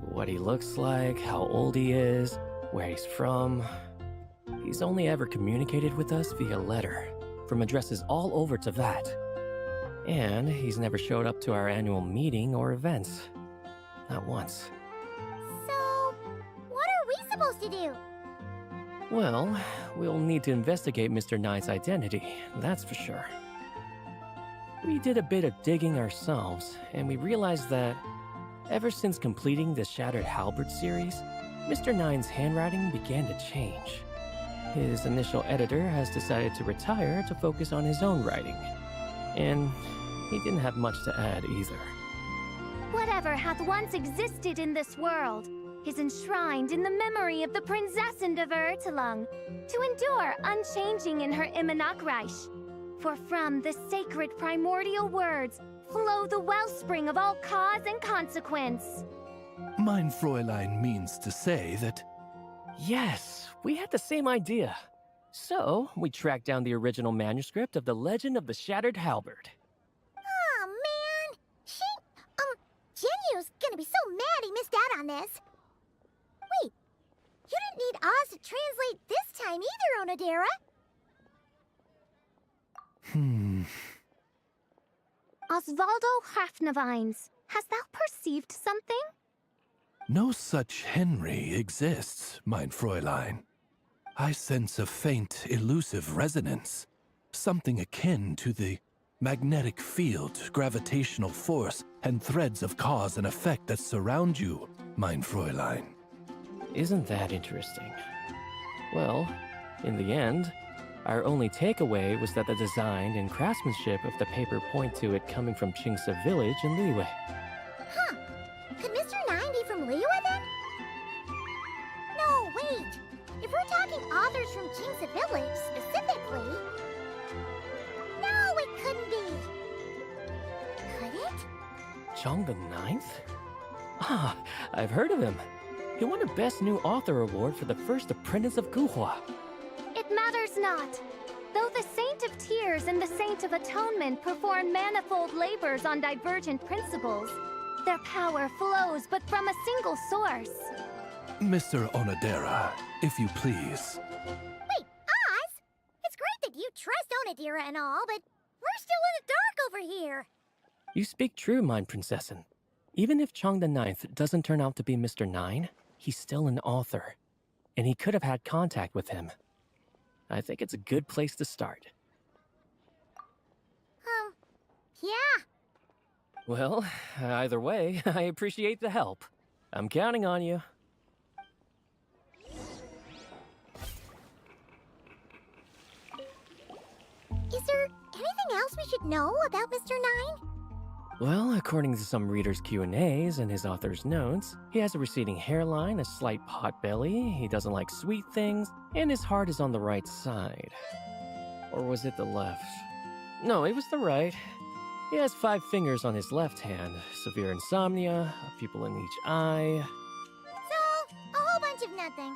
What he looks like, how old he is, where he's from. He's only ever communicated with us via letter, from addresses all over Teyvat. And he's never showed up to our annual meeting or events. Not once. So, what are we supposed to do? Well, we'll need to investigate Mr. Nine's identity, that's for sure. We did a bit of digging ourselves, and we realized that ever since completing the Shattered Halberd series, Mr. Nine's handwriting began to change. His initial editor has decided to retire to focus on his own writing, and he didn't have much to add either. Whatever hath once existed in this world is enshrined in the memory of the Prinzessin de Vertelung, to endure unchanging in her Immenachreich. For from the sacred primordial words flow the wellspring of all cause and consequence. Mein Fräulein means to say that... Yes, we had the same idea. So, we tracked down the original manuscript of The Legend of the Shattered Halberd. Aw, man! Genyu's gonna be so mad he missed out on this. Wait, you didn't need Oz to translate this time either, Onodera. Osvaldo Hafnavines, hast thou perceived something? No such Henry exists, mein Fräulein. I sense a faint, elusive resonance. Something akin to the magnetic field, gravitational force, and threads of cause and effect that surround you, mein Fräulein. Isn't that interesting? Well, in the end, our only takeaway was that the design and craftsmanship of the paper point to it coming from Qingce Village in Liyue. Huh. Could Mr. Nine be from Liyue then? No, wait. If we're talking authors from Qingce Village specifically... No, it couldn't be. Could it? Chong the Ninth? Ah, I've heard of him. He won a Best New Author Award for the first apprentice of Guhua. It matters not. Though the Saint of Tears and the Saint of Atonement perform manifold labors on divergent principles, their power flows but from a single source. Mr. Onodera, if you please. Wait, Oz? It's great that you trust Onodera and all, but we're still in the dark over here. You speak true, mein Prinzessin. Even if Chong the Ninth doesn't turn out to be Mr. Nine, he's still an author, and he could have had contact with him. I think it's a good place to start. Yeah. Well, either way, I appreciate the help. I'm counting on you. Is there anything else we should know about Mr. Nine? Well, according to some readers' Q&As and his author's notes, he has a receding hairline, a slight pot belly, he doesn't like sweet things, and his heart is on the right side. Or was it the left? No, it was the right. He has 5 fingers on his left hand, severe insomnia, a pupil in each eye. So, a whole bunch of nothing.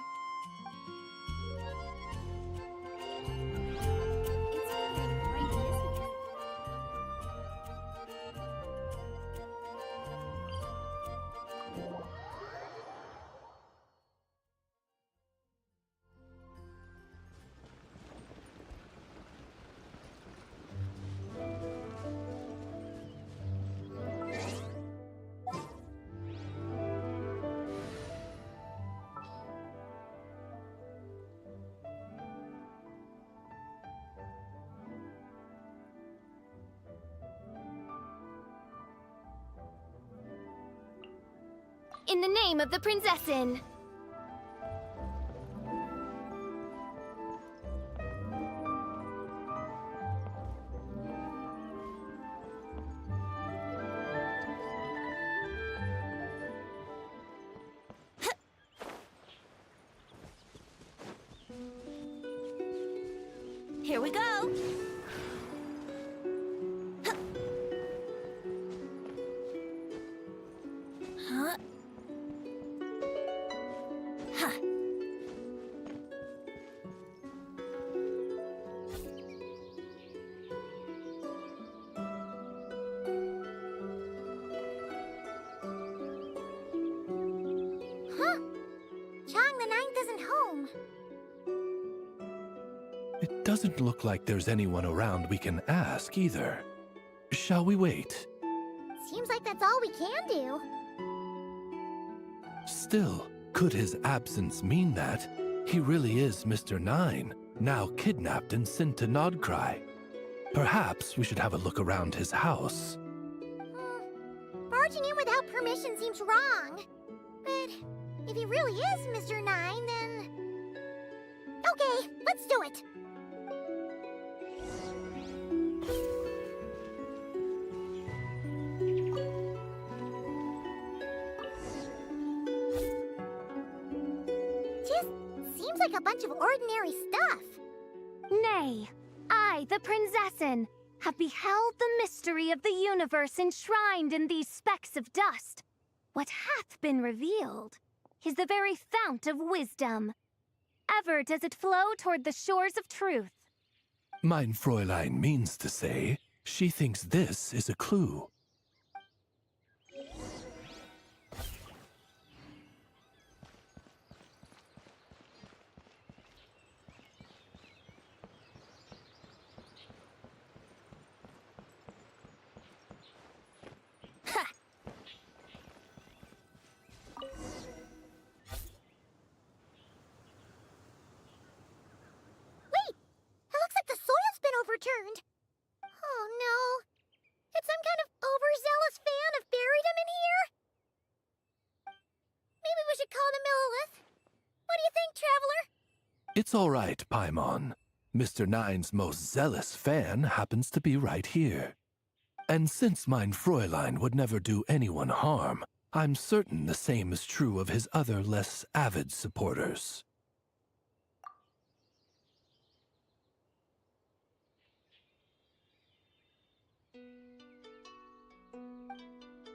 In the name of the Prinzessin! we go. Huh? Huh. Huh? Chang the Ninth isn't home. It doesn't look like there's anyone around we can ask either. Shall we wait? Seems like that's all we can do. Still, could his absence mean that he really is Mr. Nine, now kidnapped and sent to Nodcry? Perhaps we should have a look around his house. Barging in without permission seems wrong. But if he really is Mr. Nine, then... Okay, let's do it. Just seems like a bunch of ordinary stuff. Nay, I, the Prinzessin, have beheld the mystery of the universe enshrined in these specks of dust. What hath been revealed is the very fount of wisdom. Ever does it flow toward the shores of truth. Mein Fräulein means to say, she thinks this is a clue. Overturned. Oh no. Did some kind of overzealous fan have buried him in here? Maybe we should call him Millilith. What do you think, Traveler? It's all right, Paimon. Mr. Nine's most zealous fan happens to be right here. And since mein Fräulein would never do anyone harm, I'm certain the same is true of his other less avid supporters.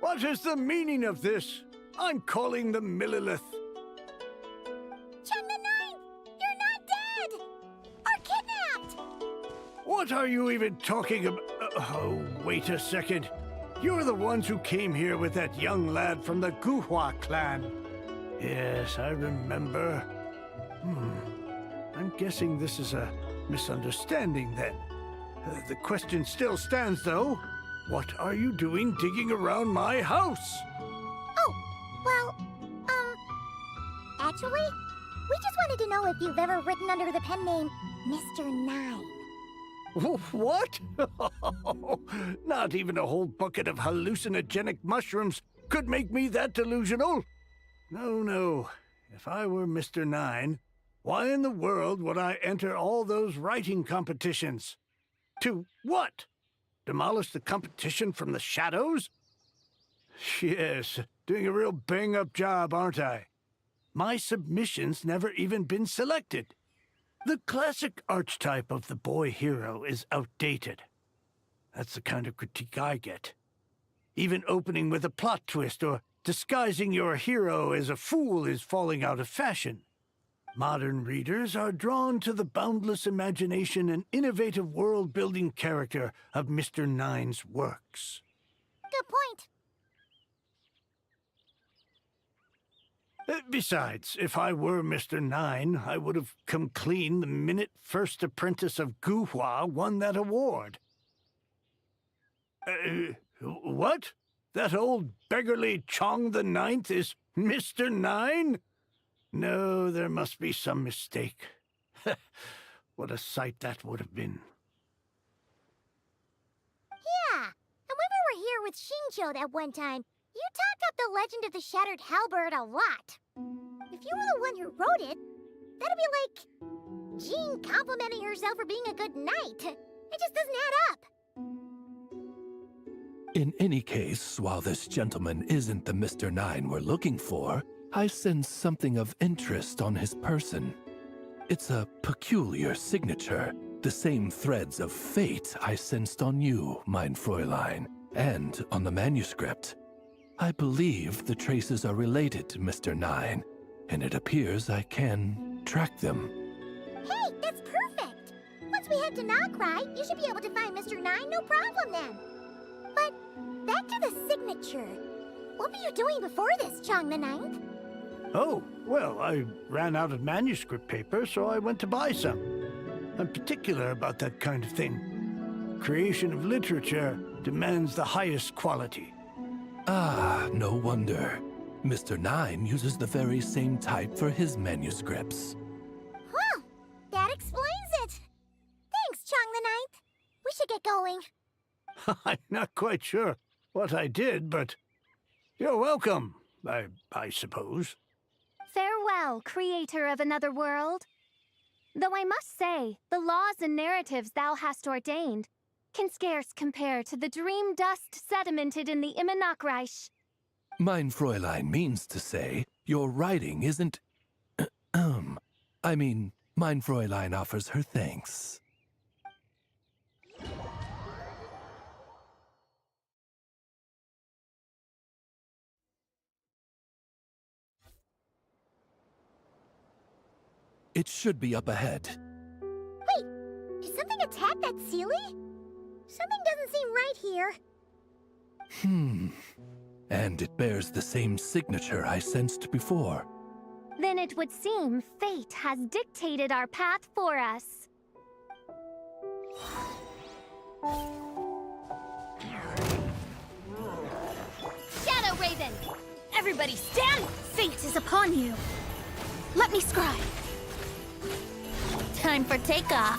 What is the meaning of this? I'm calling the Millilith. Chang the Ninth! You're not dead! Or kidnapped! What are you even talking about? Oh, wait a second. You're the ones who came here with that young lad from the Guhua clan. Yes, I remember. I'm guessing this is a misunderstanding then. The question still stands, though. What are you doing digging around my house? Oh, well, actually, we just wanted to know if you've ever written under the pen name Mr. Nine. What? Not even a whole bucket of hallucinogenic mushrooms could make me that delusional. No. If I were Mr. Nine, why in the world would I enter all those writing competitions? To what? Demolish the competition from the shadows? Yes, doing a real bang-up job, aren't I? My submission's never even been selected. The classic archetype of the boy hero is outdated. That's the kind of critique I get. Even opening with a plot twist or disguising your hero as a fool is falling out of fashion. Modern readers are drawn to the boundless imagination and innovative world-building character of Mr. Nine's works. Good point. Besides, if I were Mr. Nine, I would have come clean the minute First Apprentice of Guhua won that award. What? That old beggarly Chong the Ninth is Mr. Nine? No, there must be some mistake. What a sight that would have been. Yeah, and when we were here with Xingqiu that one time, you talked up the legend of the Shattered Halberd a lot. If you were the one who wrote it, that'd be like Jean complimenting herself for being a good knight. It just doesn't add up. In any case, while this gentleman isn't the Mr. Nine we're looking for, I sense something of interest on his person. It's a peculiar signature, The same threads of fate I sensed on you, mein Fräulein, and on the manuscript. I believe the traces are related to Mr. Nine, and it appears I can track them. Hey, that's perfect! Once we head to Nockride, you should be able to find Mr. Nine, no problem then. But back to the signature. What were you doing before this, Chong the Ninth? Oh, well, I ran out of manuscript paper, so I went to buy some. I'm particular about that kind of thing. Creation of literature demands the highest quality. Ah, no wonder. Mr. Nine uses the very same type for his manuscripts. Huh, that explains it. Thanks, Chong the Ninth. We should get going. I'm not quite sure what I did, but you're welcome, I suppose. Farewell, creator of another world. Though I must say, the laws and narratives thou hast ordained can scarce compare to the dream dust sedimented in the Immenachreich. Mein Fräulein means to say, your writing isn't... I mean, mein Fräulein offers her thanks. It should be up ahead. Wait, did something attack that Sealy? Something doesn't seem right here. And it bears the same signature I sensed before. Then it would seem fate has dictated our path for us. Shadow Raven! Everybody stand! Fate is upon you! Let me scribe. Time for takeoff.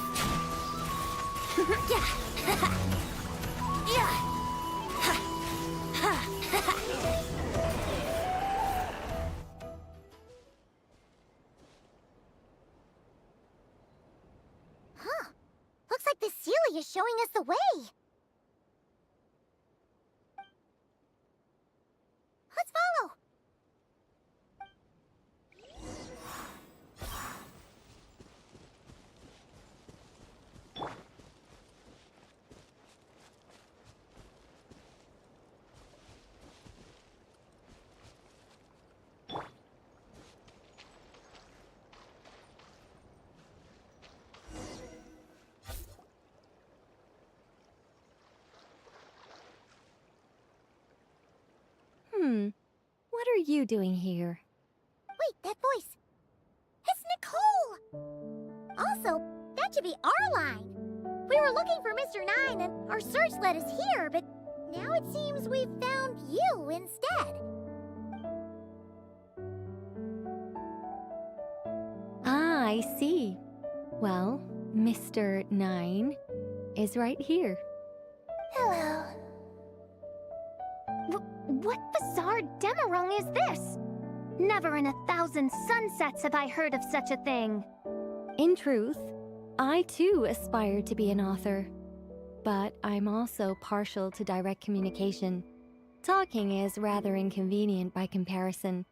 Huh. Looks like the Sealy is showing us the way. Let's follow. What are you doing here? Wait, that voice. It's Nicole! Also, that should be our line. We were looking for Mr. Nine and our search led us here, but now it seems we've found you instead. Ah, I see. Well, Mr. Nine is right here. Hello. What bizarre demarung is this? Never in 1,000 sunsets have I heard of such a thing. In truth, I too aspire to be an author. But I'm also partial to direct communication. Talking is rather inconvenient by comparison.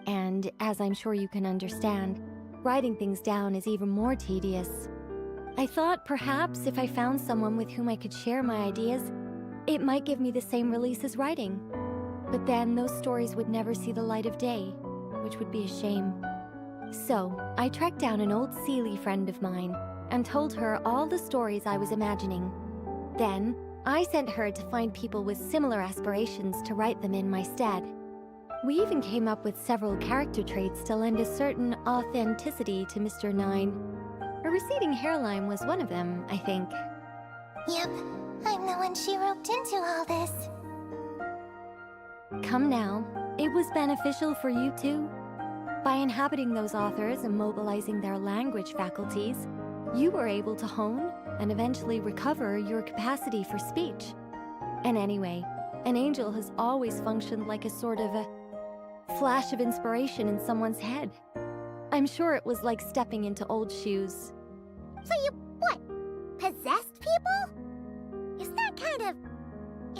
And as I'm sure you can understand, writing things down is even more tedious. I thought perhaps if I found someone with whom I could share my ideas, it might give me the same release as writing. But then those stories would never see the light of day, which would be a shame. So, I tracked down an old Sealy friend of mine and told her all the stories I was imagining. Then, I sent her to find people with similar aspirations to write them in my stead. We even came up with several character traits to lend a certain authenticity to Mr. Nine. A receding hairline was one of them, I think. Yep, I'm the one she roped into all this. Come now, it was beneficial for you too. By inhabiting those authors and mobilizing their language faculties, you were able to hone and eventually recover your capacity for speech. And anyway, an angel has always functioned like a sort of a flash of inspiration in someone's head. I'm sure it was like stepping into old shoes. So you, what, possessed people? Isn't that kind of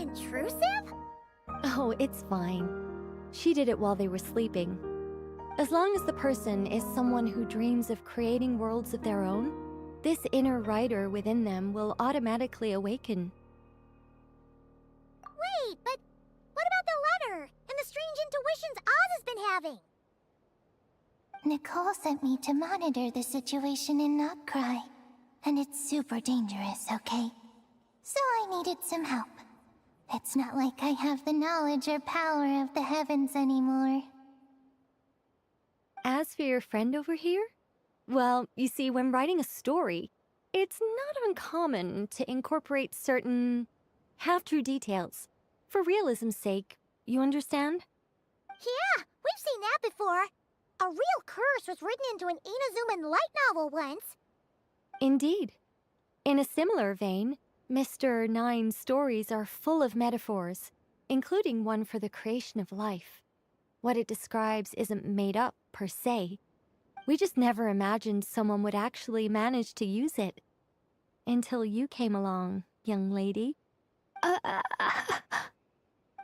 intrusive? Oh, it's fine. She did it while they were sleeping. As long as the person is someone who dreams of creating worlds of their own, this inner writer within them will automatically awaken. Wait, but what about the letter and the strange intuitions Oz has been having? Nicole sent me to monitor the situation in Notcry. And it's super dangerous, okay? So I needed some help. It's not like I have the knowledge or power of the heavens anymore. As for your friend over here? Well, you see, when writing a story, it's not uncommon to incorporate certain half-true details. For realism's sake, you understand? Yeah, we've seen that before. A real curse was written into an Inazuman light novel once. Indeed. In a similar vein, Mr. Nine's stories are full of metaphors, including one for the creation of life. What it describes isn't made up, per se. We just never imagined someone would actually manage to use it. Until you came along, young lady.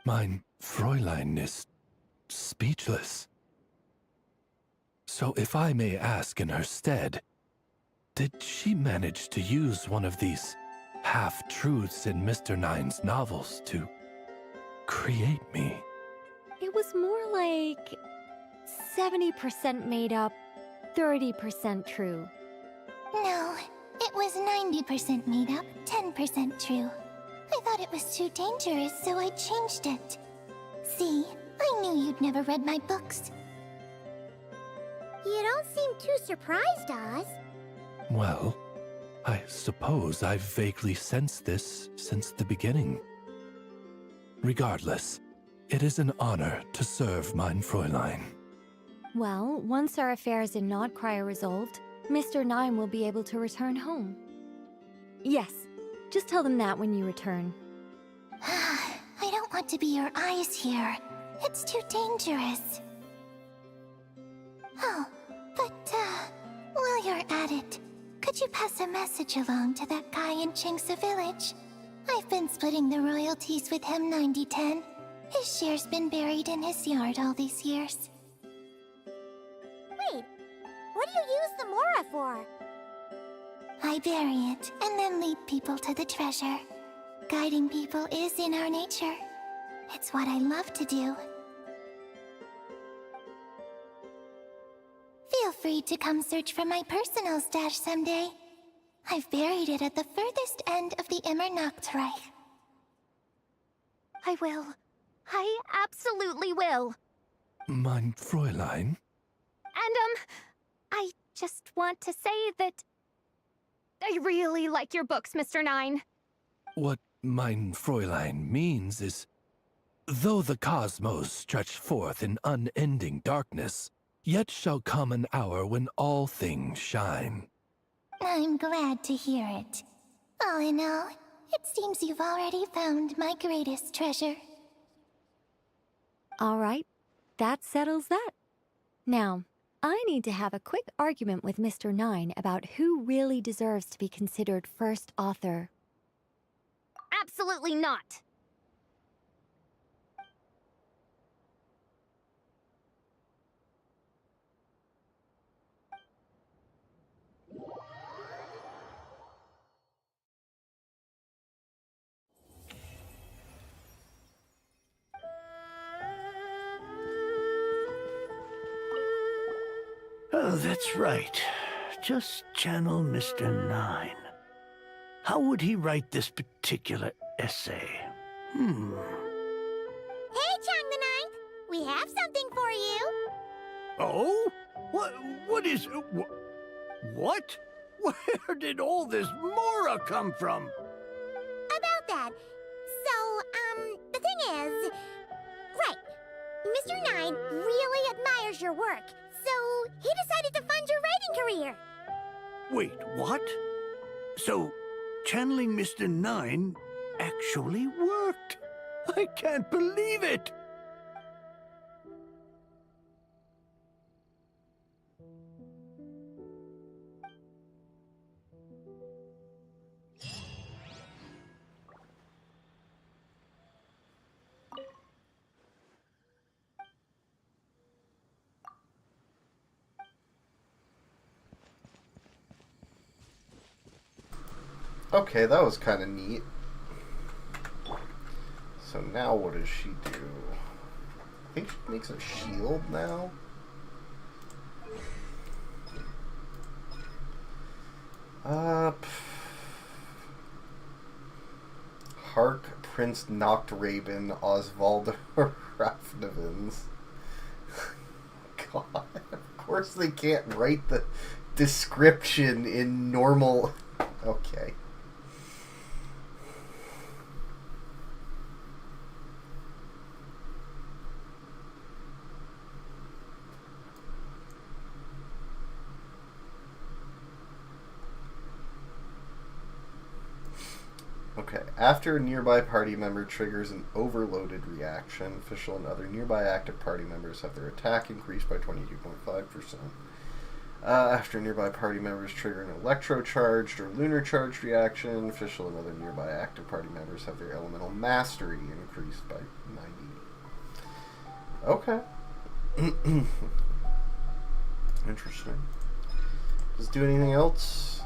Mein Fräulein is speechless. So if I may ask in her stead, did she manage to use one of these half-truths in Mr. Nine's novels to create me? It was more like 70% made up, 30% true. No, it was 90% made up, 10% true. I thought it was too dangerous, so I changed it. See, I knew you'd never read my books. You don't seem too surprised, Oz. Well, I suppose I've vaguely sensed this since the beginning. Regardless, it is an honor to serve mein Fräulein. Well, once our affairs in Nodcry are resolved, Mr. Nine will be able to return home. Yes, just tell them that when you return. I don't want to be your eyes here. It's too dangerous. Oh, but, while you're at it, could you pass a message along to that guy in Chingsa Village? I've been splitting the royalties with him 90-10. His share's been buried in his yard all these years. Wait, what do you use the Mora for? I bury it, and then lead people to the treasure. Guiding people is in our nature. It's what I love to do. Feel free to come search for my personal stash someday. I've buried it at the furthest end of the Immer Nachtreich. I will. I absolutely will. Mein Fräulein? And, I just want to say that I really like your books, Mr. Nine. What mein Fräulein means is, though the cosmos stretch forth in unending darkness, yet shall come an hour when all things shine. I'm glad to hear it. All in all, it seems you've already found my greatest treasure. All right, that settles that. Now, I need to have a quick argument with Mr. Nine about who really deserves to be considered first author. Absolutely not! Oh, that's right. Just channel Mr. Nine. How would he write this particular essay? Hey, Chang the Ninth! We have something for you! Oh? What is... What? Where did all this Mora come from? About that. So, the thing is... Right. Mr. Nine really admires your work, so he decided to fund your writing career. Wait, what? So, channeling Mr. Nine actually worked. I can't believe it! Okay, that was kind of neat. So now what does she do? I think she makes a shield now? Hark, Prince Noctraben, Oswald Raffnevins. God, of course they can't write the description in normal... Okay. Okay, after a nearby party member triggers an overloaded reaction, official and other nearby active party members have their attack increased by 22.5%. After nearby party members trigger an electro-charged or lunar-charged reaction, official and other nearby active party members have their elemental mastery increased by 90. Okay. Interesting. Does it do anything else?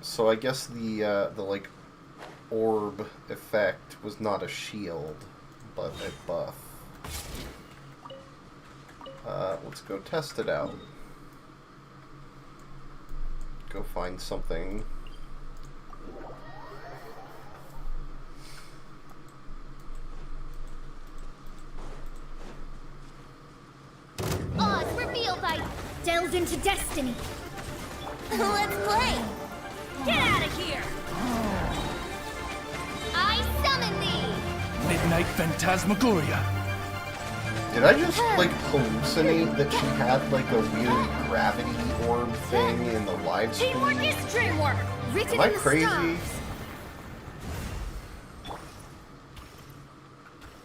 So I guess the like orb effect was not a shield, but a buff. Let's go test it out. Go find something. Oz, reveal thy delves into destiny. Let's play! Get out of here! I summon thee! Midnight Phantasmagoria. Did I just, like, hallucinate that she had, like, a weird gravity orb thing in the live stream? Teamwork is dreamwork! Written Am I in the crazy? stars.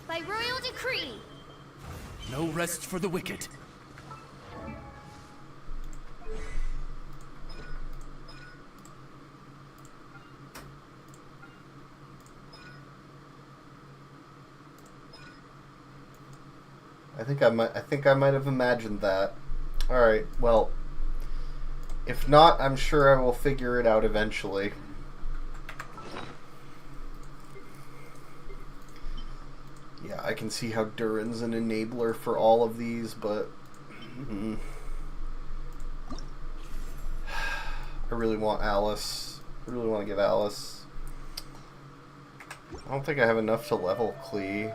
By royal decree. No rest for the wicked. I think I might have imagined that. Alright, well, if not, I'm sure I will figure it out eventually. Yeah, I can see how Durin's an enabler for all of these, but... I really want Alice. I really want to get Alice. I don't think I have enough to level Klee.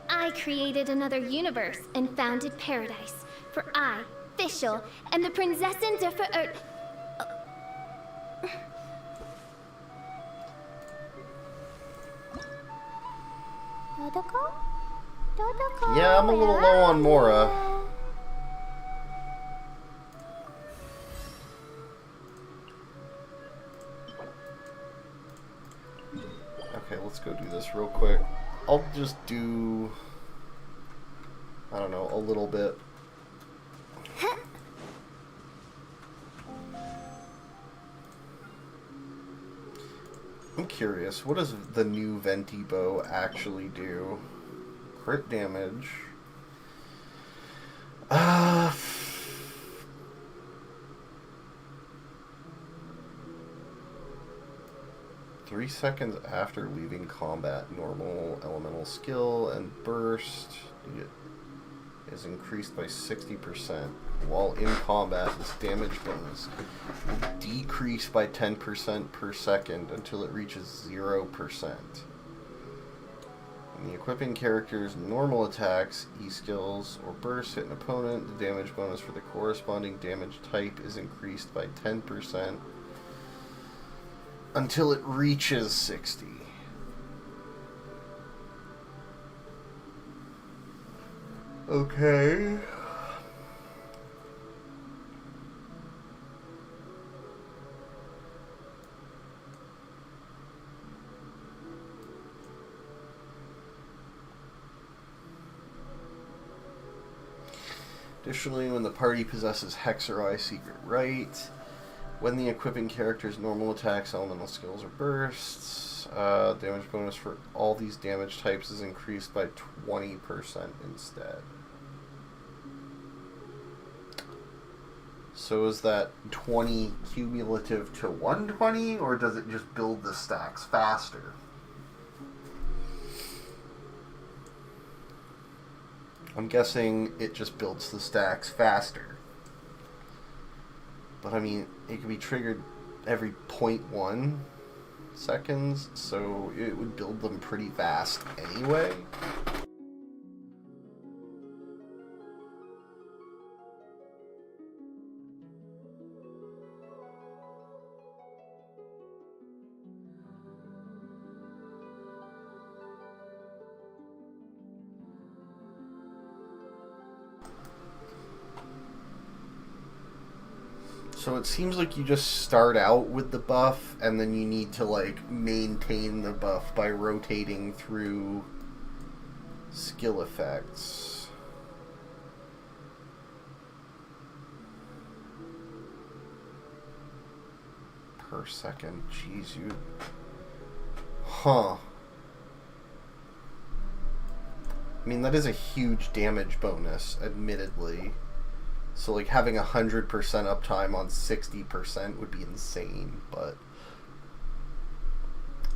I created another universe and founded paradise. For I, Fischl, and the Prinzessin der Verirrt... Yeah, I'm a little low on Mora. Okay, let's go do this real quick. I'll just do... I don't know, a little bit. I'm curious, what does the new Venti bow actually do? Crit damage. 3 seconds after leaving combat, normal elemental skill and burst is increased by 60%. While in combat, this damage bonus will decrease by 10% per second until it reaches 0%. When the equipping character's normal attacks, E-skills, or bursts hit an opponent, the damage bonus for the corresponding damage type is increased by 10%. until it reaches 60. Okay. Additionally, when the party possesses Hex or Eye Secret Right, when the equipping character's normal attacks, elemental skills, or bursts, damage bonus for all these damage types is increased by 20% instead. So is that 20 cumulative to 120, or does it just build the stacks faster? I'm guessing it just builds the stacks faster. But I mean, it can be triggered every 0.1 seconds, so it would build them pretty fast anyway. So it seems like you just start out with the buff, and then you need to, like, maintain the buff by rotating through skill effects. Per second. Jeez, you... Huh. I mean, that is a huge damage bonus, admittedly. So, like, having 100% uptime on 60% would be insane, but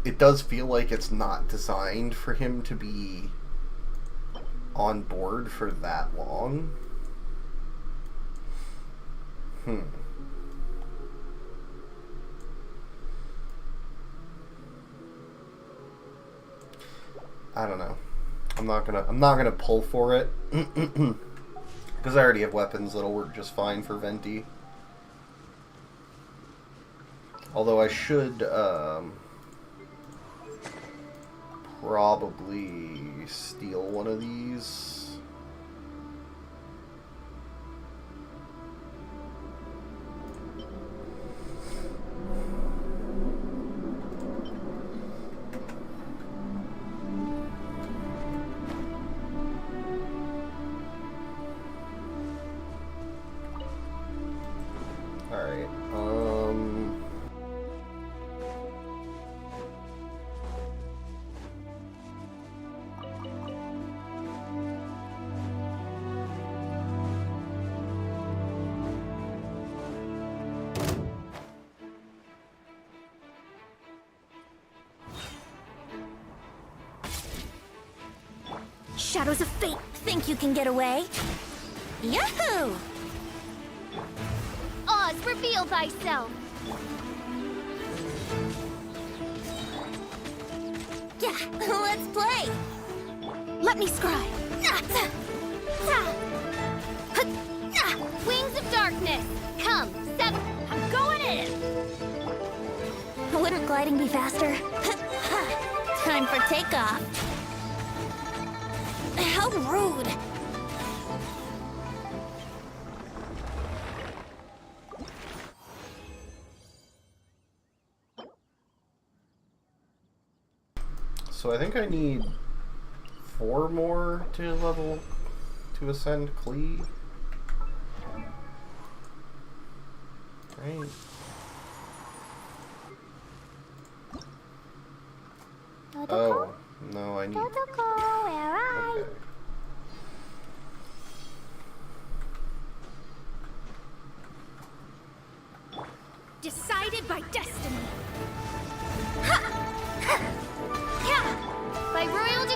it does feel like it's not designed for him to be on board for that long. I don't know. I'm not gonna pull for it. Because I already have weapons that'll work just fine for Venti. Although I should probably steal one of these. Shadows of Fate, think you can get away? Yahoo! Oz, reveal thyself! Yeah, let's play! Let me scry! Wings of darkness! Come, 7! I'm going in! Wouldn't gliding be faster? Time for takeoff! How rude! So I think I need 4 more to ascend Klee. Right. Oh, no, I need... Okay. Decided by destiny. By royal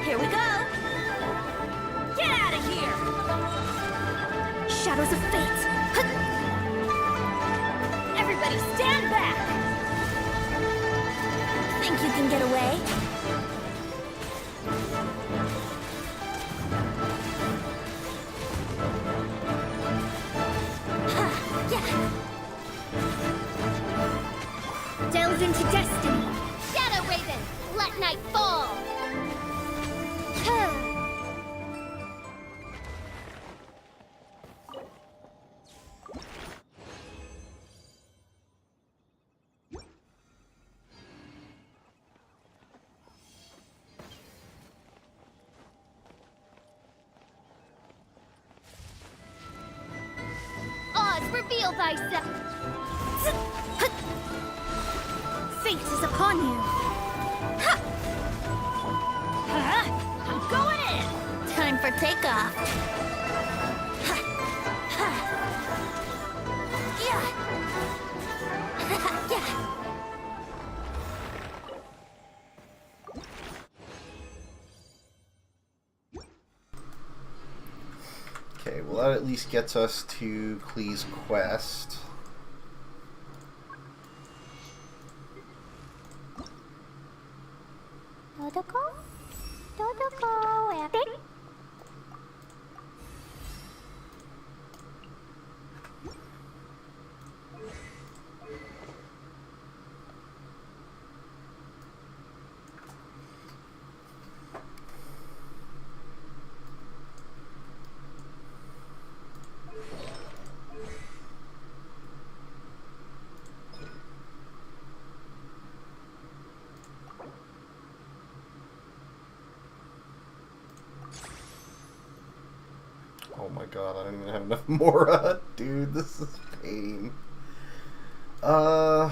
Here we go! Get out of here! Shadows of Fate! Everybody stand back! Think you can get away? to destiny! Shadow Raven, let night fall! Oz, reveal thyself! Fate is upon you! Ha! I'm going in! Time for takeoff. Ha! Ha! Yeah! Yeah! Okay, well that at least gets us to Klee's quest. Dodoko? Dodoko, epic? Oh my god, I don't even have enough Mora. Dude, this is pain. Alright,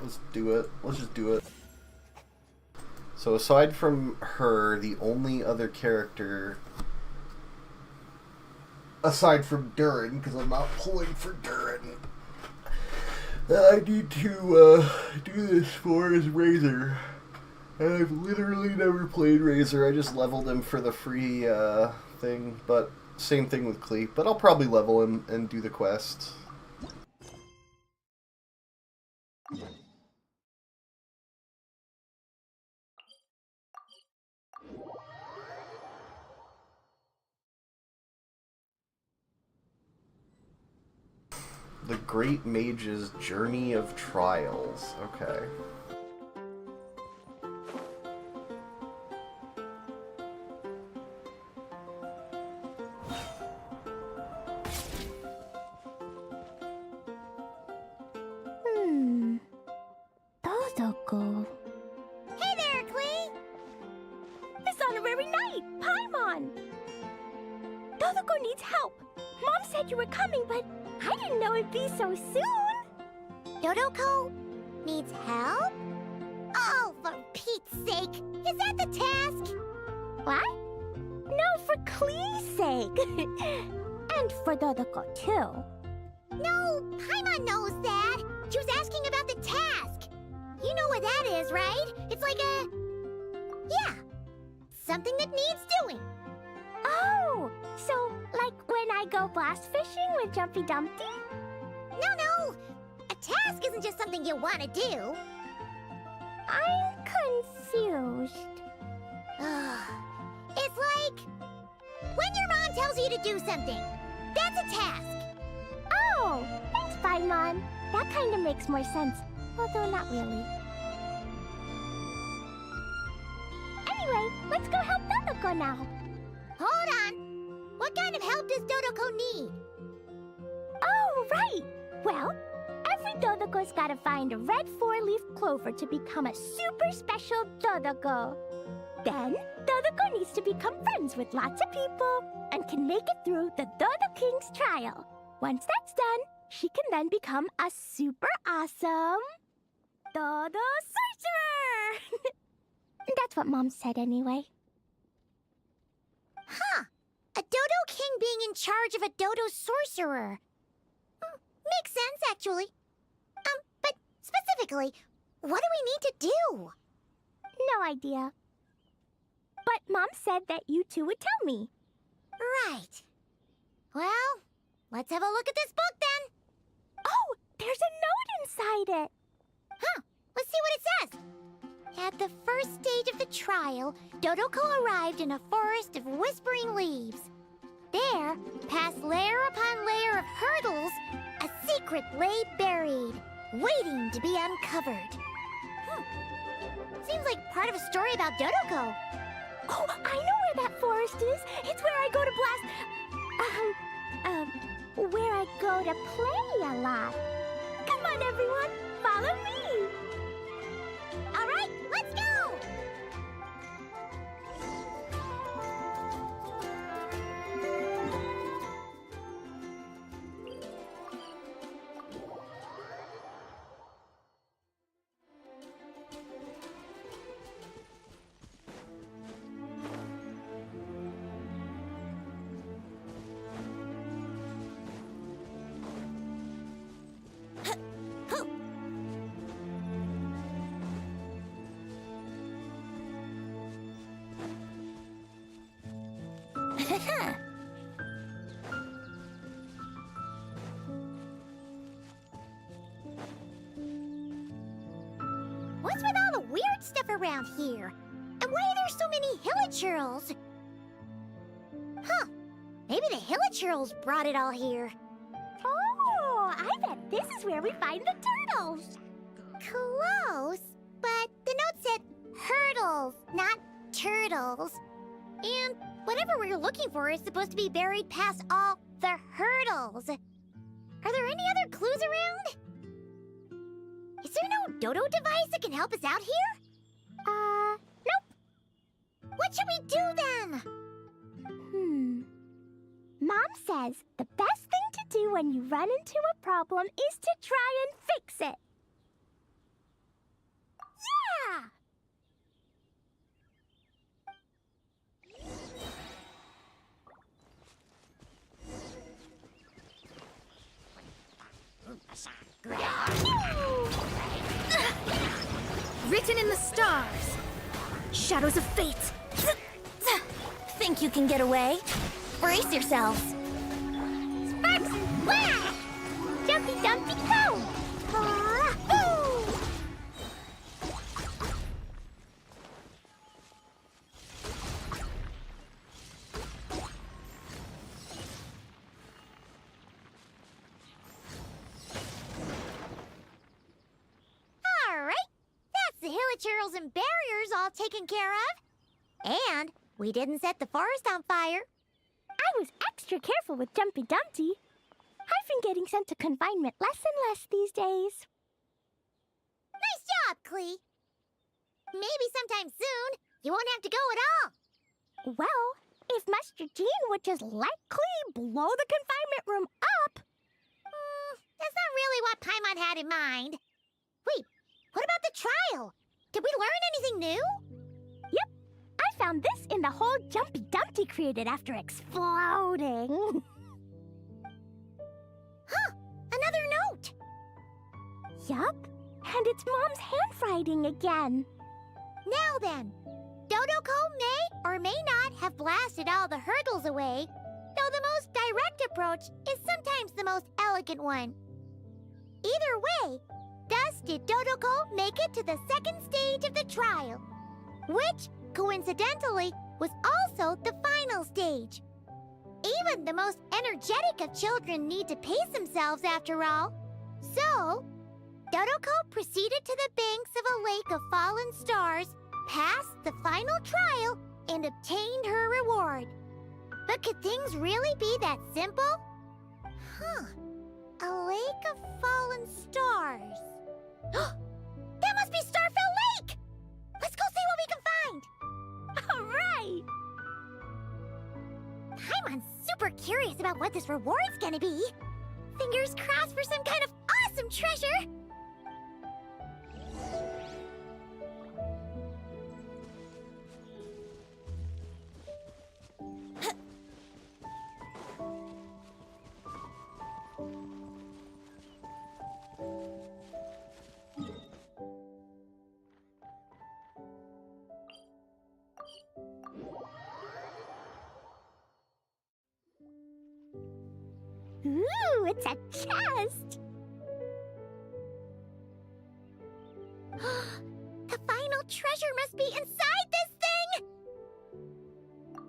let's do it. Let's just do it. So aside from her, the only other character, aside from Durin, because I'm not pulling for Durin, that I need to do this for is Razor. And I've literally never played Razor. I just leveled him for the free thing, but same thing with Klee. But I'll probably level him and do the quest. The Great Mage's Journey of Trials. Okay. Dodoko. Hey there, Klee! It's honorary night! Paimon! Dodoko needs help! Mom said you were coming, but I didn't know it'd be so soon! Dodoko needs help? Oh, for Pete's sake! Is that the task? What? No, for Klee's sake! And for Dodoko, too. No, Paimon knows that! She was asking about the task! You know what that is, right? It's like a... yeah, something that needs doing. Oh! So, like when I go blast fishing with Jumpy Dumpty? No! A task isn't just something you want to do. I'm confused. It's like... when your mom tells you to do something. That's a task. Oh! Thanks, Paimon. That kind of makes more sense. Although not really. Anyway, let's go help Dodoko now. Hold on. What kind of help does Dodoko need? Oh, right! Well, every Dodoko's gotta find a red four-leaf clover to become a super special Dodoko. Then, Dodoko needs to become friends with lots of people and can make it through the Dodo King's trial. Once that's done, she can then become a super awesome Dodo Sorcerer! That's what Mom said anyway. Huh. A Dodo King being in charge of a Dodo Sorcerer. Makes sense, actually. But specifically, what do we need to do? No idea. But Mom said that you two would tell me. Right. Well, let's have a look at this book then. Oh, There's a note inside it. Huh. Let's see what it says. At the first stage of the trial, Dodoko arrived in a forest of whispering leaves. There, past layer upon layer of hurdles, a secret lay buried, waiting to be uncovered. Seems like part of a story about Dodoko. Oh, I know where that forest is. It's where I go to where I go to play a lot. Come on, everyone, follow me. All right, let's go. What's with all the weird stuff around here? And why are there so many hilichurls? Huh. Maybe the hilichurls brought it all here. Oh, I bet this is where we find the turtles. Close, but the note said hurdles, not turtles. And whatever we're looking for is supposed to be buried past all the hurdles. Are there any other clues around? Is there no dodo device that can help us out here? Nope. What should we do then? Mom says the best thing to do when you run into a problem is to try and fix it. Yeah! Written in the stars. Shadows of fate. Think you can get away? Brace yourselves. Sparks and flash! Jumpy Dumpty go! Alright, that's the hilichurls and barriers all taken care of. And we didn't set the forest on fire. I was extra careful with Jumpy Dumpty. I've been getting sent to confinement less and less these days. Nice job, Clee. Maybe sometime soon, you won't have to go at all. Well, if Master Jean would just let Clee blow the confinement room up. That's not really what Paimon had in mind. Wait, what about the trial? Did we learn anything new? Yep. I found this in the hole Jumpy Dumpty created after exploding. Huh! Another note! Yup. And it's Mom's handwriting again. Now then, Dodoko may or may not have blasted all the hurdles away, though the most direct approach is sometimes the most elegant one. Either way, thus did Dodoko make it to the second stage of the trial, which, coincidentally, was also the final stage. Even the most energetic of children need to pace themselves after all. So, Dodoko proceeded to the banks of a lake of fallen stars, passed the final trial, and obtained her reward. But could things really be that simple? Huh. A lake of fallen stars. That must be Starfell Lake! Let's go see what we can find! Alright! Paimon's super curious about what this reward's gonna be. Fingers crossed for some kind of awesome treasure! Ooh, it's a chest! inside this thing!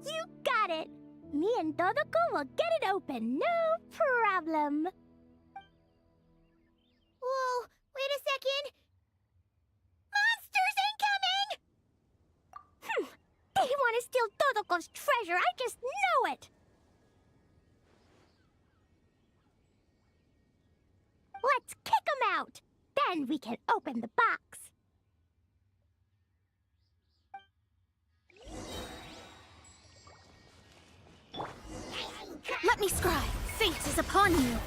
You got it! Me and Dodoko will get it open, no problem! Whoa, wait a second! Monsters incoming! They want to steal Dodoko's treasure, I just know it! Let's kick them out! Then we can open the box. Let me scry. Fate is upon you.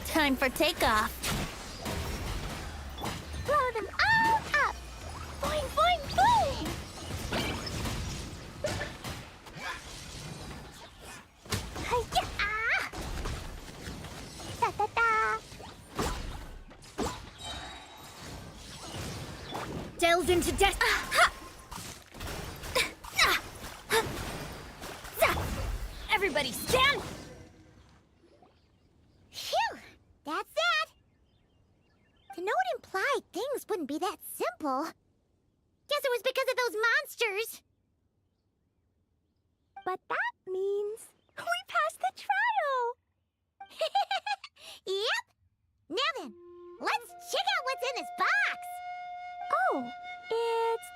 Time for takeoff. Blow them all up! Boing, boing, boing! Hi-ya! Da-da-da! Delve into death. Everybody stand! Phew! That's that! To know it implied things wouldn't be that simple. Guess it was because of those monsters. But that means we passed the trial! Yep! Now then, let's check out what's in this box! Oh, it's...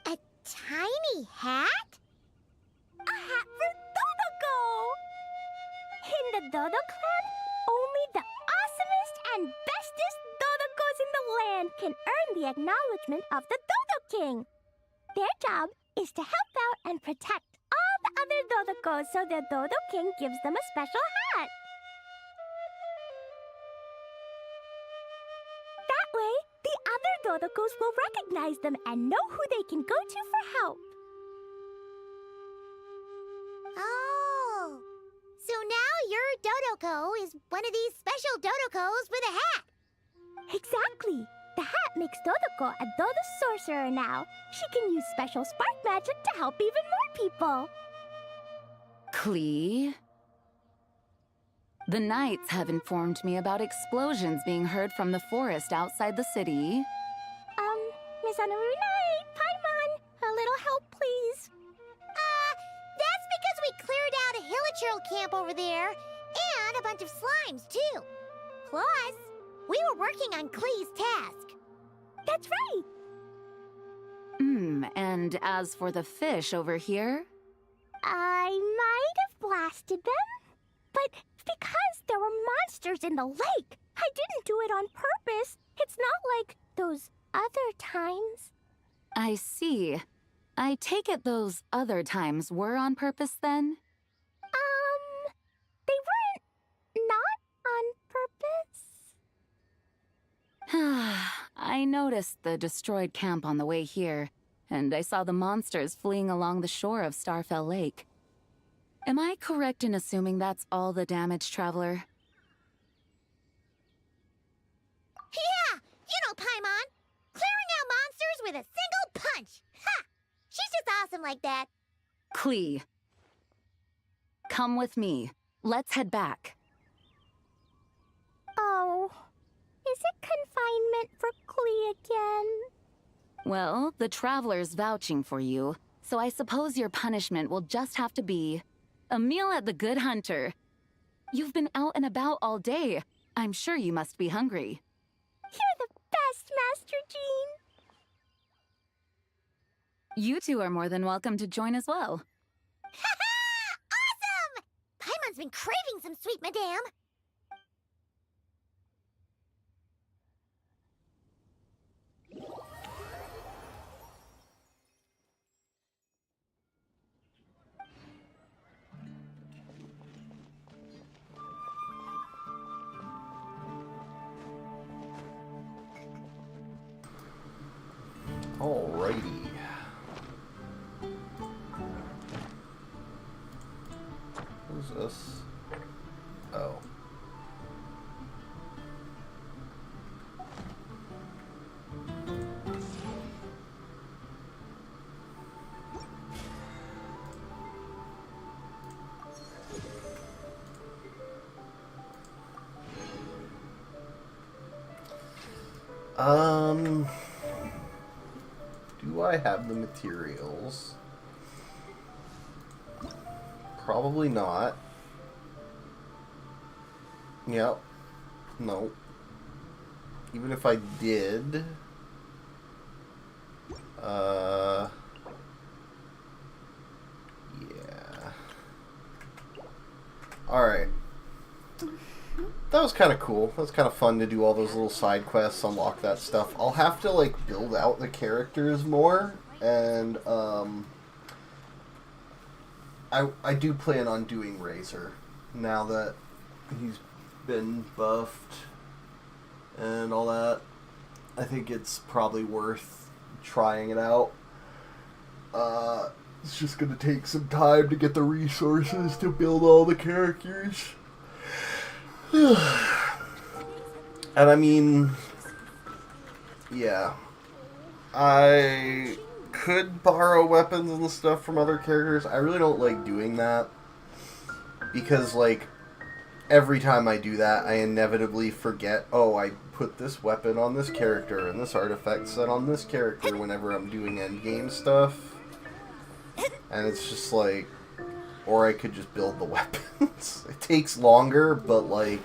A tiny hat? A hat for Dodoko! In the Dodo clan, only the awesomest and bestest Dodokos in the land can earn the acknowledgement of the Dodo King. Their job is to help out and protect all the other Dodokos so the Dodo King gives them a special hat. That way, the other Dodokos will recognize them and know who they can go to for help. Oh, so now your Dodoko is one of these special Dodokos with a hat. Exactly. The hat makes Dodoko a Dodo sorcerer now. She can use special spark magic to help even more people. Klee? The Knights have informed me about explosions being heard from the forest outside the city. Miss Anarunai, Paimon, a little help, please. That's because we cleared out a hilichurl camp over there, and a bunch of slimes, too. Plus, we were working on Klee's task. That's right. And as for the fish over here? I might have blasted them, but because there were monsters in the lake, I didn't do it on purpose. It's not like those other times. I see. I take it those other times were on purpose then? They weren't not on purpose. I noticed the destroyed camp on the way here, and I saw the monsters fleeing along the shore of Starfell Lake. Am I correct in assuming that's all the damage, Traveler? Yeah, you know Paimon. Clearing out monsters with a single punch. Ha! She's just awesome like that. Klee. Come with me. Let's head back. Oh, is it confinement for Klee again? Well, the Traveler's vouching for you, so I suppose your punishment will just have to be a meal at the Good Hunter. You've been out and about all day. I'm sure you must be hungry. You're the best, Master Jean. You two are more than welcome to join as well. Awesome! Paimon's been craving some sweet madame. Alrighty. Who's this? Oh. Do I have the materials? Probably not. Yep. No. Even if I did... Yeah. Alright. That was kind of cool. That was kind of fun to do all those little side quests, unlock that stuff. I'll have to, like, build out the characters more, and, I do plan on doing Razor, now that he's been buffed and all that. I think it's probably worth trying it out. It's just gonna take some time to get the resources to build all the characters. And I mean, yeah, I could borrow weapons and stuff from other characters. I really don't like doing that because, like, every time I do that, I inevitably forget, oh, I put this weapon on this character and this artifact set on this character whenever I'm doing endgame stuff. And it's just like, or I could just build the weapons. It takes longer, but, like,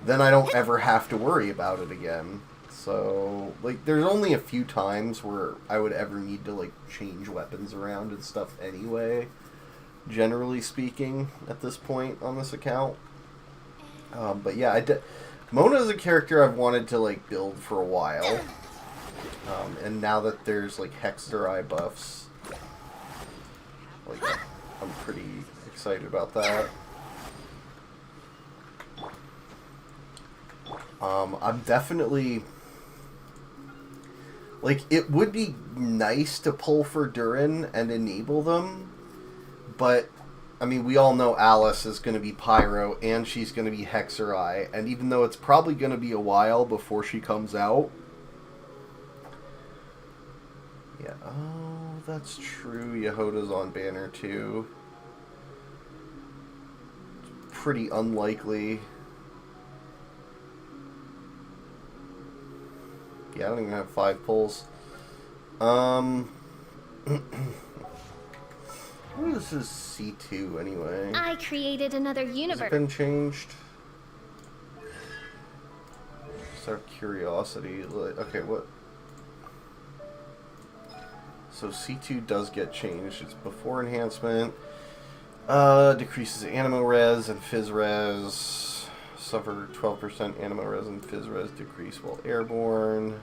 then I don't ever have to worry about it again. So, like, there's only a few times where I would ever need to, like, change weapons around and stuff anyway, generally speaking, at this point on this account. But yeah, Mona is a character I've wanted to, like, build for a while. And now that there's, like, Hexer Eye buffs, like, I'm pretty excited about that. I'm definitely... Like, it would be nice to pull for Durin and enable them, but, I mean, we all know Alice is going to be Pyro, and she's going to be Hexer Eye, and even though it's probably going to be a while before she comes out... Yeah, oh, that's true, Yehoda's on banner too. It's pretty unlikely. Yeah, I don't even have 5 pulls. What is this C2 anyway? I created another Has universe. it been changed? Just out of curiosity. Okay, what? So C2 does get changed. It's before enhancement. Decreases animo res and phys res. Suffer 12% animo res and phys res decrease while airborne.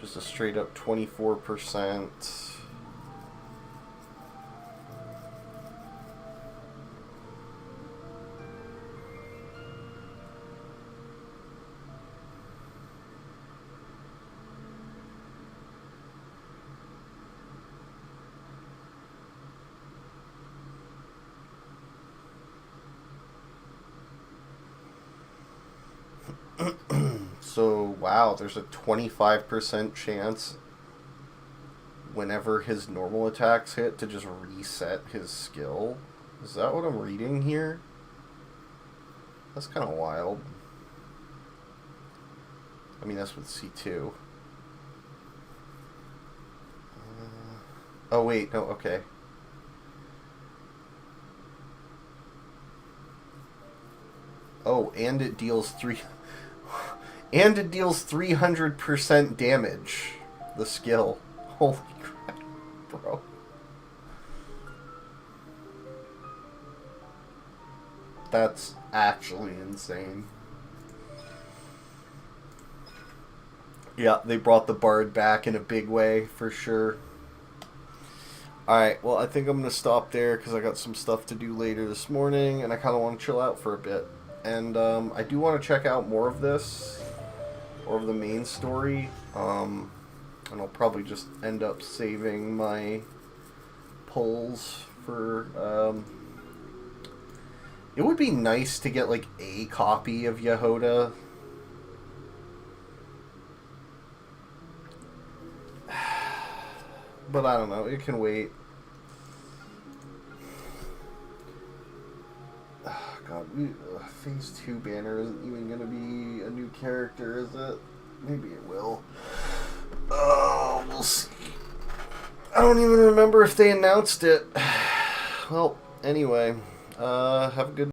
Just a straight up 24%. So, wow, there's a 25% chance whenever his normal attacks hit to just reset his skill. Is that what I'm reading here? That's kind of wild. I mean, that's with C2. Oh, wait, no, okay. Oh, and it deals 300% damage. The skill. Holy crap, bro. That's actually insane. Yeah, they brought the BARD back in a big way, for sure. Alright, well, I think I'm going to stop there because I got some stuff to do later this morning, and I kind of want to chill out for a bit. And I do want to check out more of this, or of the main story, and I'll probably just end up saving my pulls for... It would be nice to get, like, a copy of Yehoda. But I don't know, it can wait. God, Phase 2 banner isn't even gonna be a new character, is it? Maybe it will. Oh, we'll see. I don't even remember if they announced it. Well, anyway, have a good